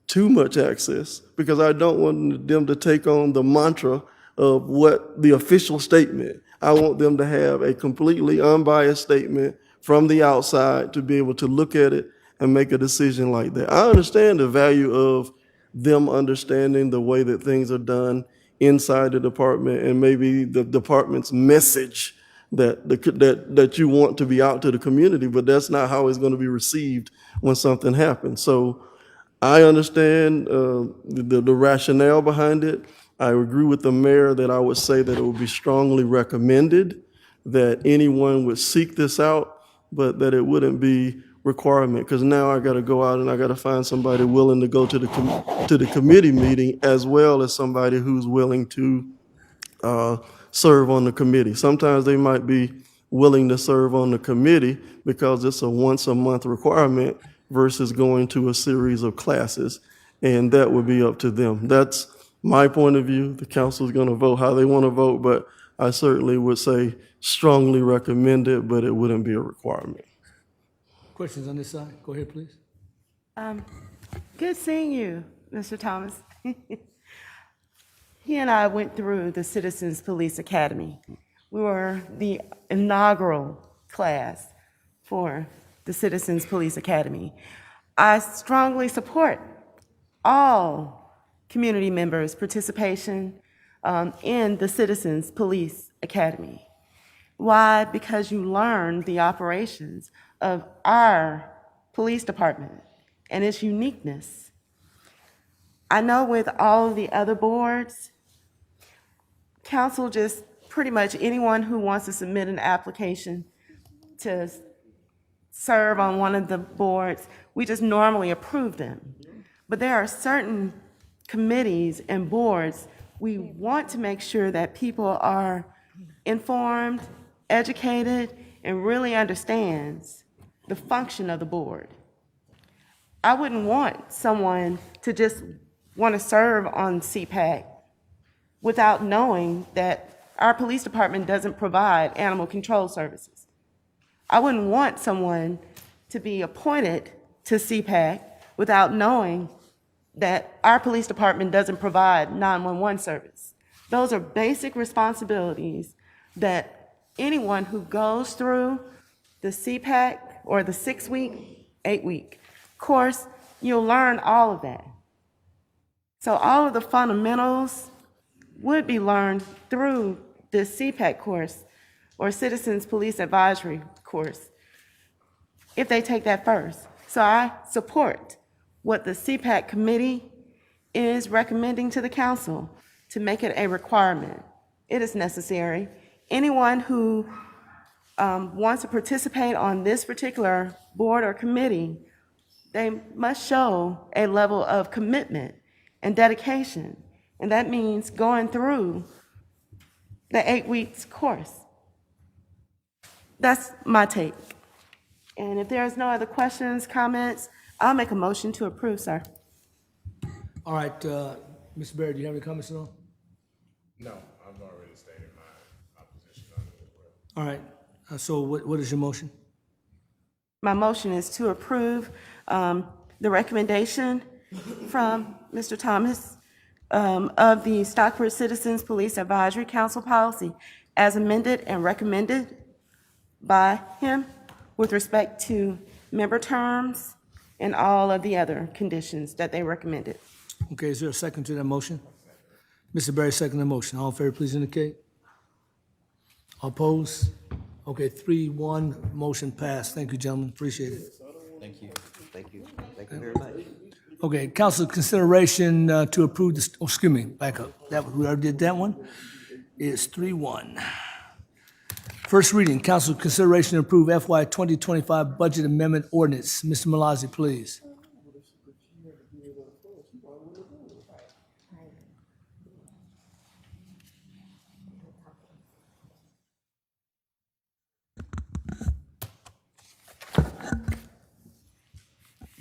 too much access, because I don't want them to take on the mantra of what the official statement. I want them to have a completely unbiased statement from the outside to be able to look at it and make a decision like that. I understand the value of them understanding the way that things are done inside the department and maybe the department's message that you want to be out to the community, but that's not how it's going to be received when something happens. So I understand the rationale behind it. I agree with the mayor that I would say that it would be strongly recommended that anyone would seek this out, but that it wouldn't be requirement, because now I got to go out and I got to find somebody willing to go to the committee meeting, as well as somebody who's willing to serve on the committee. Sometimes they might be willing to serve on the committee because it's a once a month requirement versus going to a series of classes, and that would be up to them. That's my point of view. The council is going to vote how they want to vote, but I certainly would say strongly recommend it, but it wouldn't be a requirement. Questions on this side? Go ahead, please. Good seeing you, Mr. Thomas. He and I went through the Citizens Police Academy. We were the inaugural class for the Citizens Police Academy. I strongly support all community members' participation in the Citizens Police Academy. Why? Because you learn the operations of our police department and its uniqueness. I know with all of the other boards, council just pretty much anyone who wants to submit an application to serve on one of the boards, we just normally approve them. But there are certain committees and boards we want to make sure that people are informed, educated, and really understands the function of the board. I wouldn't want someone to just want to serve on CPAC without knowing that our police department doesn't provide animal control services. I wouldn't want someone to be appointed to CPAC without knowing that our police department doesn't provide 911 service. Those are basic responsibilities that anyone who goes through the CPAC or the 6-week, 8-week course, you'll learn all of that. So all of the fundamentals would be learned through this CPAC course or Citizens Police Advisory course if they take that first. So I support what the CPAC committee is recommending to the council to make it a requirement. It is necessary. Anyone who wants to participate on this particular board or committee, they must show a level of commitment and dedication. And that means going through the 8 weeks course. That's my take. And if there's no other questions, comments, I'll make a motion to approve, sir. All right, Mr. Barrett, do you have any comments at all? No, I've already stated my position on it as well. All right, so what is your motion? My motion is to approve the recommendation from Mr. Thomas of the Stockbridge Citizens Police Advisory Council policy as amended and recommended by him with respect to member terms and all of the other conditions that they recommended. Okay, is there a second to that motion? Mr. Barry, second the motion. All in favor, please indicate. All opposed? Okay, 3-1, motion passed. Thank you, gentlemen, appreciate it. Thank you. Thank you. Thank you very much. Okay, council consideration to approve this, oh, excuse me, back up. We already did that one. It's 3-1. First reading, council consideration to approve FY 2025 budget amendment ordinance. Mr. Malazzi, please.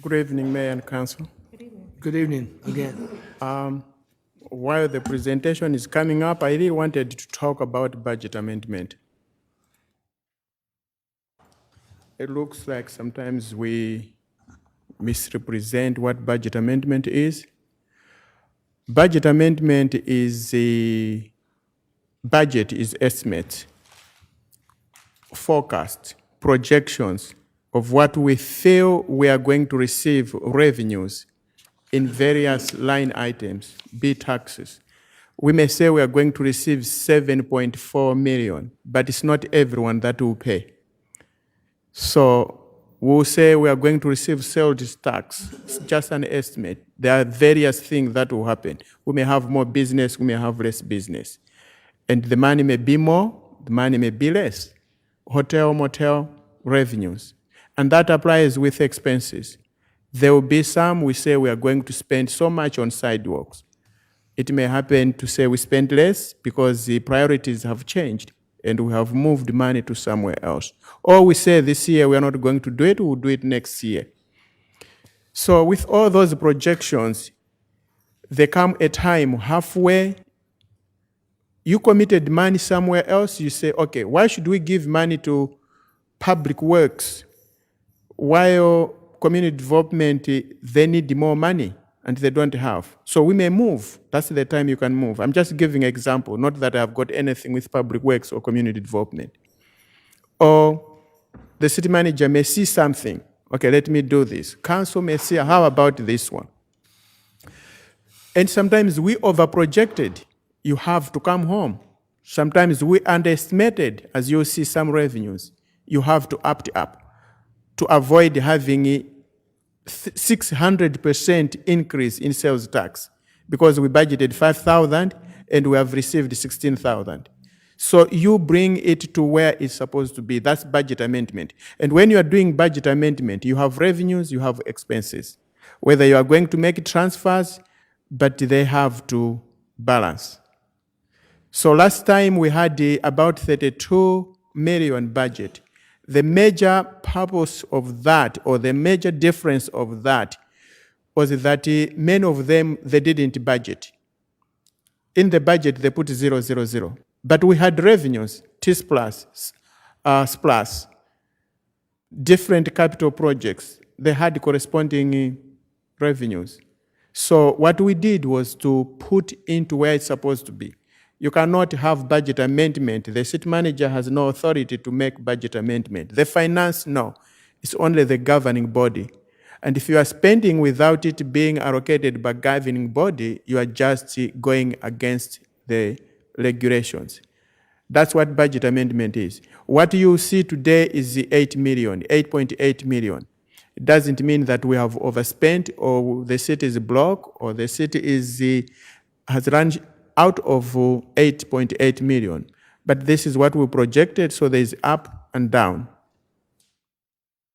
Good evening, Mayor and Council. Good evening again. While the presentation is coming up, I really wanted to talk about budget amendment. It looks like sometimes we misrepresent what budget amendment is. Budget amendment is a budget is estimate, forecast, projections of what we feel we are going to receive revenues in various line items, be taxes. We may say we are going to receive 7.4 million, but it's not everyone that will pay. So we'll say we are going to receive sales tax. It's just an estimate. There are various things that will happen. We may have more business, we may have less business. And the money may be more, the money may be less. Hotel, motel, revenues. And that applies with expenses. There will be some we say we are going to spend so much on sidewalks. It may happen to say we spend less because the priorities have changed and we have moved money to somewhere else. Or we say this year we are not going to do it, we'll do it next year. So with all those projections, there come a time halfway, you committed money somewhere else, you say, okay, why should we give money to public works while community development, they need more money and they don't have? So we may move. That's the time you can move. I'm just giving an example, not that I've got anything with public works or community development. Or the city manager may see something. Okay, let me do this. Council may say, how about this one? And sometimes we overprojected. You have to come home. Sometimes we underestimated, as you see some revenues. You have to up it up to avoid having a 600% increase in sales tax, because we budgeted 5,000 and we have received 16,000. So you bring it to where it's supposed to be. That's budget amendment. And when you are doing budget amendment, you have revenues, you have expenses. Whether you are going to make transfers, but they have to balance. So last time we had about 32 million budget. The major purpose of that, or the major difference of that, was that many of them, they didn't budget. In the budget, they put 000. But we had revenues, T+, SPLAS, different capital projects. They had corresponding revenues. So what we did was to put into where it's supposed to be. You cannot have budget amendment. The city manager has no authority to make budget amendment. The finance, no. It's only the governing body. And if you are spending without it being allocated by governing body, you are just going against the regulations. That's what budget amendment is. What you see today is the 8 million, 8.8 million. It doesn't mean that we have overspent or the city is blocked or the city has run out of 8.8 million. But this is what we projected, so there is up and down.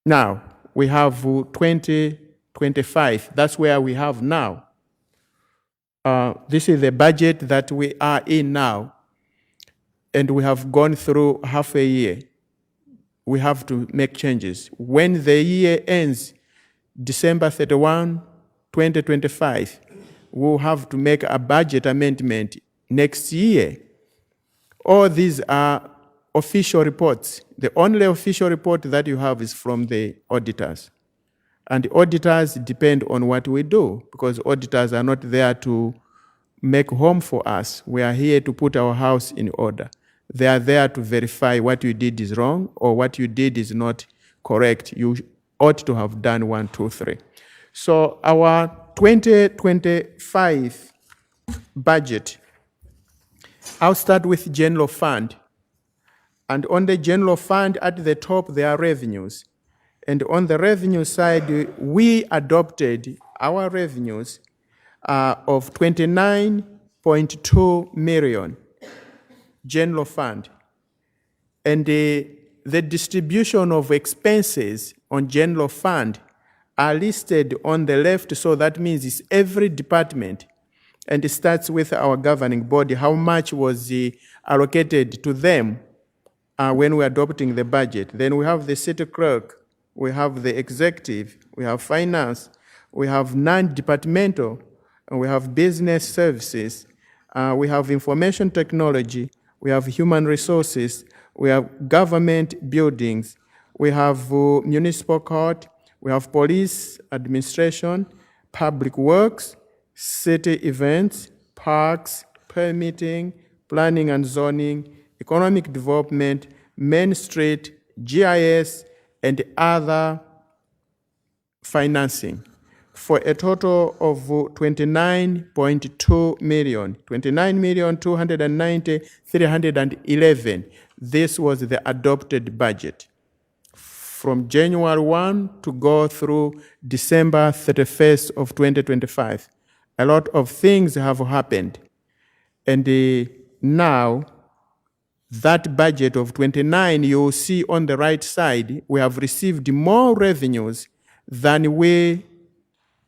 Now, we have 2025. That's where we have now. This is the budget that we are in now. And we have gone through half a year. We have to make changes. When the year ends, December 31, 2025, we'll have to make a budget amendment next year. All these are official reports. The only official report that you have is from the auditors. And the auditors depend on what we do, because auditors are not there to make home for us. We are here to put our house in order. They are there to verify what you did is wrong or what you did is not correct. You ought to have done 1, 2, 3. So our 2025 budget, I'll start with general fund. And on the general fund, at the top, there are revenues. And on the revenue side, we adopted our revenues of 29.2 million general fund. And the distribution of expenses on general fund are listed on the left, so that means it's every department. And it starts with our governing body, how much was allocated to them when we're adopting the budget. Then we have the city clerk, we have the executive, we have finance, we have non-departmental, and we have business services, we have information technology, we have human resources, we have government buildings, we have municipal court, we have police administration, public works, city events, parks, permitting, planning and zoning, economic development, Main Street, GIS, and other financing for a total of 29.2 million, 29,290,311. This was the adopted budget from January 1 to go through December 31st of 2025. A lot of things have happened. And now, that budget of 29, you'll see on the right side, we have received more revenues than we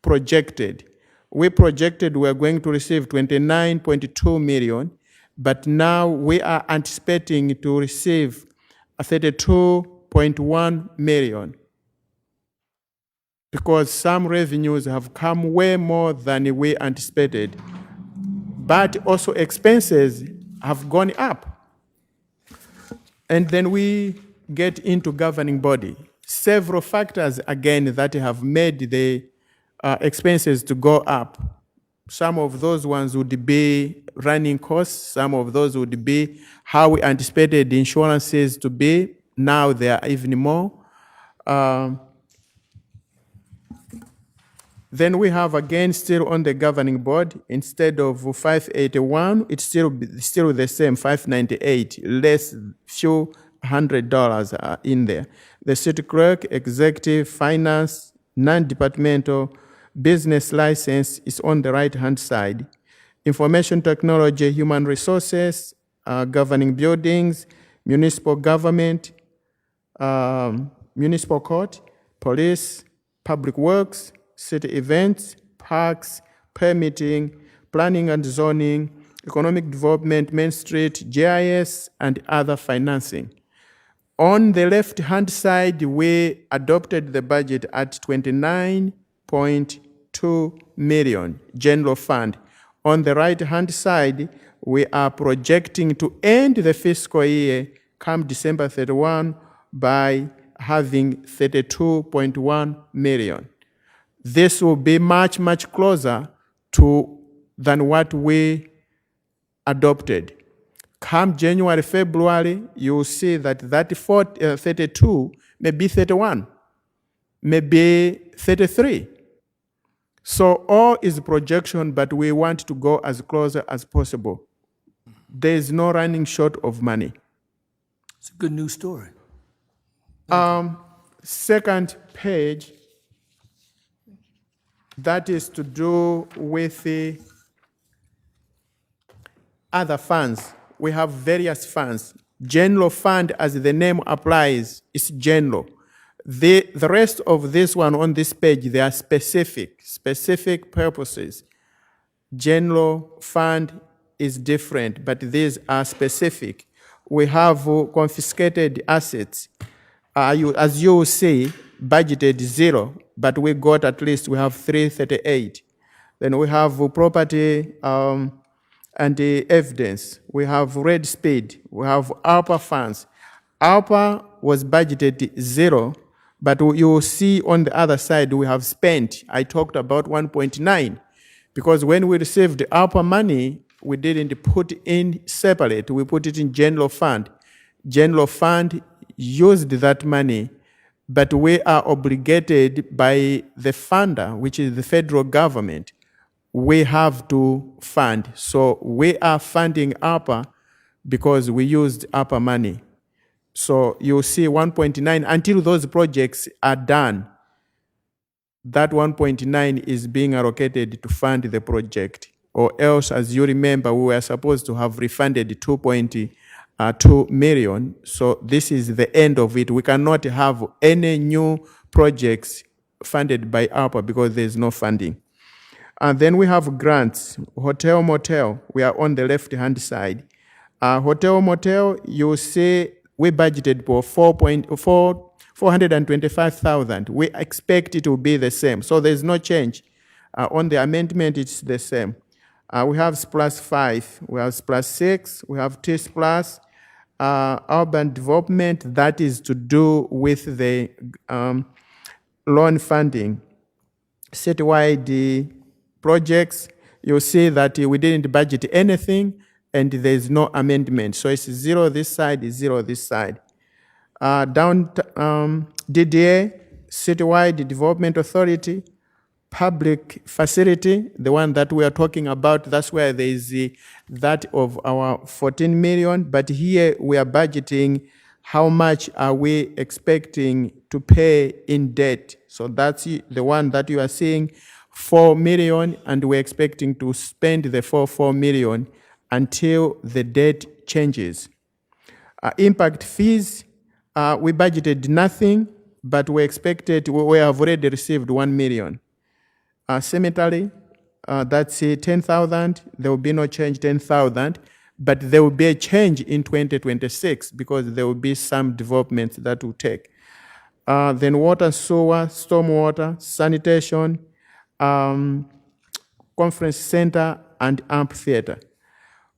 projected. We projected we are going to receive 29.2 million, but now we are anticipating to receive 32.1 million because some revenues have come way more than we anticipated. But also expenses have gone up. And then we get into governing body. Several factors, again, that have made the expenses to go up. Some of those ones would be running costs. Some of those would be how we anticipated the insurances to be. Now they are even more. Then we have, again, still on the governing board, instead of 581, it's still the same, 598, less few $100 are in there. The city clerk, executive, finance, non-departmental, business license is on the right-hand side. Information technology, human resources, governing buildings, municipal government, municipal court, police, public works, city events, parks, permitting, planning and zoning, economic development, Main Street, GIS, and other financing. On the left-hand side, we adopted the budget at 29.2 million, general fund. On the right-hand side, we are projecting to end the fiscal year come December 31 by having 32.1 million. This will be much, much closer than what we adopted. Come January, February, you will see that 32 may be 31, maybe 33. So all is projection, but we want to go as close as possible. There is no running short of money. It's a good news story. Second page, that is to do with the other funds. We have various funds. General fund, as the name applies, is general. The rest of this one on this page, they are specific purposes. General fund is different, but these are specific. We have confiscated assets. As you will see, budgeted 0, but we got at least, we have 338. Then we have property and the evidence. We have red speed. We have ARPA funds. ARPA was budgeted 0, but you will see on the other side we have spent. I talked about 1.9, because when we received ARPA money, we didn't put in separate. We put it in general fund. General fund used that money, but we are obligated by the funder, which is the federal government. We have to fund. So we are funding ARPA because we used ARPA money. So you'll see 1.9 until those projects are done. That 1.9 is being allocated to fund the project. Or else, as you remember, we were supposed to have refunded 2.2 million. So this is the end of it. We cannot have any new projects funded by ARPA because there's no funding. And then we have grants. Hotel, motel, we are on the left-hand side. Hotel, motel, you see we budgeted for 425,000. We expect it to be the same. So there's no change. On the amendment, it's the same. We have SPLUS 5, we have SPLUS 6, we have TSPLUS, urban development, that is to do with the loan funding. Citywide projects, you'll see that we didn't budget anything and there's no amendment. So it's 0 this side, 0 this side. DDA, Citywide Development Authority, Public Facility, the one that we are talking about, that's where there is that of our 14 million, but here we are budgeting how much are we expecting to pay in debt. So that's the one that you are seeing, 4 million, and we're expecting to spend the 4 million until the debt changes. Impact fees, we budgeted nothing, but we have already received 1 million. Cemetery, that's 10,000. There will be no change, 10,000, but there will be a change in 2026 because there will be some developments that will take. Then water, sewer, stormwater, sanitation, conference center, and amphitheater.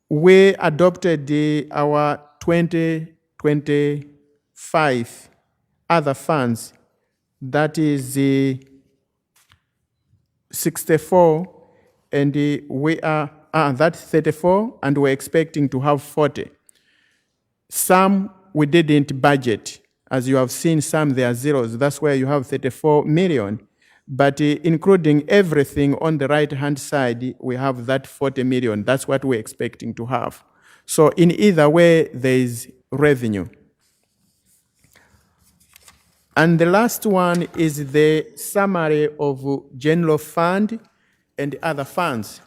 We adopted our 2025 other funds, that is 64, and we are, that's 34, and we're expecting to have 40. Some we didn't budget. As you have seen, some they are zeros. That's where you have 34 million. But including everything on the right-hand side, we have that 40 million. That's what we're expecting to have. So in either way, there is revenue. And the last one is the summary of general fund and other funds.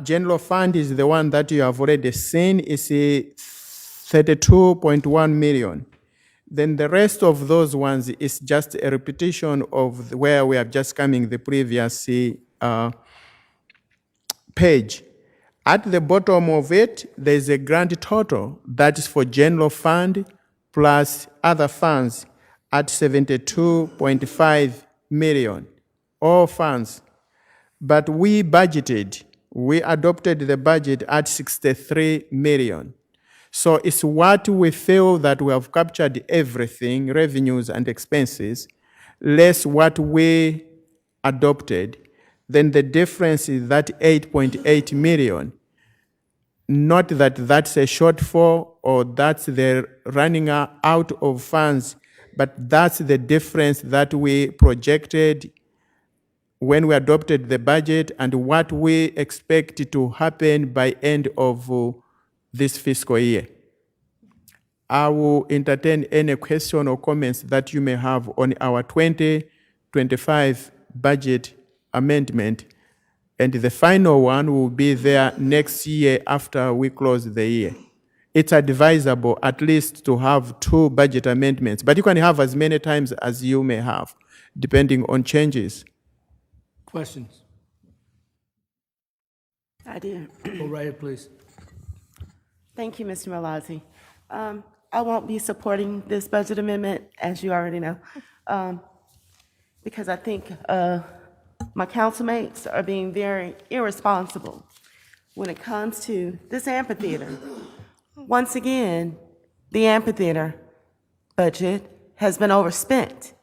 General fund is the one that you have already seen, is 32.1 million. Then the rest of those ones is just a repetition of where we are just coming the previous page. At the bottom of it, there is a grand total that is for general fund plus other funds at 72.5 million, all funds. But we adopted the budget at 63 million. So it's what we feel that we have captured everything, revenues and expenses, less what we adopted. Then the difference is that 8.8 million. Not that that's a shortfall or that's the running out of funds, but that's the difference that we projected when we adopted the budget and what we expect to happen by end of this fiscal year. I will entertain any question or comments that you may have on our 2025 budget amendment, and the final one will be there next year after we close the year. It's advisable at least to have 2 budget amendments, but you can have as many times as you may have, depending on changes. Questions? I do. Go right ahead, please. Thank you, Mr. Malazzi. I won't be supporting this budget amendment, as you already know, because I think my councilmates are being very irresponsible when it comes to this amphitheater. Once again, the amphitheater budget has been overspent.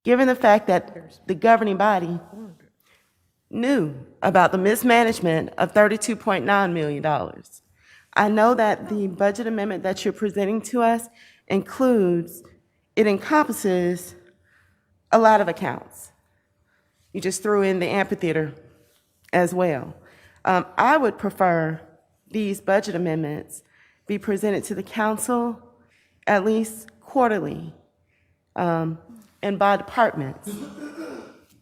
Given the fact that the governing body knew about the mismanagement of $32.9 million. I know that the budget amendment that you're presenting to us encompasses a lot of accounts. You just threw in the amphitheater as well. I would prefer these budget amendments be presented to the council at least quarterly and by departments.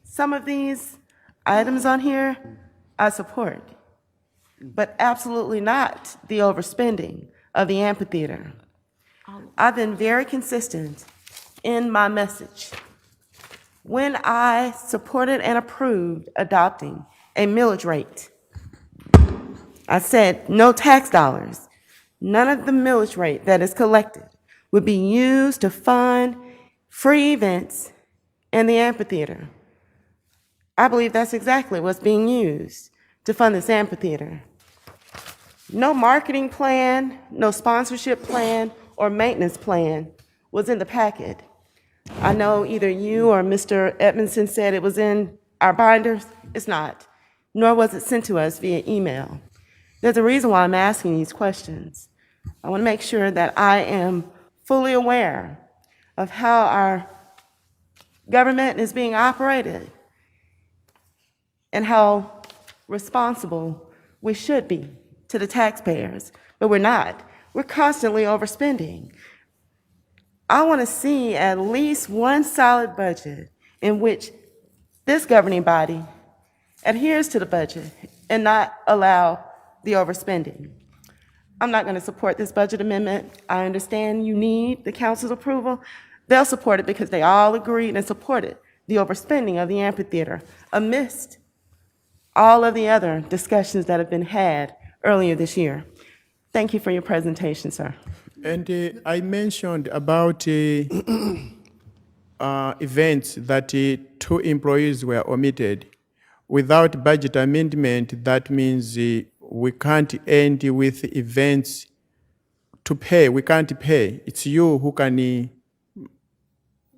Some of these items on here I support, but absolutely not the overspending of the amphitheater. I've been very consistent in my message. When I supported and approved adopting a millage rate, I said no tax dollars, none of the millage rate that is collected would be used to fund free events in the amphitheater. I believe that's exactly what's being used to fund this amphitheater. No marketing plan, no sponsorship plan, or maintenance plan was in the packet. I know either you or Mr. Edmondson said it was in our binders. It's not, nor was it sent to us via email. There's a reason why I'm asking these questions. I want to make sure that I am fully aware of how our government is being operated and how responsible we should be to the taxpayers, but we're not. We're constantly overspending. I want to see at least one solid budget in which this governing body adheres to the budget and not allow the overspending. I'm not going to support this budget amendment. I understand you need the council's approval. They'll support it because they all agreed and supported the overspending of the amphitheater amidst all of the other discussions that have been had earlier this year. Thank you for your presentation, sir. And I mentioned about events that 2 employees were omitted. Without budget amendment, that means we can't end with events to pay. We can't pay. It's you who can.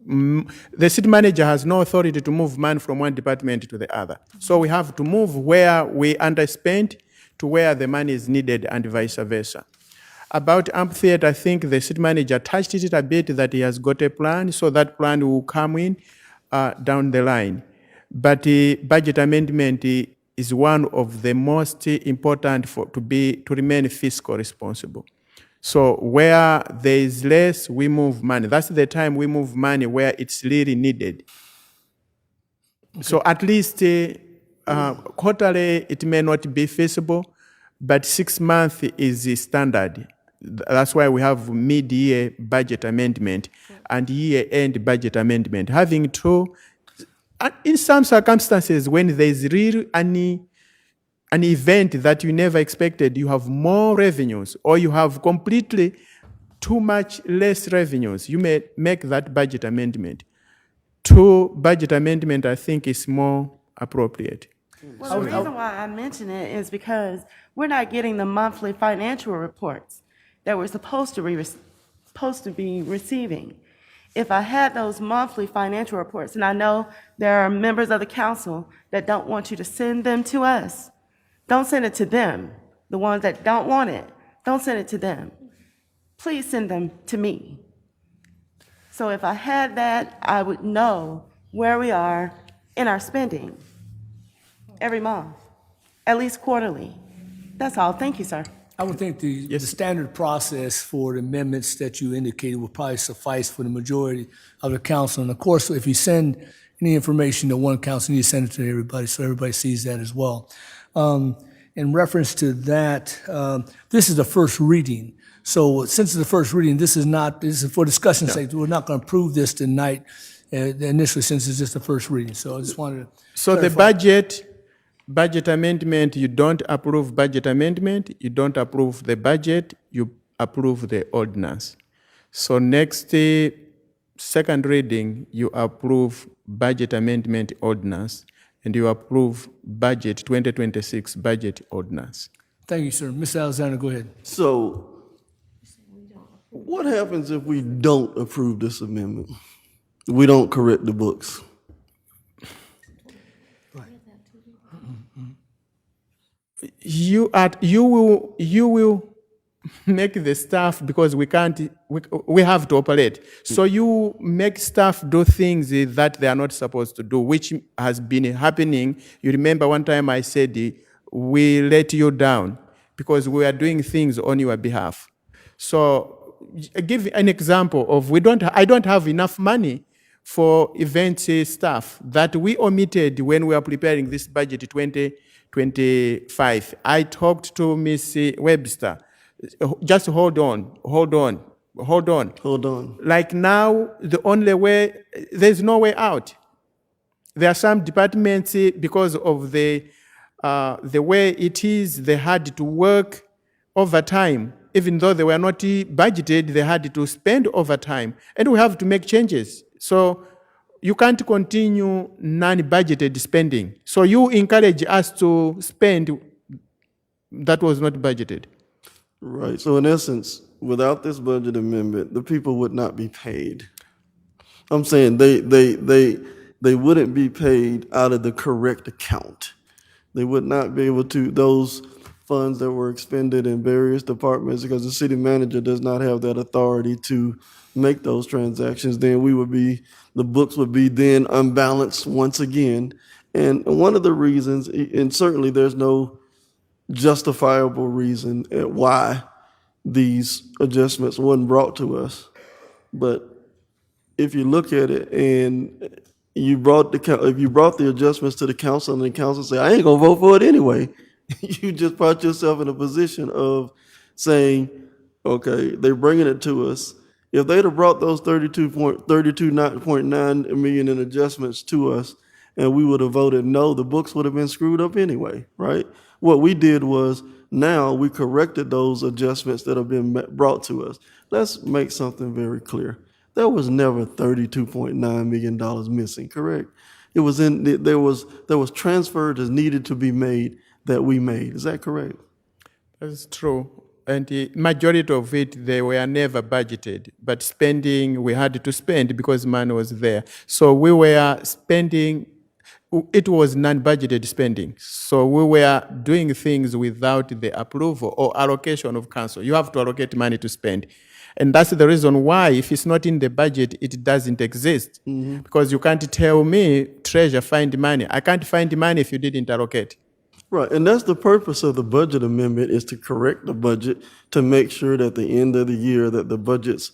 The city manager has no authority to move money from one department to the other. So we have to move where we underspent to where the money is needed and vice versa. About amphitheater, I think the city manager touched it a bit that he has got a plan, so that plan will come in down the line. But budget amendment is one of the most important to remain fiscal responsible. So where there is less, we move money. That's the time we move money where it's really needed. Okay. So at least quarterly, it may not be feasible, but 6 months is the standard. That's why we have mid-year budget amendment and year-end budget amendment. Having 2, in some circumstances, when there's really an event that you never expected, you have more revenues, or you have completely too much less revenues, you may make that budget amendment. 2 budget amendment, I think, is more appropriate. Well, the reason why I mention it is because we're not getting the monthly financial reports that we're supposed to be receiving. If I had those monthly financial reports, and I know there are members of the council that don't want you to send them to us, don't send it to them. The ones that don't want it, don't send it to them. Please send them to me. So if I had that, I would know where we are in our spending every month, at least quarterly. That's all. Thank you, sir. I would think the standard process for the amendments that you indicated will probably suffice for the majority of the council. And of course, if you send any information to one council, you need to send it to everybody so everybody sees that as well. In reference to that, this is the first reading. So since it's the first reading, this is for discussion's sake. We're not going to approve this tonight initially, since it's just the first reading. So I just wanted to So clarify. the budget amendment, you don't approve budget amendment, you don't approve the budget, you approve the ordinance. So next second reading, you approve budget amendment ordinance, and you approve budget 2026 budget ordinance. Thank you, sir. Ms. Alexander, go ahead. So what happens if we don't approve this amendment? We don't correct the books? You will make the staff, because we have to operate. So you make staff do things that they are not supposed to do, which has been happening. You remember one time I said, we let you down because we are doing things on your behalf. So I give an example of I don't have enough money for event staff that we omitted when we were preparing this budget 2025. I talked to Ms. Webster. Just hold on. Like now, the only way, there's no way out. There are some departments, because of the way it is, they had to work overtime. Even though they were not budgeted, they had to spend overtime. And we have to make changes. So you can't continue non-budgeted spending. So you encourage us to spend that was not budgeted. Right. So in essence, without this budget amendment, the people would not be paid. I'm saying they wouldn't be paid out of the correct account. They would not be able to, those funds that were expended in various departments, because the city manager does not have that authority to make those transactions, then the books would be then unbalanced once again. And one of the reasons, and certainly there's no justifiable reason at why these adjustments weren't brought to us, but if you look at it and if you brought the adjustments to the council and the council say, I ain't gonna vote for it anyway, you just put yourself in a position of saying, okay, they're bringing it to us. If they'd have brought those 32.9 million in adjustments to us and we would have voted no, the books would have been screwed up anyway, right? What we did was now we corrected those adjustments that have been brought to us. Let's make something very clear. There was never $32.9 million missing, correct? It was there was transfer that needed to be made that we made. Is that correct? That's true. And the majority of it, they were never budgeted. But spending, we had to spend because money was there. So we were spending, it was non-budgeted spending. So we were doing things without the approval or allocation of council. You have to allocate money to spend. And that's the reason why, if it's not in the budget, it doesn't exist. Mm-hmm. Because you can't tell me, treasure, find money. I can't find money if you didn't allocate. Right, and that's the purpose of the budget amendment, is to correct the budget to make sure that at the end of the year that the budgets,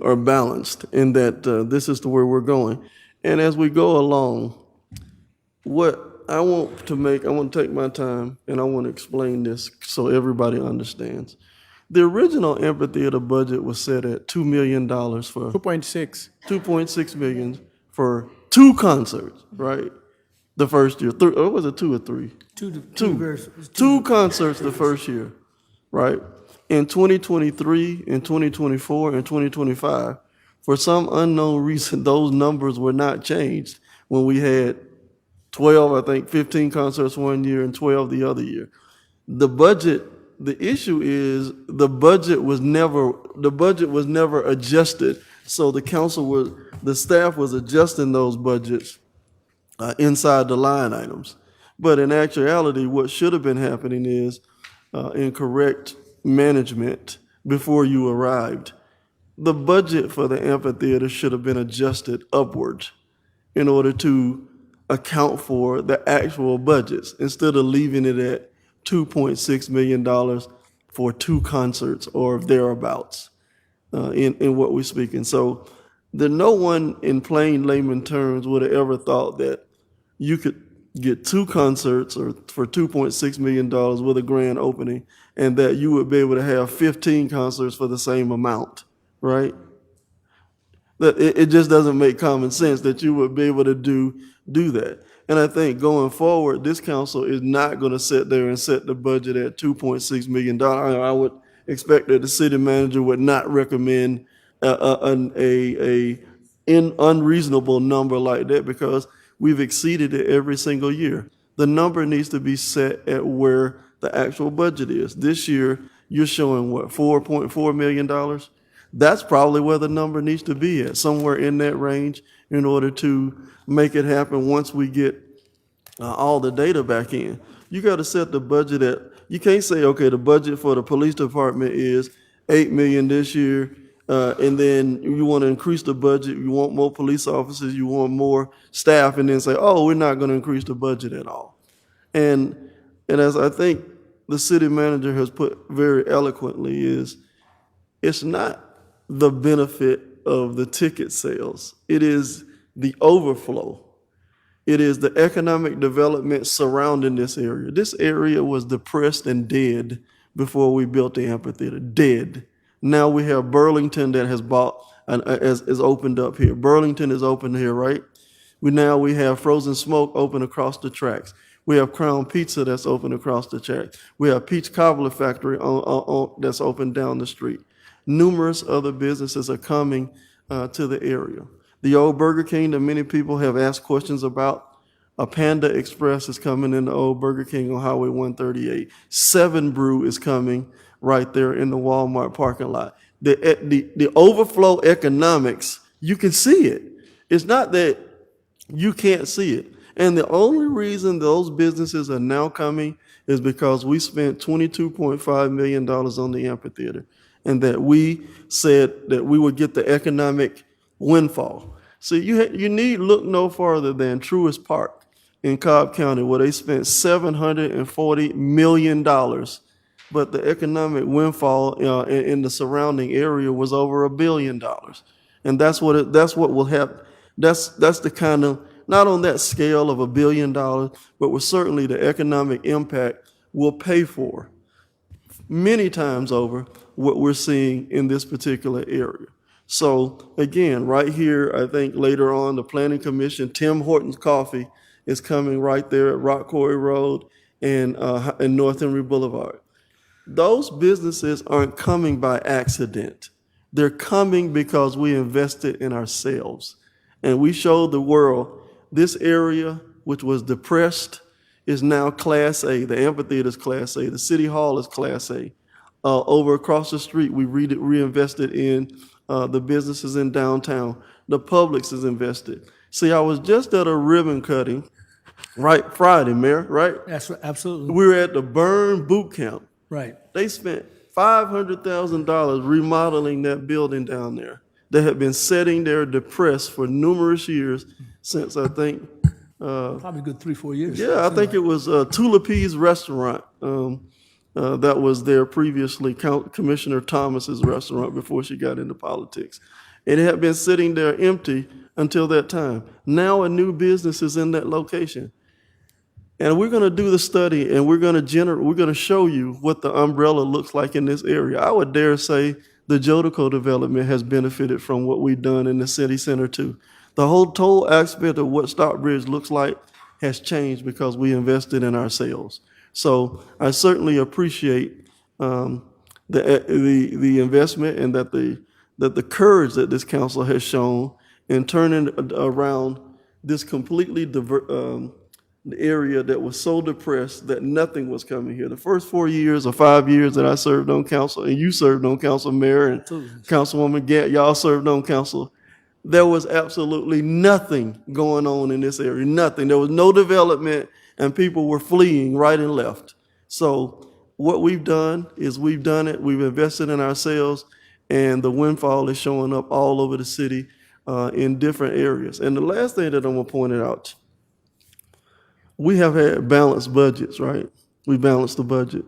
are balanced, and that this is to where we're going. And as we go along, what I want to take my time and I want to explain this so everybody understands. The original amphitheater budget was set at $2 million for 2.6 million for 2 concerts, right? The first year, or was it 2 or 3? Two concerts the first year, right? In 2023, in 2024, and 2025, for some unknown reason, those numbers were not changed when we had 15 concerts one year and 12 the other year. The issue is the budget was never adjusted. So the staff was adjusting those budgets inside the line items. But in actuality, what should have been happening is incorrect management before you arrived. The budget for the amphitheater should have been adjusted upward in order to account for the actual budgets instead of leaving it at $2.6 million for 2 concerts or thereabouts in what we're speaking. So no one in plain layman terms would have ever thought that you could get 2 concerts or for $2.6 million with a grand opening and that you would be able to have 15 concerts for the same amount, right? That it just doesn't make common sense that you would be able to do that. And I think going forward, this council is not going to sit there and set the budget at $2.6 million. I would expect that the city manager would not recommend an unreasonable number like that, because we've exceeded it every single year. The number needs to be set at where the actual budget is. This year, you're showing what, $4.4 million? That's probably where the number needs to be at, somewhere in that range, in order to make it happen once we get all the data back in. You got to set the budget at, you can't say, okay, the budget for the police department is $8 million this year, and then you want to increase the budget, you want more police officers, you want more staff, and then say, oh, we're not going to increase the budget at all. And as I think the city manager has put very eloquently, is it's not the benefit of the ticket sales. It is the overflow. It is the economic development surrounding this area. This area was depressed and dead before we built the amphitheater, dead. Now we have Burlington that has bought and is opened up here. Burlington is open here, right? We have Frozen Smoke open across the tracks. We have Crown Pizza that's open across the tracks. We have Peach Cobbler Factory that's open down the street. Numerous other businesses are coming to the area. The old Burger King that many people have asked questions about, a Panda Express is coming in the old Burger King on Highway 138. 7 Brew is coming right there in the Walmart parking lot. The overflow economics, you can see it. It's not that you can't see it. And the only reason those businesses are now coming is because we spent $22.5 million on the amphitheater, and that we said that we would get the economic windfall. See, you need look no farther than Truist Park in Cobb County, where they spent $740 million, but the economic windfall in the surrounding area was over $1 billion. And that's what will happen. That's the kind of, not on that scale of $1 billion, but with certainly the economic impact will pay for many times over what we're seeing in this particular area. So again, right here, I think later on, the Planning Commission, Tim Hortons Coffee is coming right there at Rock Quarry Road and North Henry Boulevard. Those businesses aren't coming by accident. They're coming because we invested in ourselves. And we showed the world this area, which was depressed, is now Class A. The amphitheater is Class A. The City Hall is Class A. Over across the street, we reinvested in the businesses in downtown. The Publix is invested. See, I was just at a ribbon cutting, right, Friday, Mayor, right? That's right, absolutely. We were at the Burn Boot Camp. Right. They spent $500,000 remodeling that building down there. They had been sitting there depressed for numerous years since, I think, Probably a good 3-4 years. yeah, I think it was Tulipi's restaurant that was there previously, Commissioner Thomas's restaurant before she got into politics. It had been sitting there empty until that time. Now a new business is in that location. And we're going to do the study, and we're going to show you what the umbrella looks like in this area. I would dare say the Jodico development has benefited from what we've done in the city center too. The whole total aspect of what Stockbridge looks like has changed because we invested in ourselves. So I certainly appreciate the investment, and that the courage that this council has shown in turning around this completely area that was so depressed that nothing was coming here. The first 4 years or 5 years that I served on council, and you served on council, Mayor, and Councilwoman Gatt, y'all served on council, there was absolutely nothing going on in this area, nothing. There was no development, and people were fleeing right and left. So what we've done is we've done it, we've invested in ourselves, and the windfall is showing up all over the city in different areas. And the last thing that I'm gonna point it out, we have had balanced budgets, right? We balanced the budget.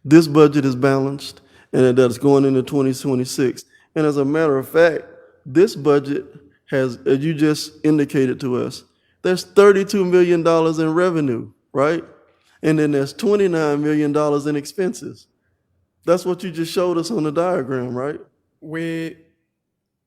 This budget is balanced, and that's going into 2026. And as a matter of fact, this budget has, as you just indicated to us, there's $32 million in revenue, right? And then there's $29 million in expenses. That's what you just showed us on the diagram, right? We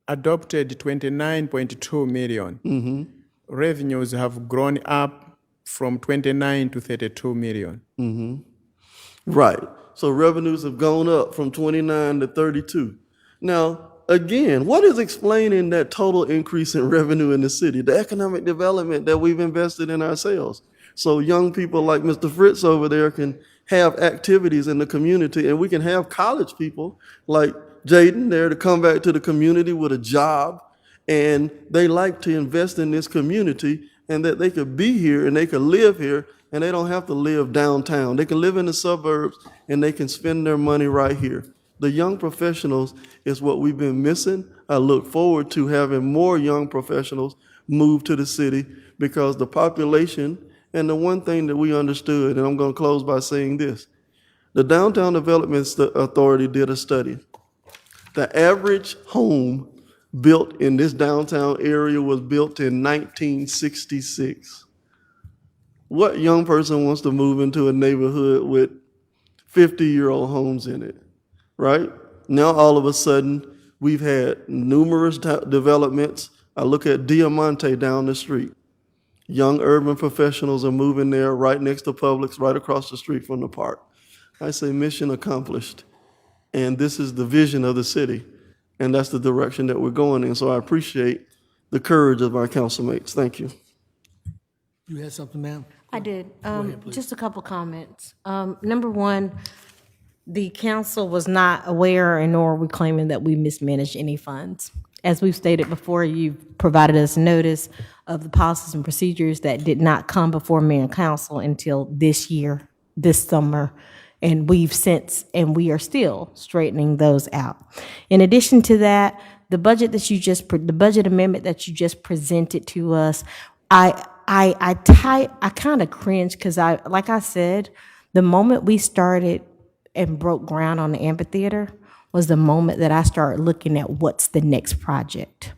adopted 29.2 million. Mm-hmm. Revenues have grown up from 29 to 32 million. Mm-hmm. Right. So revenues have gone up from 29 to 32. Now, again, what is explaining that total increase in revenue in the city? The economic development that we've invested in ourselves. So young people like Mr. Fritz over there can have activities in the community, and we can have college people like Jaden there to come back to the community with a job, and they like to invest in this community, and that they could be here and they could live here, and they don't have to live downtown. They can live in the suburbs, and they can spend their money right here. The young professionals is what we've been missing. I look forward to having more young professionals move to the city, because the population, and the one thing that we understood, and I'm going to close by saying this, the Downtown Development Authority did a study. The average home built in this downtown area was built in 1966. What young person wants to move into a neighborhood with 50-year-old homes in it, right? Now, all of a sudden, we've had numerous developments. I look at Diamante down the street. Young urban professionals are moving there right next to Publix, right across the street from the park. I say mission accomplished. And this is the vision of the city. And that's the direction that we're going in. So I appreciate the courage of our councilmates. Thank you. You had something, ma'am? I did. ahead, please. Just a couple comments. Number one, the council was not aware, and nor are we claiming that we mismanaged any funds. As we've stated before, you've provided us notice of the policies and procedures that did not come before mayor and council until this year, this summer, and we are still straightening those out. In addition to that, the budget amendment that you just presented to us, I kind of cringe because like I said, the moment we started and broke ground on the amphitheater was the moment that I started looking at what's the next project.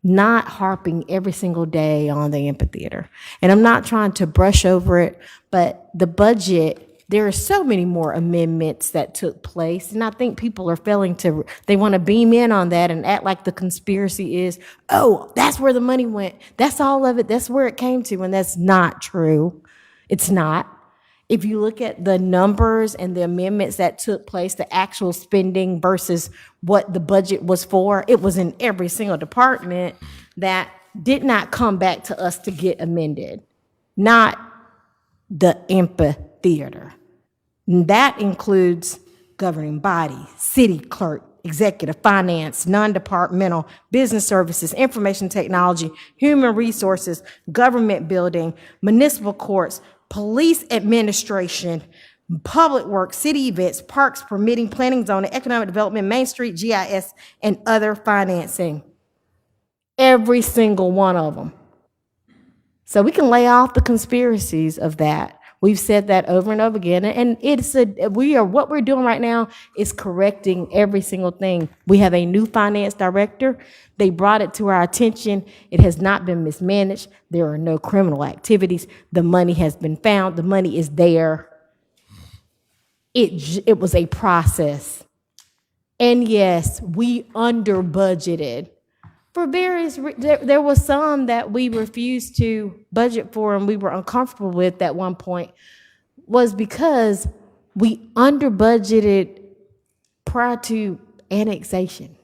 Not harping every single day on the amphitheater. And I'm not trying to brush over it, but the budget, there are so many more amendments that took place. And I think people are they want to beam in on that and act like the conspiracy is, oh, that's where the money went. That's all of it. That's where it came to. And that's not true. It's not. If you look at the numbers and the amendments that took place, the actual spending versus what the budget was for, it was in every single department that did not come back to us to get amended, not the amphitheater. And that includes governing body, city clerk, executive finance, non-departmental, business services, information technology, human resources, government building, municipal courts, police administration, public works, city events, parks, permitting, planning, zoning, economic development, Main Street, GIS, and other financing. Every single one of them. So we can lay off the conspiracies of that. We've said that over and over again, and what we're doing right now is correcting every single thing. We have a new finance director. They brought it to our attention. It has not been mismanaged. There are no criminal activities. The money has been found. The money is there. It was a process. And yes, we under budgeted. For various there was some that we refused to budget for and we were uncomfortable with at one point, was because we under budgeted prior to annexation.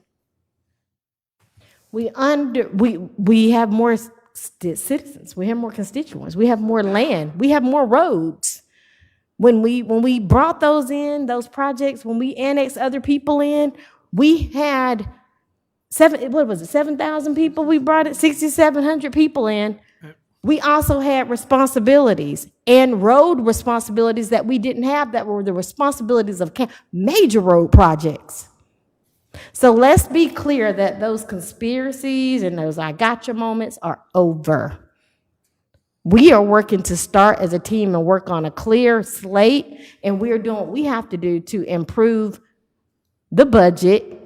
We have more citizens, we have more constituents, we have more land, we have more roads. When we brought those projects, when we annexed other people in, we had 7,000 people we brought it, 6,700 people in. We also had responsibilities and road responsibilities that we didn't have, that were the responsibilities of major road projects. So let's be clear that those conspiracies and those I gotcha moments are over. We are working to start as a team and work on a clear slate, and we're doing what we have to do to improve the budget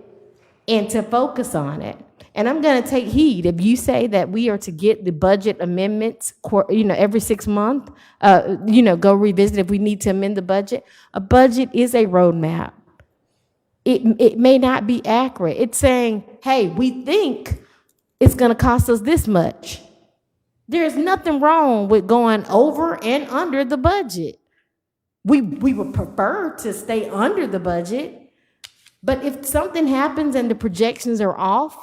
and to focus on it. And I'm going to take heed if you say that we are to get the budget amendments, every 6 months, go revisit if we need to amend the budget. A budget is a roadmap. It may not be accurate. It's saying, hey, we think it's going to cost us this much. There's nothing wrong with going over and under the budget. We would prefer to stay under the budget. But if something happens and the projections are off,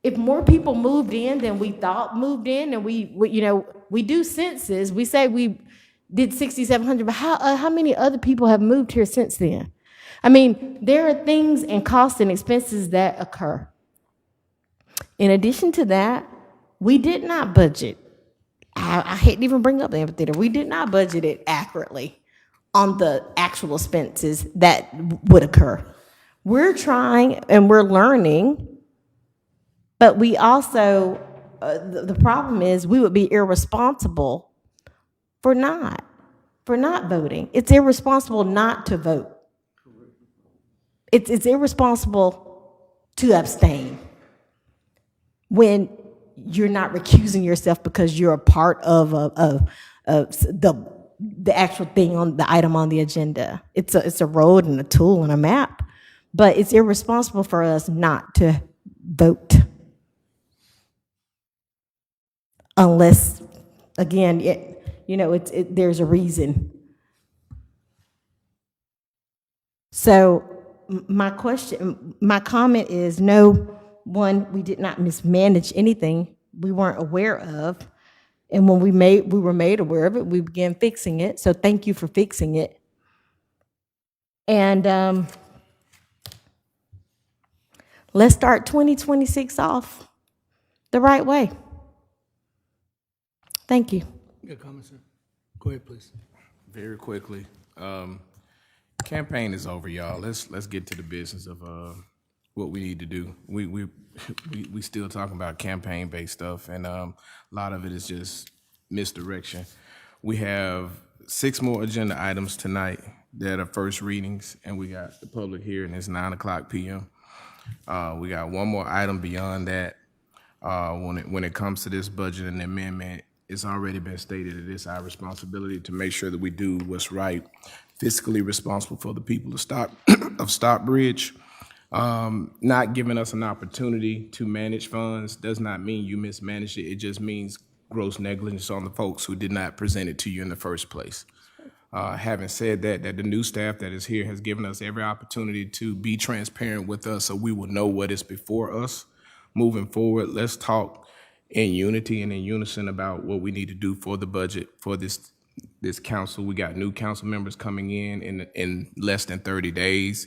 if more people moved in than we thought moved in, and we do census, we say we did 6,700, but how many other people have moved here since then? I mean, there are things and costs and expenses that occur. In addition to that, we did not budget. I hate to even bring up the amphitheater. We did not budget it accurately on the actual expenses that would occur. We're trying and we're learning, but we also, the problem is we would be irresponsible for not voting. It's irresponsible not to vote. It's irresponsible to abstain when you're not recusing yourself because you're a part of the actual thing on the item on the agenda. It's a road and a tool and a map. But it's irresponsible for us not to vote. Unless, again, there's a reason. So my comment is, no, one, we did not mismanage anything we weren't aware of. And when we were made aware of it, we began fixing it. So thank you for fixing it. And let's start 2026 off the right way. Thank you. Good comment, sir. Go ahead, please. Very quickly, campaign is over, y'all. Let's get to the business of what we need to do. We still talking about campaign-based stuff, and a lot of it is just misdirection. We have 6 more agenda items tonight that are first readings, and we got the public hearing. It's 9:00 p.m. We got one more item beyond that. When it comes to this budget and amendment, it's already been stated that it's our responsibility to make sure that we do what's right, fiscally responsible for the people of Stockbridge. Not giving us an opportunity to manage funds does not mean you mismanaged it. It just means gross negligence on the folks who did not present it to you in the first place. Having said that the new staff that is here has given us every opportunity to be transparent with us so we will know what is before us moving forward. Let's talk in unity and in unison about what we need to do for the budget for this council. We got new council members coming in less than 30 days.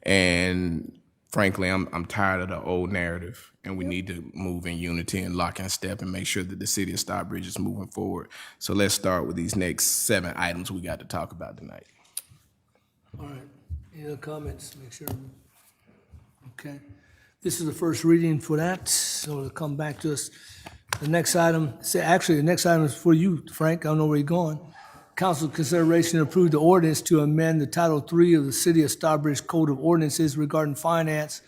And frankly, I'm tired of the old narrative, and we need to move in unity and lock in step and make sure that the city of Stockbridge is moving forward. So let's start with these next 7 items we got to talk about tonight. All right. Any other comments? Make sure. Okay. This is the first reading for that, so it'll come back to us. The next item, the next item is for you, Frank. I don't know where you're going. Council consideration to approve the ordinance to amend the Title III of the City of Stockbridge Code of Ordinances regarding finance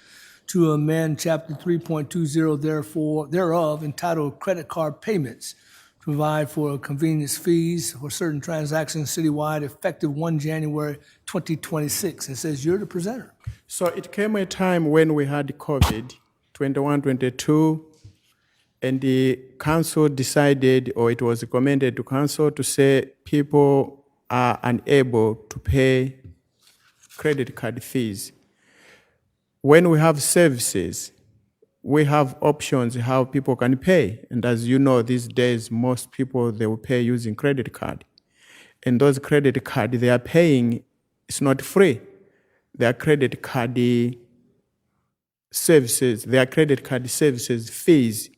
to amend Chapter 3.20 thereof entitled Credit Card Payments, to provide for convenience fees for certain transactions citywide effective 1 January 2026. It says you're the presenter. So it came a time when we had COVID, 21, 22, and the council decided, or it was recommended to council to say people are unable to pay credit card fees. When we have services, we have options how people can pay. And as you know, these days, most people, they will pay using credit card. And those credit card they are paying, it's not free. Their credit card services, fees.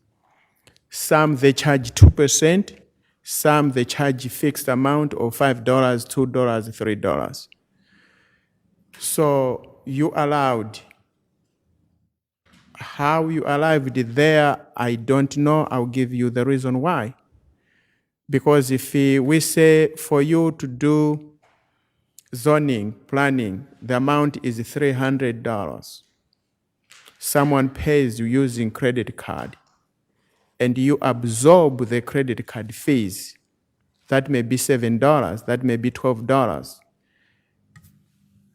Some they charge 2%, some they charge a fixed amount of $5, $2, $3. So you allowed. How you arrived there, I don't know. I'll give you the reason why. Because if we say for you to do zoning, planning, the amount is $300. Someone pays you using credit card, and you absorb the credit card fees. That may be $7, that may be $12.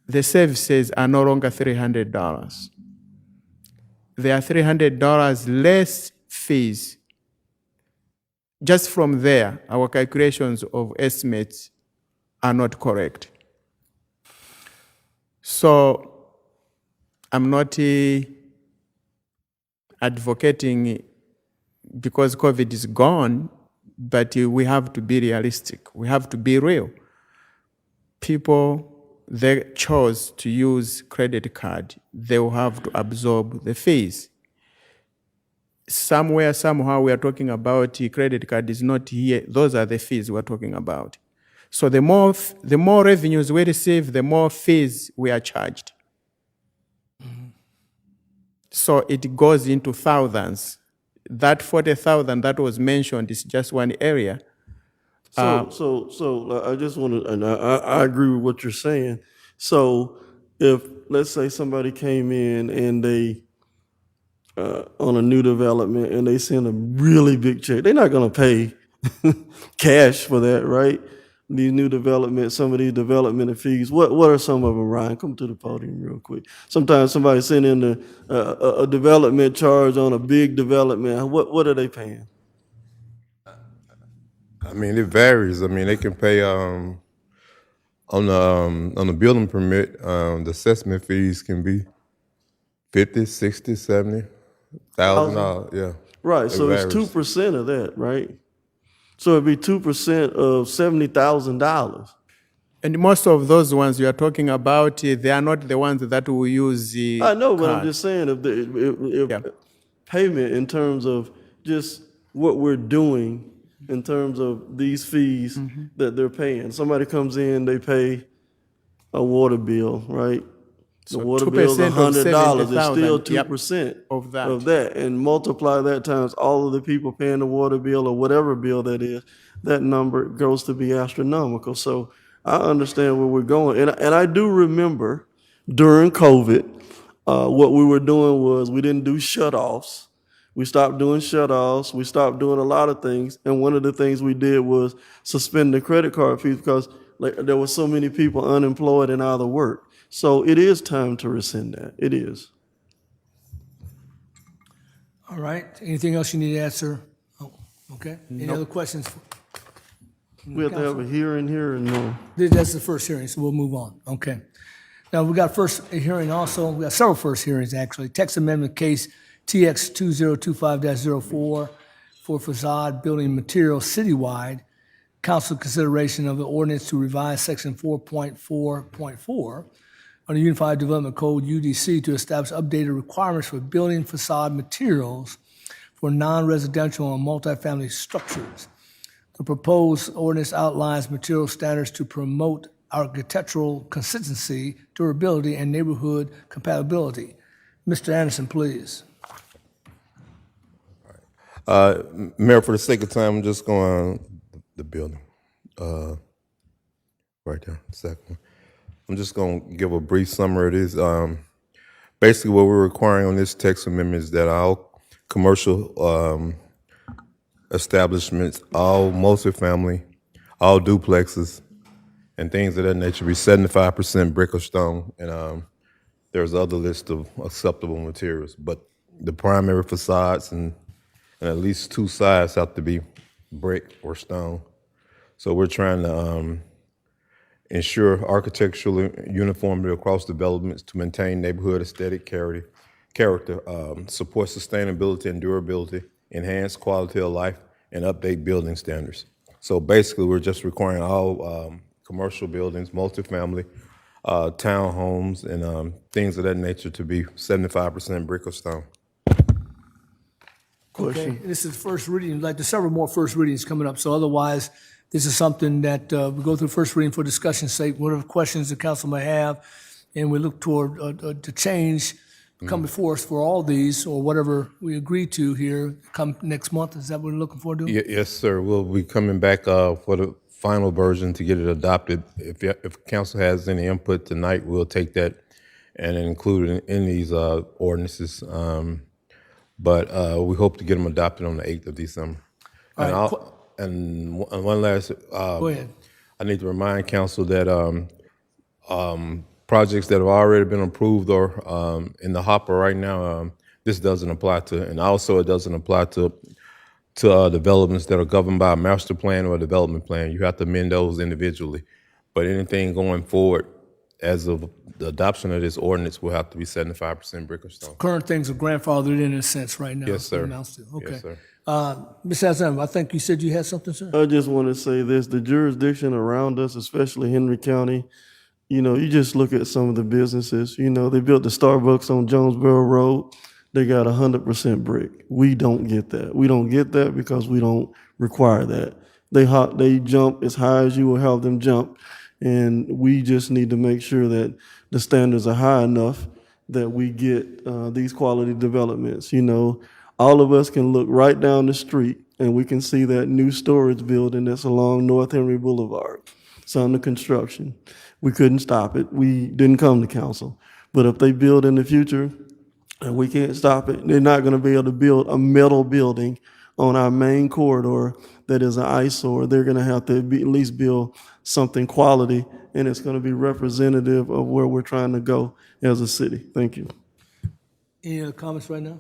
The services are no longer $300. They are $300 less fees. Just from there, our calculations of estimates are not correct. So I'm not advocating because COVID is gone, but we have to be realistic. We have to be real. People, they chose to use credit card. They will have to absorb the fees. Somewhere, somehow, we are talking about credit card is not here. Those are the fees we're talking about. So the more revenues we receive, the more fees we are charged. Mm-hmm. So it goes into thousands. That 40,000 that was mentioned is just one area. So I just want to, and I agree with what you're saying. So if, let's say somebody came in and they, on a new development and they send a really big check, they're not going to pay cash for that, right? These new developments, some of these development fees, what are some of them, Ryan? Come to the podium real quick. Sometimes somebody send in a development charge on a big development. What are they paying? I mean, it varies. I mean, they can pay on the building permit. The assessment fees can be $50, $60, $70,000. Yeah. Right. So it's 2% of that, right? So it'd be 2% of $70,000. And most of those ones you are talking about, they are not the ones that will use the I know, but card. I'm just saying if payment in terms of just what we're doing in terms of these fees that they're paying. Somebody comes in, they pay a water bill, right? The So water bill's 2% of $100, it's still 70,000, yep, 2% of that. of that. And multiply that times all of the people paying the water bill or whatever bill that is, that number goes to be astronomical. So I understand where we're going. And I do remember during COVID, what we were doing was we didn't do shut-offs. We stopped doing shut-offs. We stopped doing a lot of things. And one of the things we did was suspend the credit card fees because there were so many people unemployed and out of work. So it is time to rescind that. It is. All right. Anything else you need to add, sir? Oh, okay. Any other questions? We have to have a hearing here and no. That's the first hearing, so we'll move on. Okay. Now, we got first hearing also. We got several first hearings, actually. Text amendment case TX 2025-04 for facade building materials citywide. Council consideration of the ordinance to revise section 4.4.4 on the Unified Development Code, UDC, to establish updated requirements for building facade materials for non-residential and multifamily structures. The proposed ordinance outlines material standards to promote architectural consistency, durability, and neighborhood compatibility. Mr. Anderson, please. Mayor, for the sake of time, I'm just going the building. Right there, second. I'm just going to give a brief summary of this. Basically, what we're requiring on this text amendment is that all commercial establishments, all multifamily, all duplexes, and things of that nature be 75% brick or stone. And there's other list of acceptable materials, but the primary facades and at least two sides have to be brick or stone. So we're trying to ensure architectural uniformity across developments to maintain neighborhood aesthetic character, support sustainability and durability, enhance quality of life, and update building standards. So basically, we're just requiring all commercial buildings, multifamily, townhomes, and things of that nature to be 75% brick or stone. Okay, this is first reading, like there's several more first readings coming up, so otherwise, this is something that we go through first reading for discussion's sake, whatever questions the council may have, and we look toward the change come before us for all these, or whatever we agree to here, come next month. Is that what we're looking forward to? Yes, sir. We'll be coming back for the final version to get it adopted. If council has any input tonight, we'll take that and include it in these ordinances. But we hope to get them adopted on the 8th of December. And one last, Go ahead. I need to remind council that projects that have already been approved or in the hopper right now, this doesn't apply to, and also it doesn't apply to developments that are governed by a master plan or a development plan. You have to amend those individually. But anything going forward, as of the adoption of this ordinance, will have to be 75% brick or stone. Current things are grandfathered in a sense right now. Yes, sir. Okay. Yes, sir. Mr. Azam, I think you said you had something, sir? I just want to say this, the jurisdiction around us, especially Henry County, you just look at some of the businesses, they built the Starbucks on Jonesboro Road. They got 100% brick. We don't get that. We don't get that because we don't require that. They jump as high as you will have them jump. And we just need to make sure that the standards are high enough that we get these quality developments. All of us can look right down the street and we can see that new storage building that's along North Henry Boulevard. It's under construction. We couldn't stop it. We didn't come to council. But if they build in the future and we can't stop it, they're not going to be able to build a metal building on our main corridor that is an eyesore. They're going to have to at least build something quality, and it's going to be representative of where we're trying to go as a city. Thank you. Any other comments right now?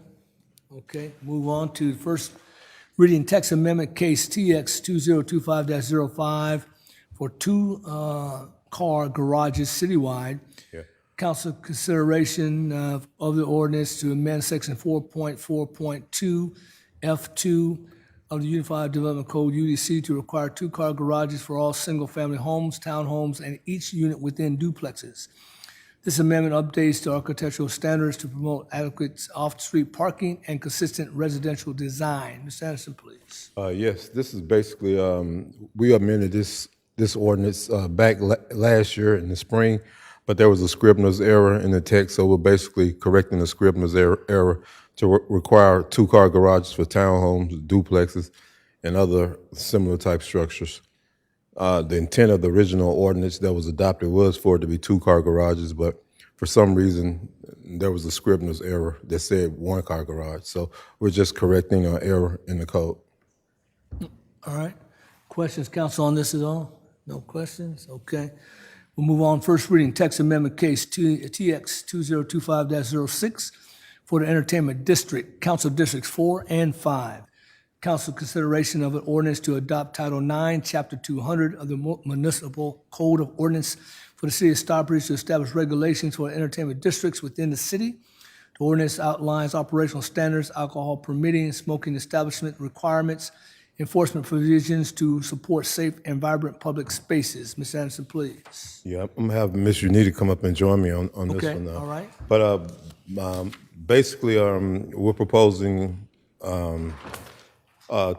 Okay, move on to the first reading text amendment case TX 2025-05 for two car garages citywide. Yeah. Council consideration of the ordinance to amend section 4.4.2 F2 of the Unified Development Code, UDC, to require two-car garages for all single-family homes, townhomes, and each unit within duplexes. This amendment updates the architectural standards to promote adequate off-street parking and consistent residential design. Mr. Anderson, please. Yes, this is basically, we amended this ordinance back last year in the spring, but there was a Scribner's error in the text, so we're basically correcting the Scribner's error to require two-car garages for townhomes, duplexes, and other similar type structures. The intent of the original ordinance that was adopted was for it to be two-car garages, but for some reason, there was a Scribner's error that said one-car garage. So we're just correcting an error in the code. All right. Questions, council, on this at all? No questions? Okay. We'll move on. First reading, text amendment case TX 2025-06 for the entertainment district, council districts 4 and 5. Council consideration of an ordinance to adopt Title 9, Chapter 200 of the Municipal Code of Ordinance for the city of Stockbridge to establish regulations for entertainment districts within the city. The ordinance outlines operational standards, alcohol permitting, smoking establishment requirements, enforcement provisions to support safe and vibrant public spaces. Ms. Anderson, please. Yeah, I'm gonna have Ms. Unita come up and join me on this Okay, one now. all right. But basically, we're proposing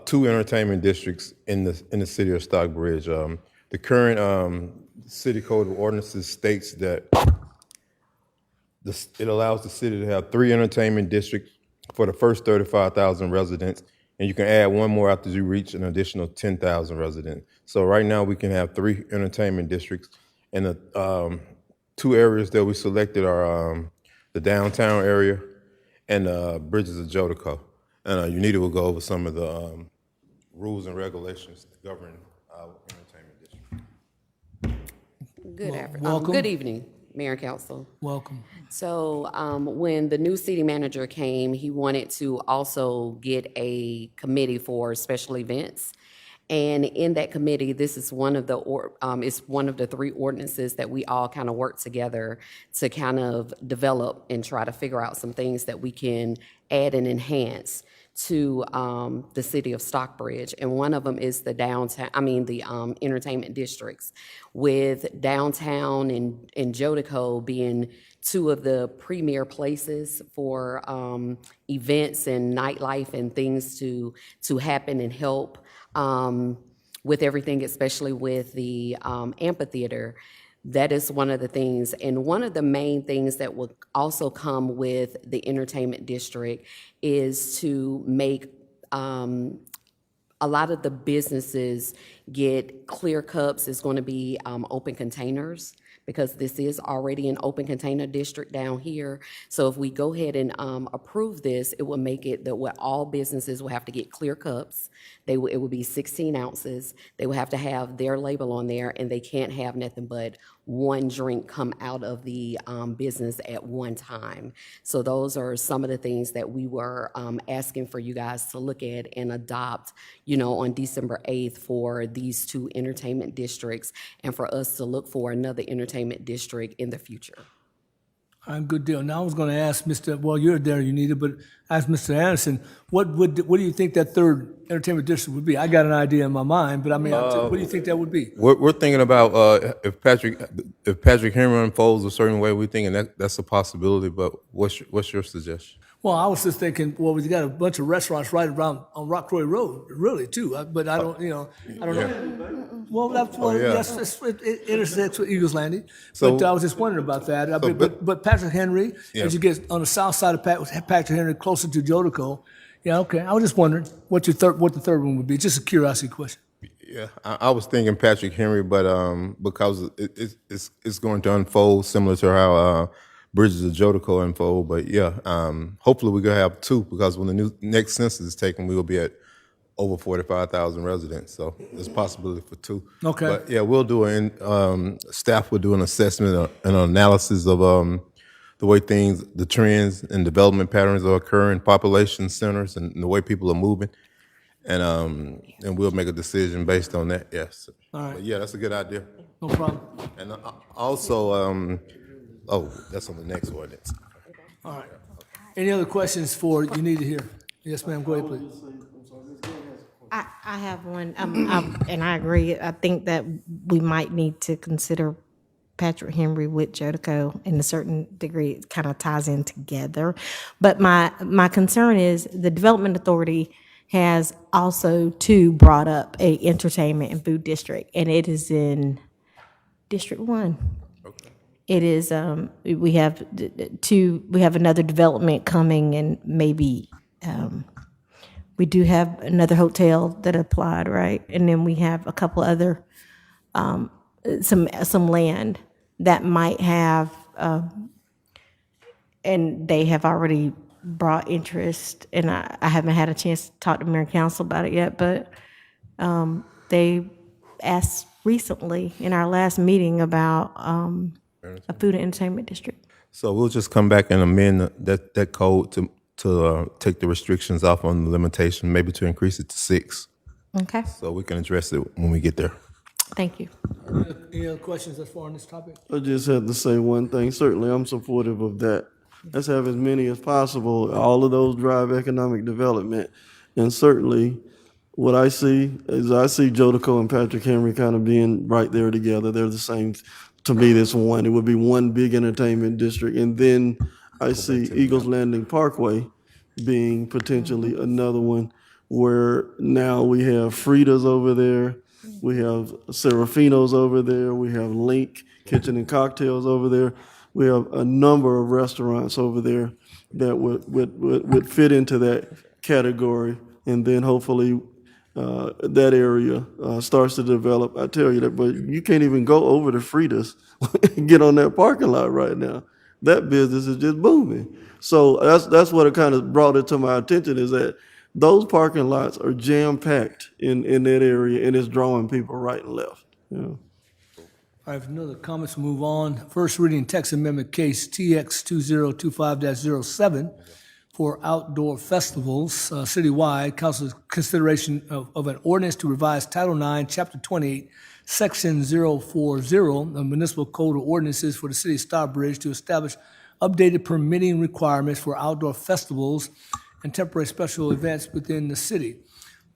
two entertainment districts in the city of Stockbridge. The current city code of ordinances states that it allows the city to have 3 entertainment districts for the first 35,000 residents, and you can add one more after you reach an additional 10,000 residents. So right now we can have 3 entertainment districts, and the 2 areas that we selected are the downtown area and Bridges of Jodico. And Unita will go over some of the rules and regulations governing our entertainment district. Welcome. Good evening, Mayor and Council. Welcome. So when the new city manager came, he wanted to also get a committee for special events. And in that committee, this is one of the it's one of the 3 ordinances that we all kind of work together to kind of develop and try to figure out some things that we can add and enhance to the city of Stockbridge. And one of them is the entertainment districts, with downtown and Jodico being 2 of the premier places for events and nightlife and things to happen and help with everything, especially with the amphitheater. That is one of the things. And one of the main things that will also come with the entertainment district is to make a lot of the businesses get clear cups. It's going to be open containers, because this is already an open container district down here. So if we go ahead and approve this, it will make it that what all businesses will have to get clear cups. It will be 16 ounces. They will have to have their label on there, and they can't have nothing but one drink come out of the business at one time. So those are some of the things that we were asking for you guys to look at and adopt, on December 8th for these 2 entertainment districts, and for us to look for another entertainment district in the future. All right, good deal. Now I was going to ask you're there, Unita, but ask Mr. Anderson, what do you think that 3rd entertainment district would be? I got an idea in my mind, but what do you think that would be? We're thinking about if Patrick Henry unfolds a certain way, we're thinking that's a possibility. But what's your suggestion? Well, I was just thinking, we got a bunch of restaurants right around on Rockroy Road, really, too. But I don't, I don't know. Well, yes, it intersects with Eagles Landing. So, but I was just wondering about that. But Patrick Henry, as you get on the south side of Patrick Henry, closer to Jodico. Yeah, okay. I was just wondering what the 3rd one would be. Just a curiosity question. Yeah, I was thinking Patrick Henry, but because it's going to unfold similar to how Bridges of Jodico unfold. But yeah, hopefully we're going to have 2, because when the next census is taken, we will be at over 45,000 residents. So there's a possibility for 2. Okay. But yeah, we'll do staff will do an assessment and an analysis of the way the trends and development patterns are occurring, population centers, and the way people are moving. And we'll make a decision based on that, yes. All right. But yeah, that's a good idea. No problem. And also, that's on the next ordinance. All right. Any other questions for Unita here? Yes, ma'am. Go ahead, please. I have one, and I agree. I think that we might need to consider Patrick Henry with Jodico in a certain degree. It kind of ties in together. But my concern is the Development Authority has also too brought up a entertainment and food district, and it is in District 1. It is, we have we have another development coming, and maybe, we do have another hotel that applied, right? And then we have a couple other, some land that might have, and they have already brought interest, and I haven't had a chance to talk to Mayor Council about it yet, but, they asked recently in our last meeting about, a food and entertainment district. So we'll just come back and amend that code to take the restrictions off on the limitation, maybe to increase it to 6. Okay, So we can address it when we get there. thank you. Any other questions as far on this topic? I just had to say one thing. Certainly, I'm supportive of that. Let's have as many as possible. All of those drive economic development. And certainly, what I see is I see Jodico and Patrick Henry kind of being right there together. They're the same. To me, this one. It would be one big entertainment district. And then I see Eagles Landing Parkway being potentially another one where now we have Frida's over there. We have Serafino's over there. We have Link Kitchen and Cocktails over there. We have a number of restaurants over there that would fit into that category. And then hopefully that area starts to develop. I tell you that, but you can't even go over to Frida's and get on that parking lot right now. That business is just booming. So that's what it kind of brought it to my attention, is that those parking lots are jam-packed in that area, and it's drawing people right and left. You know. All right, if no other comments, we'll move on. First reading text amendment case TX 2025-07 for outdoor festivals citywide. Council's consideration of an ordinance to revise Title IX, Chapter 28, Section 040 of Municipal Code of Ordinances for the city of Stockbridge to establish updated permitting requirements for outdoor festivals and temporary special events within the city.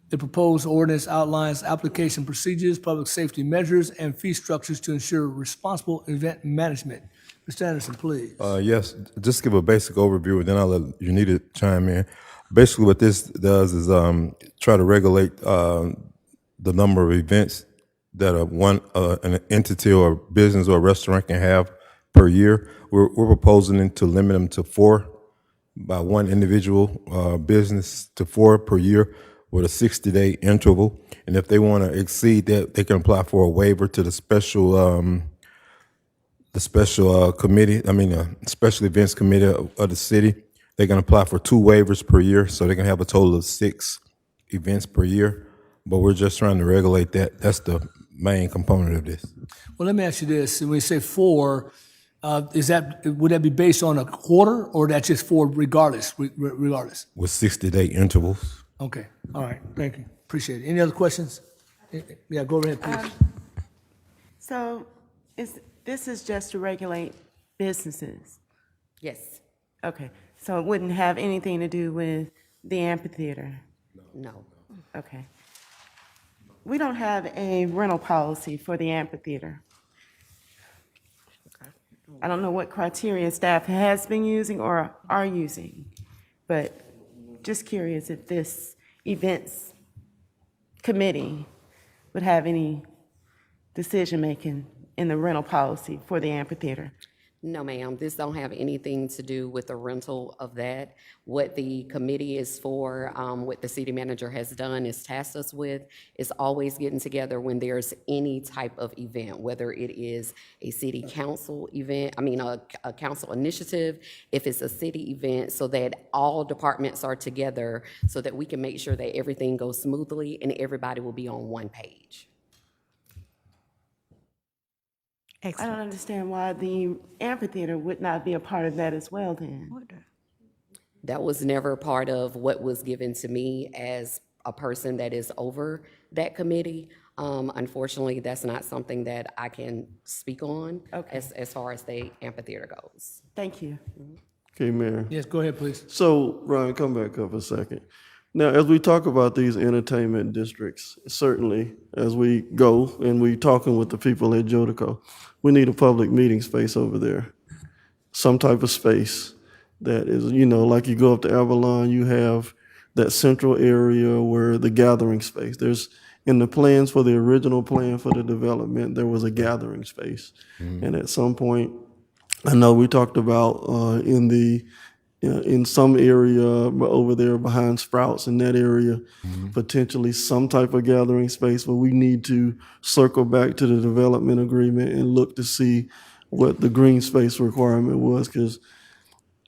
The proposed ordinance outlines application procedures, public safety measures, and fee structures to ensure responsible event management. Mr. Anderson, please. Yes, just give a basic overview, and then I'll let you need to chime in. Basically, what this does is try to regulate the number of events that an entity or business or restaurant can have per year. We're proposing to limit them to 4 by one individual business to 4 per year with a 60-day interval. And if they want to exceed that, they can apply for a waiver to the special committee, special events committee of the city. They can apply for 2 waivers per year, so they can have a total of 6 events per year. But we're just trying to regulate that. That's the main component of this. Well, let me ask you this. When you say 4, would that be based on a quarter, or that's just 4 regardless? Regardless. With 60-day intervals. Okay. All right. Thank you. Appreciate it. Any other questions? Yeah, go ahead, please. So this is just to regulate businesses? Yes. Okay, so it wouldn't have anything to do with the amphitheater? No. Okay. We don't have a rental policy for the amphitheater. I don't know what criteria staff has been using or are using, but just curious if this events committee would have any decision-making in the rental policy for the amphitheater. No, ma'am, this don't have anything to do with the rental of that. What the committee is for, what the city manager has done is tasked us with, is always getting together when there's any type of event, whether it is a city council event, a council initiative, if it's a city event, so that all departments are together so that we can make sure that everything goes smoothly and everybody will be on one page. Excellent. I don't understand why the amphitheater would not be a part of that as well then. That was never part of what was given to me as a person that is over that committee. Unfortunately, that's not something that I can speak on as far as the amphitheater goes. Thank you. Okay, Mayor. Yes, go ahead, please. So, Ryan, come back up a second. Now, as we talk about these entertainment districts, certainly as we go and we talking with the people at Jodico, we need a public meeting space over there. Some type of space that is, like you go up to Avalon, you have that central area where the gathering space. There's, in the plans for the original plan for the development, there was a gathering space. And at some point, I know we talked about in some area over there behind Sprouts in that area, potentially some type of gathering space, but we need to circle back to the development agreement and look to see what the green space requirement was, because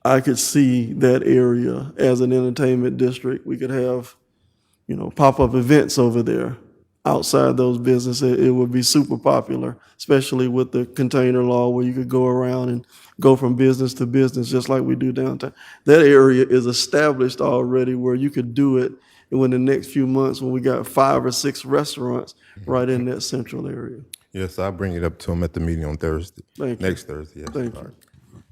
I could see that area as an entertainment district. We could have, pop-up events over there outside those businesses. It would be super popular, especially with the container law where you could go around and go from business to business just like we do downtown. That area is established already where you could do it in the next few months when we got 5 or 6 restaurants right in that central area. Yes, I'll bring it up to him at the meeting on Thursday. Thank you. Next Thursday, yes. Thank you.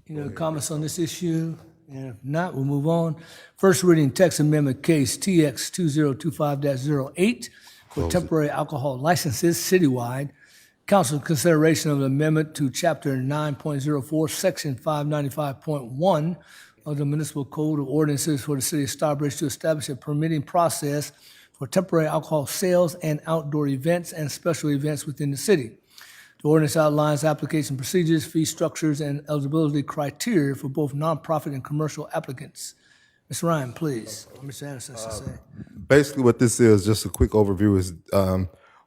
Any other comments on this issue? And if not, we'll move on. First reading text amendment case TX 2025-08 for temporary alcohol licenses citywide. Council consideration of amendment to Chapter 9.04, Section 595.1 of the Municipal Code of Ordinances for the City of Stockbridge to establish a permitting process for temporary alcohol sales and outdoor events and special events within the city. The ordinance outlines application procedures, fee structures, and eligibility criteria for both nonprofit and commercial applicants. Ms. Ryan, please. Mr. Anderson, I should say. Basically, what this is, just a quick overview, is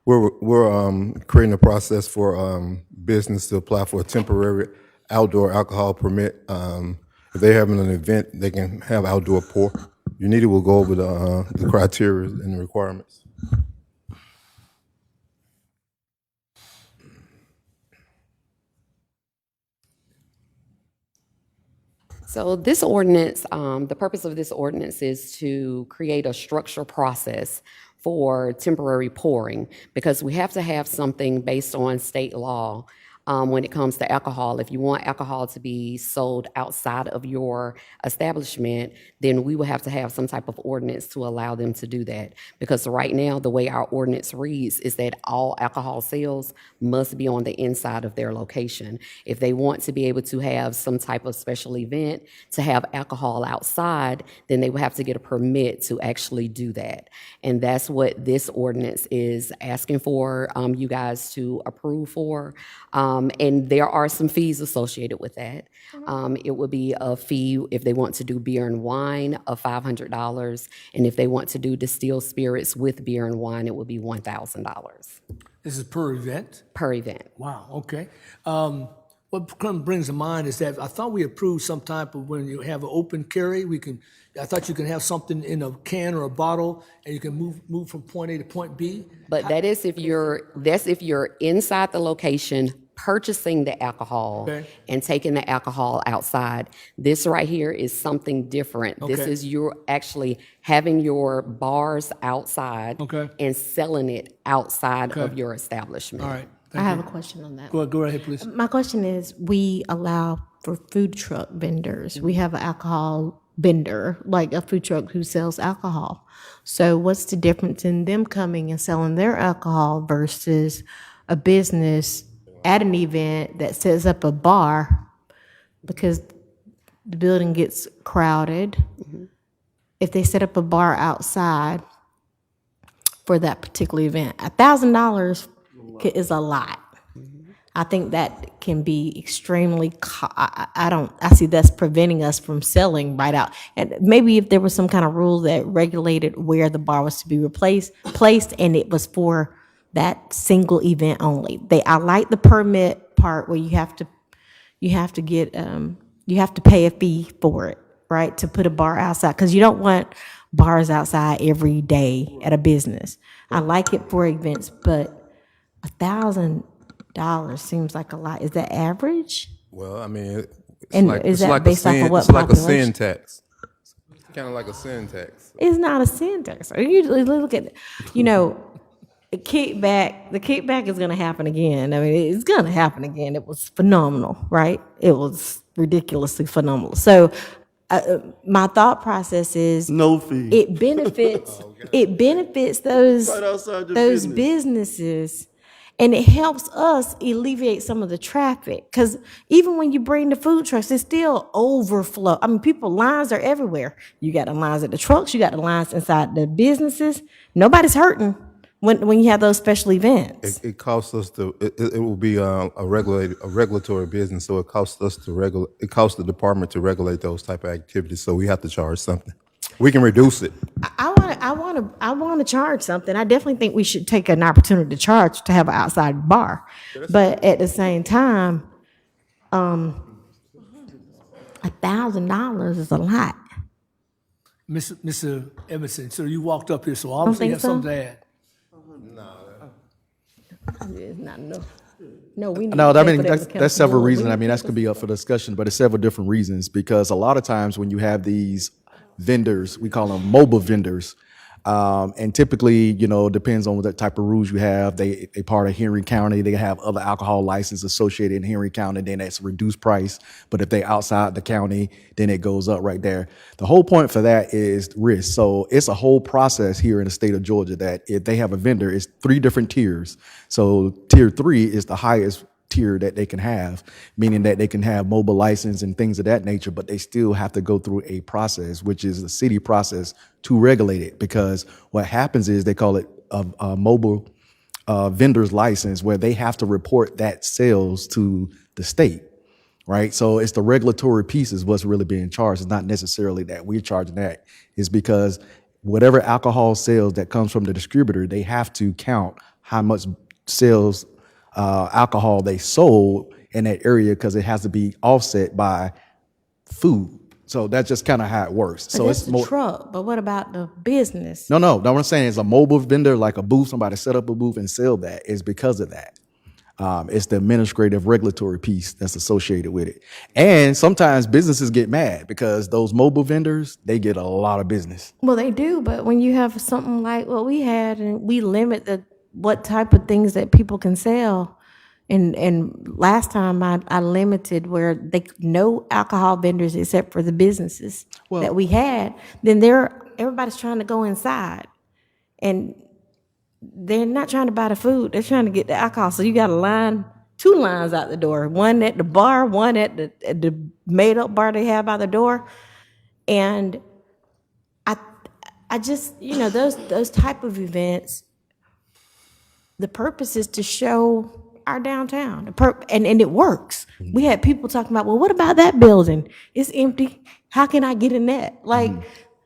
we're creating a process for business to apply for a temporary outdoor alcohol permit. If they're having an event, they can have outdoor pour. UNITA will go over the criteria and the requirements. So this ordinance, the purpose of this ordinance is to create a structured process for temporary pouring, because we have to have something based on state law when it comes to alcohol. If you want alcohol to be sold outside of your establishment, then we will have to have some type of ordinance to allow them to do that. Because right now, the way our ordinance reads is that all alcohol sales must be on the inside of their location. If they want to be able to have some type of special event to have alcohol outside, then they will have to get a permit to actually do that. And that's what this ordinance is asking for you guys to approve for. And there are some fees associated with that. It would be a fee if they want to do beer and wine of $500. And if they want to do distilled spirits with beer and wine, it would be $1,000. This is per event? Per event. Wow, okay. What kind of brings to mind is that I thought we approved some type of, when you have an open carry, I thought you can have something in a can or a bottle and you can move from point A to point B. But that's if you're inside the location purchasing the alcohol and taking the alcohol outside. This right here is something different. This is you're actually having your bars outside and selling it outside of your establishment. All right. I have a question on that. Go right ahead, please. My question is, we allow for food truck vendors. We have an alcohol vendor, like a food truck who sells alcohol. So what's the difference in them coming and selling their alcohol versus a business at an event that sets up a bar because the building gets crowded? If they set up a bar outside for that particular event, $1,000 is a lot. I think that can be extremely, I see that's preventing us from selling right out. And maybe if there was some kind of rule that regulated where the bar was to be placed and it was for that single event only. I like the permit part where you have to pay a fee for it, right? To put a bar outside, because you don't want bars outside every day at a business. I like it for events, but $1,000 seems like a lot. Is that average? Well, I mean, Is that based off of what it's like a sin population? tax. It's kind of like a sin tax. It's not a sin tax. You look at, the kickback is going to happen again. I mean, it's going to happen again. It was phenomenal, right? It was ridiculously phenomenal. So my thought process is No fee. it benefits it benefits those Right outside your those business. businesses, and it helps us alleviate some of the traffic. Because even when you bring the food trucks, it's still overflow. I mean, lines are everywhere. You got the lines at the trucks, you got the lines inside the businesses. Nobody's hurting when you have those special events. It costs us it will be a regulatory business, so it costs us it costs the department to regulate those type of activities, so we have to charge something. We can reduce it. I want to charge something. I definitely think we should take an opportunity to charge to have an outside bar, but at the same time, $1,000 is a lot. Mr. Emerson, so you walked up here, so obviously you have something to add. It's not enough. No, we need No, to I pay mean, for that that's account. several We reasons. need I mean, to that's could be up for discussion, but it's several different reasons because a lot of times when you have these vendors, we call them mobile vendors, and typically, depends on what type of rules you have. They part of Henry County. They have other alcohol license associated in Henry County. Then that's reduced price. But if they outside the county, then it goes up right there. The whole point for that is risk. So it's a whole process here in the state of Georgia that if they have a vendor, it's 3 different tiers. So tier 3 is the highest tier that they can have, meaning that they can have mobile license and things of that nature, but they still have to go through a process, which is the city process to regulate it. Because what happens is they call it a mobile vendor's license, where they have to report that sales to the state, right? So it's the regulatory piece is what's really being charged. It's not necessarily that we're charging that. It's because whatever alcohol sales that comes from the distributor, they have to count how much sales alcohol they sold in that area, because it has to be offset by food. So that's just kind of how it works. But So that's it's the more. truck. But what about the business? No. What I'm saying is a mobile vendor, like a booth, somebody set up a booth and sell that, is because of that. It's the administrative regulatory piece that's associated with it. And sometimes businesses get mad because those mobile vendors, they get a lot of business. Well, they do, but when you have something like what we had, and we limit what type of things that people can sell, and last time I limited where no alcohol vendors except for the businesses that we had, then everybody's trying to go inside, and they're not trying to buy the food, they're trying to get the alcohol. So you got a line, 2 lines out the door, one at the bar, one at the made up bar they have by the door. And I just, those type of events, the purpose is to show our downtown, and it works. We had people talking about, well, what about that building? It's empty. How can I get in that? Like,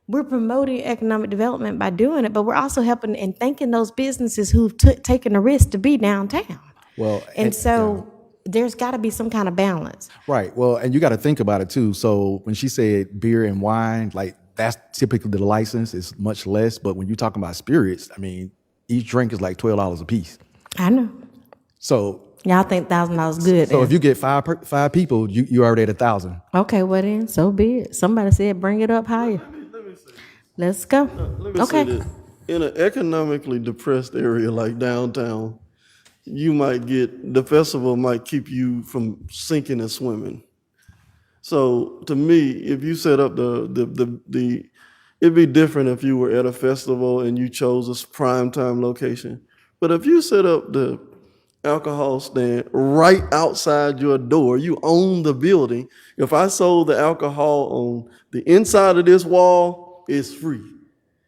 we're promoting economic development by doing it, but we're also helping and thanking those businesses who've taken the risk to be downtown. Well, And so there's got to be some kind of balance. Right. Well, and you got to think about it too. So when she said beer and wine, like that's typically the license is much less. But when you're talking about spirits, I mean, each drink is like $12 a piece. I know. So y'all think $1,000 good. So then. if you get five people, you already at 1,000. Okay, well then, so be it. Somebody said bring it up higher. Let's go. Let me say this. In an economically depressed area like downtown, the festival might keep you from sinking and swimming. So to me, if you set up it'd be different if you were at a festival and you chose a prime time location. But if you set up the alcohol stand right outside your door, you own the building. If I sold the alcohol on the inside of this wall, it's free.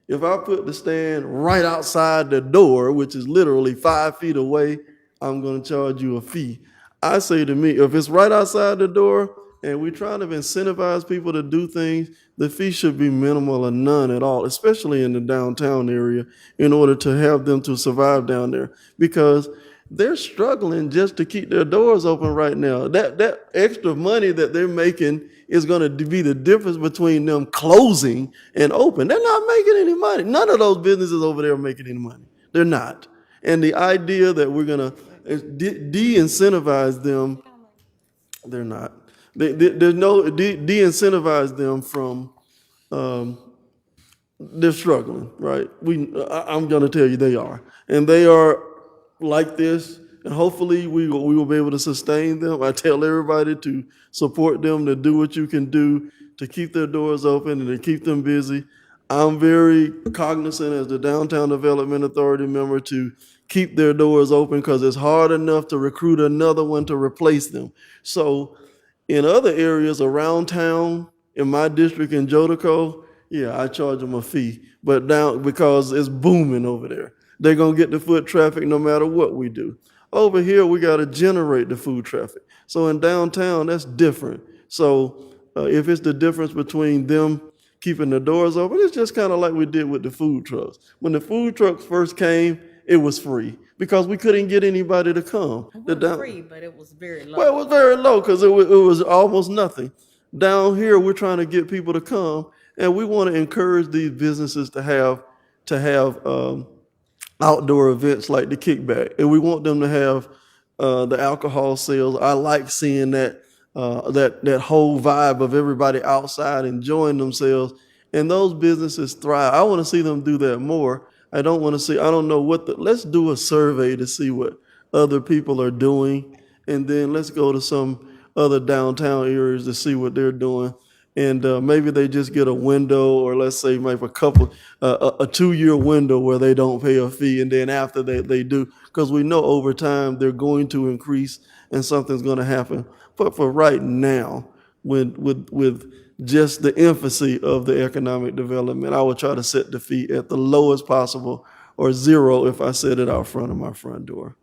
If I put the stand right outside the door, which is literally 5 feet away, I'm going to charge you a fee. I say to me, if it's right outside the door and we're trying to incentivize people to do things, the fee should be minimal or none at all, especially in the downtown area, in order to have them to survive down there, because they're struggling just to keep their doors open right now. That extra money that they're making is going to be the difference between them closing and open. They're not making any money. None of those businesses over there are making any money. They're not. And the idea that we're going to de-incentivize them, they're not. There's no de-incentivize them from, they're struggling, right? I'm going to tell you they are. And they are like this, and hopefully we will be able to sustain them. I tell everybody to support them, to do what you can do to keep their doors open and to keep them busy. I'm very cognizant as the Downtown Development Authority member to keep their doors open because it's hard enough to recruit another one to replace them. So in other areas around town, in my district in Jodico, yeah, I charge them a fee, but down because it's booming over there. They're gonna get the foot traffic no matter what we do. Over here, we gotta generate the food traffic. So in downtown, that's different. So if it's the difference between them keeping the doors open, it's just kind of like we did with the food trucks. When the food trucks first came, it was free because we couldn't get anybody to come. It was free, but it was very low. Well, it was very low because it was almost nothing. Down here, we're trying to get people to come, and we want to encourage these businesses to have outdoor events like the kickback, and we want them to have the alcohol sales. I like seeing that whole vibe of everybody outside enjoying themselves, and those businesses thrive. I want to see them do that more. I don't know let's do a survey to see what other people are doing, and then let's go to some other downtown areas to see what they're doing. And maybe they just get a window, or let's say maybe a 2-year window where they don't pay a fee, and then after they do, because we know over time they're going to increase and something's going to happen. But for right now, with just the infancy of the economic development, I would try to set the fee at the lowest possible, or zero if I set it out front of my front door.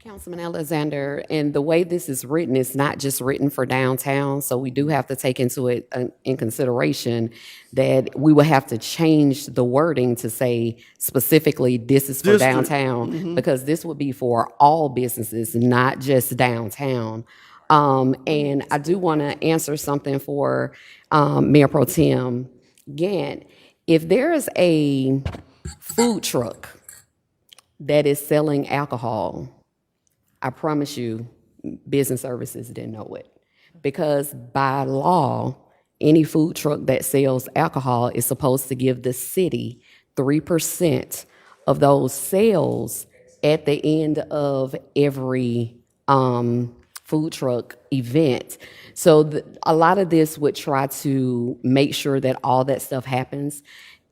Councilman Alexander, and the way this is written, it's not just written for downtown, so we do have to take into it in consideration that we will have to change the wording to say specifically this is for downtown, because this would be for all businesses, not just downtown. And I do want to answer something for Mayor Pro Tem Gant. If there is a food truck that is selling alcohol, I promise you, business services didn't know it. Because by law, any food truck that sells alcohol is supposed to give the city 3% of those sales at the end of every food truck event. So a lot of this would try to make sure that all that stuff happens.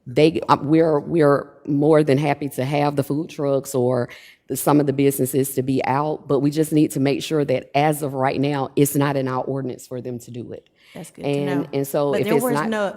We're more than happy to have the food trucks or some of the businesses to be out, but we just need to make sure that as of right now, it's not in our ordinance for them to do it. That's good to know. And so but if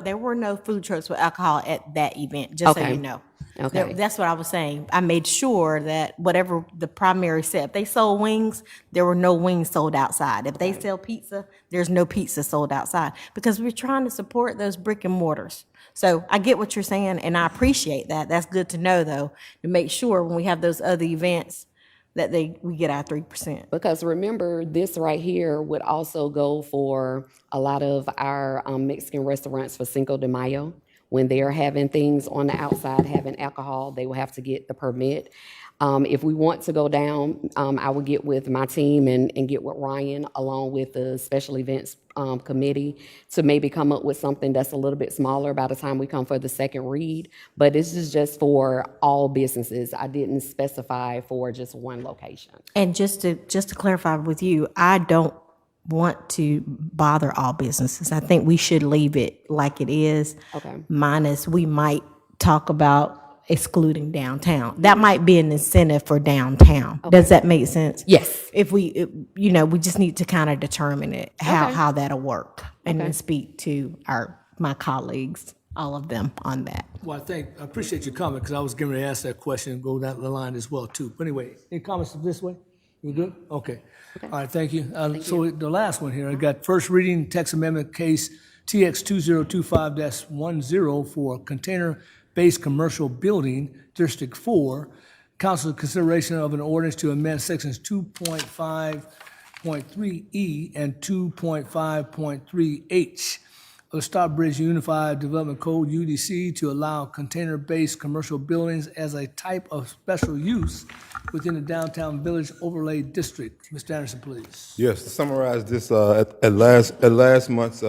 there were no food trucks with alcohol at that event, just so you know. Okay. That's what I was saying. I made sure that whatever the primary said, if they sold wings, there were no wings sold outside. If they sell pizza, there's no pizza sold outside, because we're trying to support those brick and mortars. So I get what you're saying, and I appreciate that. That's good to know, though, to make sure when we have those other events that we get our 3%. Because remember, this right here would also go for a lot of our Mexican restaurants for Cinco de Mayo. When they're having things on the outside, having alcohol, they will have to get the permit. If we want to go down, I will get with my team and get with Ryan, along with the special events committee, to maybe come up with something that's a little bit smaller by the time we come for the second read. But this is just for all businesses. I didn't specify for just one location. And just to clarify with you, I don't want to bother all businesses. I think we should leave it like it is. Okay. Minus we might talk about excluding downtown. That might be an incentive for downtown. Okay. Does that make sense? Yes. If we just need to kind of determine it, how that'll work, and then speak to my colleagues, all of them, on that. Well, I appreciate your comment, because I was getting ready to ask that question and go down the line as well, too. But anyway, any comments this way? You good? Okay. All right, thank you. So the last one here, I got first reading text amendment case TX 2025-10 for container-based commercial building, District 4. Council consideration of an ordinance to amend sections 2.5.3E and 2.5.3H of the Stockbridge Unified Development Code, UDC, to allow container-based commercial buildings as a type of special use within the downtown village overlay district. Mr. Anderson, please. Yes, to summarize this, at last month's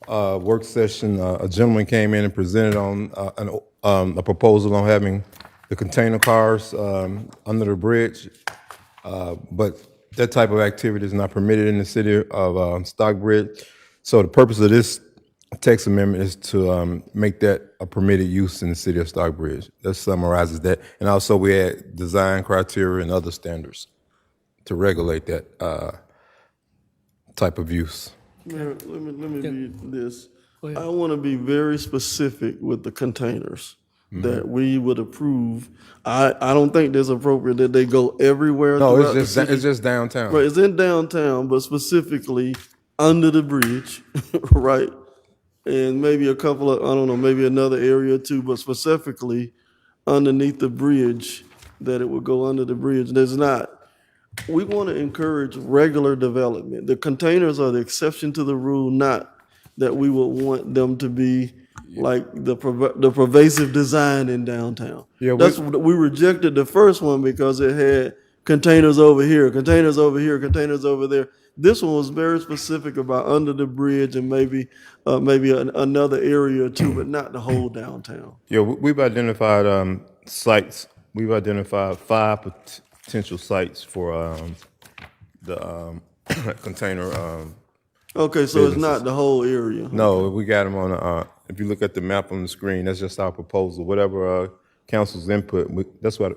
work session, a gentleman came in and presented on a proposal on having the container cars under the bridge, but that type of activity is not permitted in the city of Stockbridge. So the purpose of this text amendment is to make that a permitted use in the city of Stockbridge. That summarizes that. And also we add design criteria and other standards to regulate that type of use. Mayor, let me be this. Go ahead. I want to be very specific with the containers that we would approve. I don't think it's appropriate that they go everywhere. No, throughout it's the city. just downtown. Right, it's in downtown, but specifically under the bridge, right? And maybe a couple of, I don't know, maybe another area too, but specifically underneath the bridge, that it would go under the bridge. There's not. We want to encourage regular development. The containers are the exception to the rule, not that we would want them to be like the pervasive design in downtown. Yeah, we rejected the first one because it had containers over here, containers over here, containers over there. This one was very specific about under the bridge and maybe another area or two, but not the whole downtown. Yeah, we've identified sites. We've identified 5 potential sites for the container. Okay, so it's not the whole area. No, we got them on. If you look at the map on the screen, that's just our proposal. Whatever council's input, that's why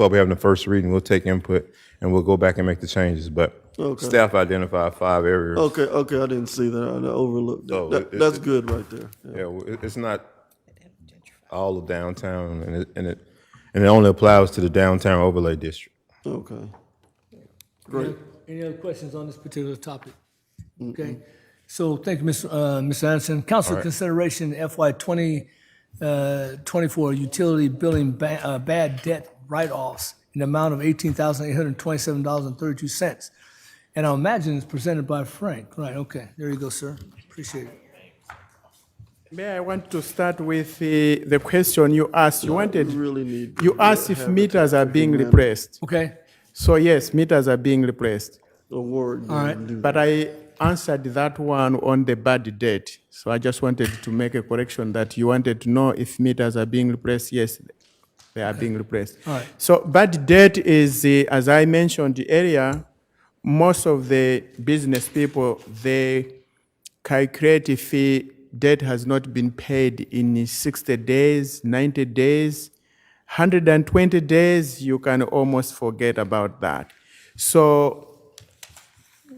we're having the first reading. We'll take input and we'll go back and make the changes. But staff identified 5 areas. Okay, I didn't see that. I overlooked that. So That's good right there. Yeah, it's not all of downtown, and it only applies to the downtown overlay district. Okay. Great. Any other questions on this particular topic? Okay. So thank you, Mr. Anderson. Council consideration FY 2024 utility billing bad debt write-offs in the amount of $18,827.32. And I imagine it's presented by Frank. Right, okay. There you go, sir. Appreciate it. May I want to start with the question you asked. You asked if meters are being replaced. Okay. So yes, meters are being replaced. All right. But I answered that one on the bad debt. So I just wanted to make a correction that you wanted to know if meters are being replaced. Yes, they are being replaced. All right. So bad debt is, as I mentioned earlier, most of the business people, they calculate if debt has not been paid in 60 days, 90 days, 120 days, you can almost forget about that. So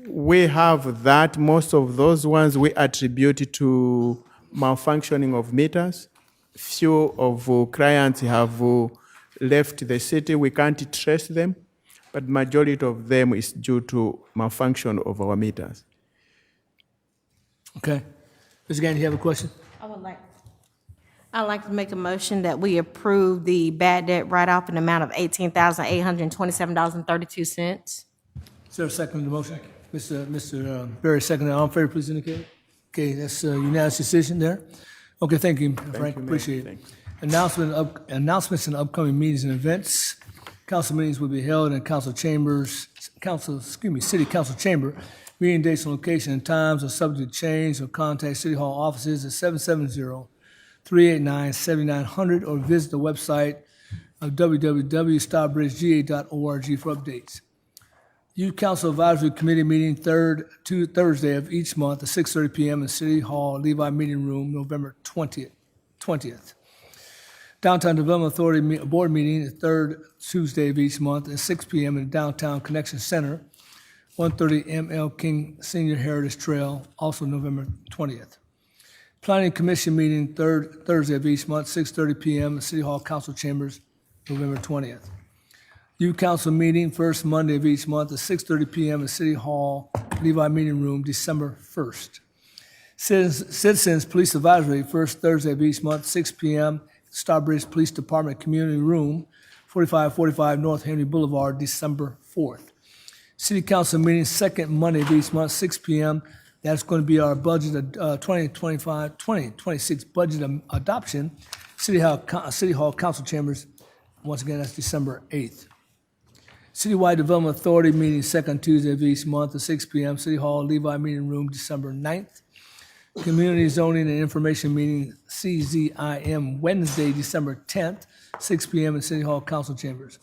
we have that. Most of those ones we attribute to malfunctioning of meters. Few of clients have left the city. We can't trace them, but majority of them is due to malfunction of our meters. Okay. Ms. Gandy, you have a question? I'd like to make a motion that we approve the bad debt write-off in the amount of $18,827.32. Is there a second to the motion? Mr. Berry, second. All in favor, please indicate. Okay, that's a unanimous decision there. Okay, thank you, Frank. Appreciate it. Announcements and upcoming meetings and events. Council meetings will be held in city council chamber. Meeting dates and location and times are subject to change, or contact City Hall offices at 770-389-7900 or visit the website of www.stockbridgega.org for updates. Youth Council Advisory Committee meeting Thursday of each month at 6:30 p.m. in City Hall Levi Meeting Room, November 20th. Downtown Development Authority Board meeting the third Tuesday of each month at 6 p.m. in Downtown Connection Center, 130 M.L. King Senior Heritage Trail, also November 20th. Planning Commission meeting third Thursday of each month, 6:30 p.m. in City Hall Council Chambers, November 20th. Youth Council meeting first Monday of each month at 6:30 p.m. in City Hall Levi Meeting Room, December 1st. Citizens Police Advisory first Thursday of each month, 6 p.m. Stockbridge Police Department Community Room, 4545 North Henry Boulevard, December 4th. City Council meeting second Monday of each month, 6 p.m. That's going to be our budget 2026 budget adoption. City Hall Council Chambers. Once again, that's December 8th. Citywide Development Authority meeting second Tuesday of each month at 6 p.m. City Hall Levi Meeting Room, December 9th. Community Zoning and Information meeting CZIM Wednesday, December 10th, 6 p.m. in City Hall Council Chambers.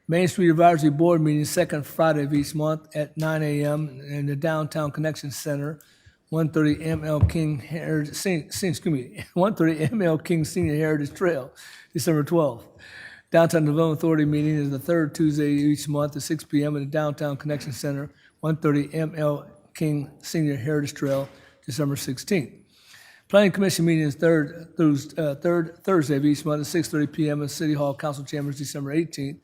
Main Street Advisory Board meeting second Friday of each month at 9 a.m. in the Downtown Connection Center, 130 ML King Heritage, 130 ML King Senior Heritage Trail, December 12th. Downtown Development Authority meeting is the third Tuesday each month at 6 p.m. in the Downtown Connection Center, 130 ML King Senior Heritage Trail, December 16th. Planning Commission meeting is third Thursday of each month at 6:30 p.m. at City Hall Council Chambers, December 18th.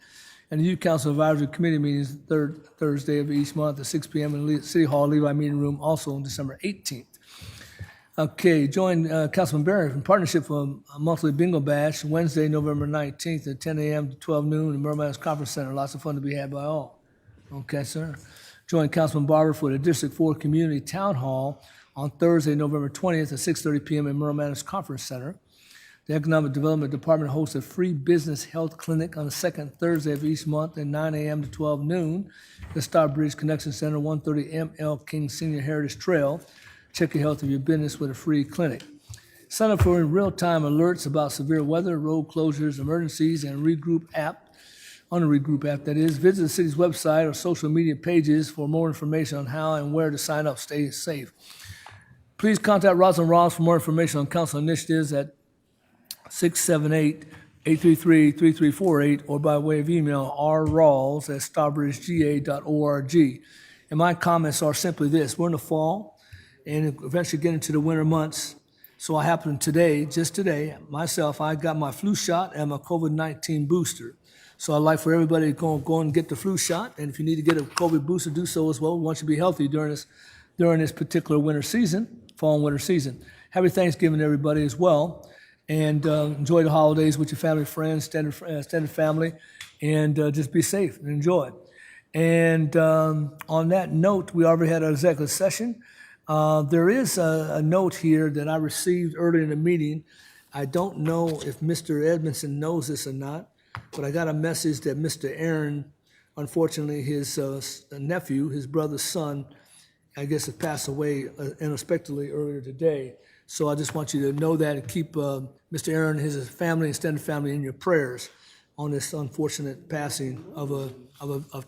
And the Youth Council Advisory Committee meeting is the third Thursday of each month at 6 p.m. in City Hall Levi Meeting Room, also on December 18th. Okay, join Councilman Barry in partnership for a monthly bingo bash Wednesday, November 19th at 10 a.m. to 12 noon in Merrimack Conference Center. Lots of fun to be had by all. Okay, sir. Join Councilman Barber for the District 4 Community Town Hall on Thursday, November 20th at 6:30 p.m. in Merrimack Conference Center. The Economic Development Department hosts a free business health clinic on the second Thursday of each month at 9 a.m. to 12 noon. The Stockbridge Connection Center, 130 ML King Senior Heritage Trail. Check your health of your business with a free clinic. Sign up for real-time alerts about severe weather, road closures, emergencies, and Regroup app. On the Regroup app, that is. Visit the city's website or social media pages for more information on how and where to sign up. Stay safe. Please contact Rosalind Ross for more information on council initiatives at 678-833-3348 or by way of email rrawls@stockbridgega.org. And my comments are simply this: we're in the fall and eventually get into the winter months. So I happened today, just today, myself, I got my flu shot and my COVID-19 booster. So I'd like for everybody to go and get the flu shot. And if you need to get a COVID booster, do so as well. We want you to be healthy during this particular winter season, fall and winter season. Happy Thanksgiving to everybody as well. And enjoy the holidays with your family, friends, extended family, and just be safe and enjoy it. And on that note, we already had our executive session. There is a note here that I received earlier in the meeting. I don't know if Mr. Edmondson knows this or not, but I got a message that Mr. Aaron, unfortunately, his nephew, his brother's son, I guess, has passed away unexpectedly earlier today. So I just want you to know that and keep Mr. Aaron and his family, extended family, in your prayers on this unfortunate passing of a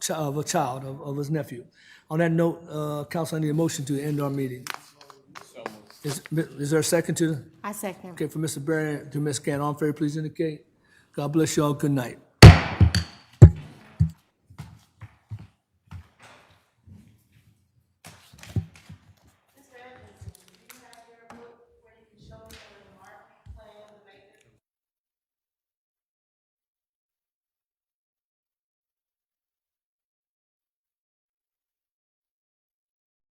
child, of his nephew. On that note, Council, I need a motion to end our meeting. Is there a second to? I second. Okay, for Mr. Barry to Ms. Gann. All in favor, please indicate. God bless you all. Good night.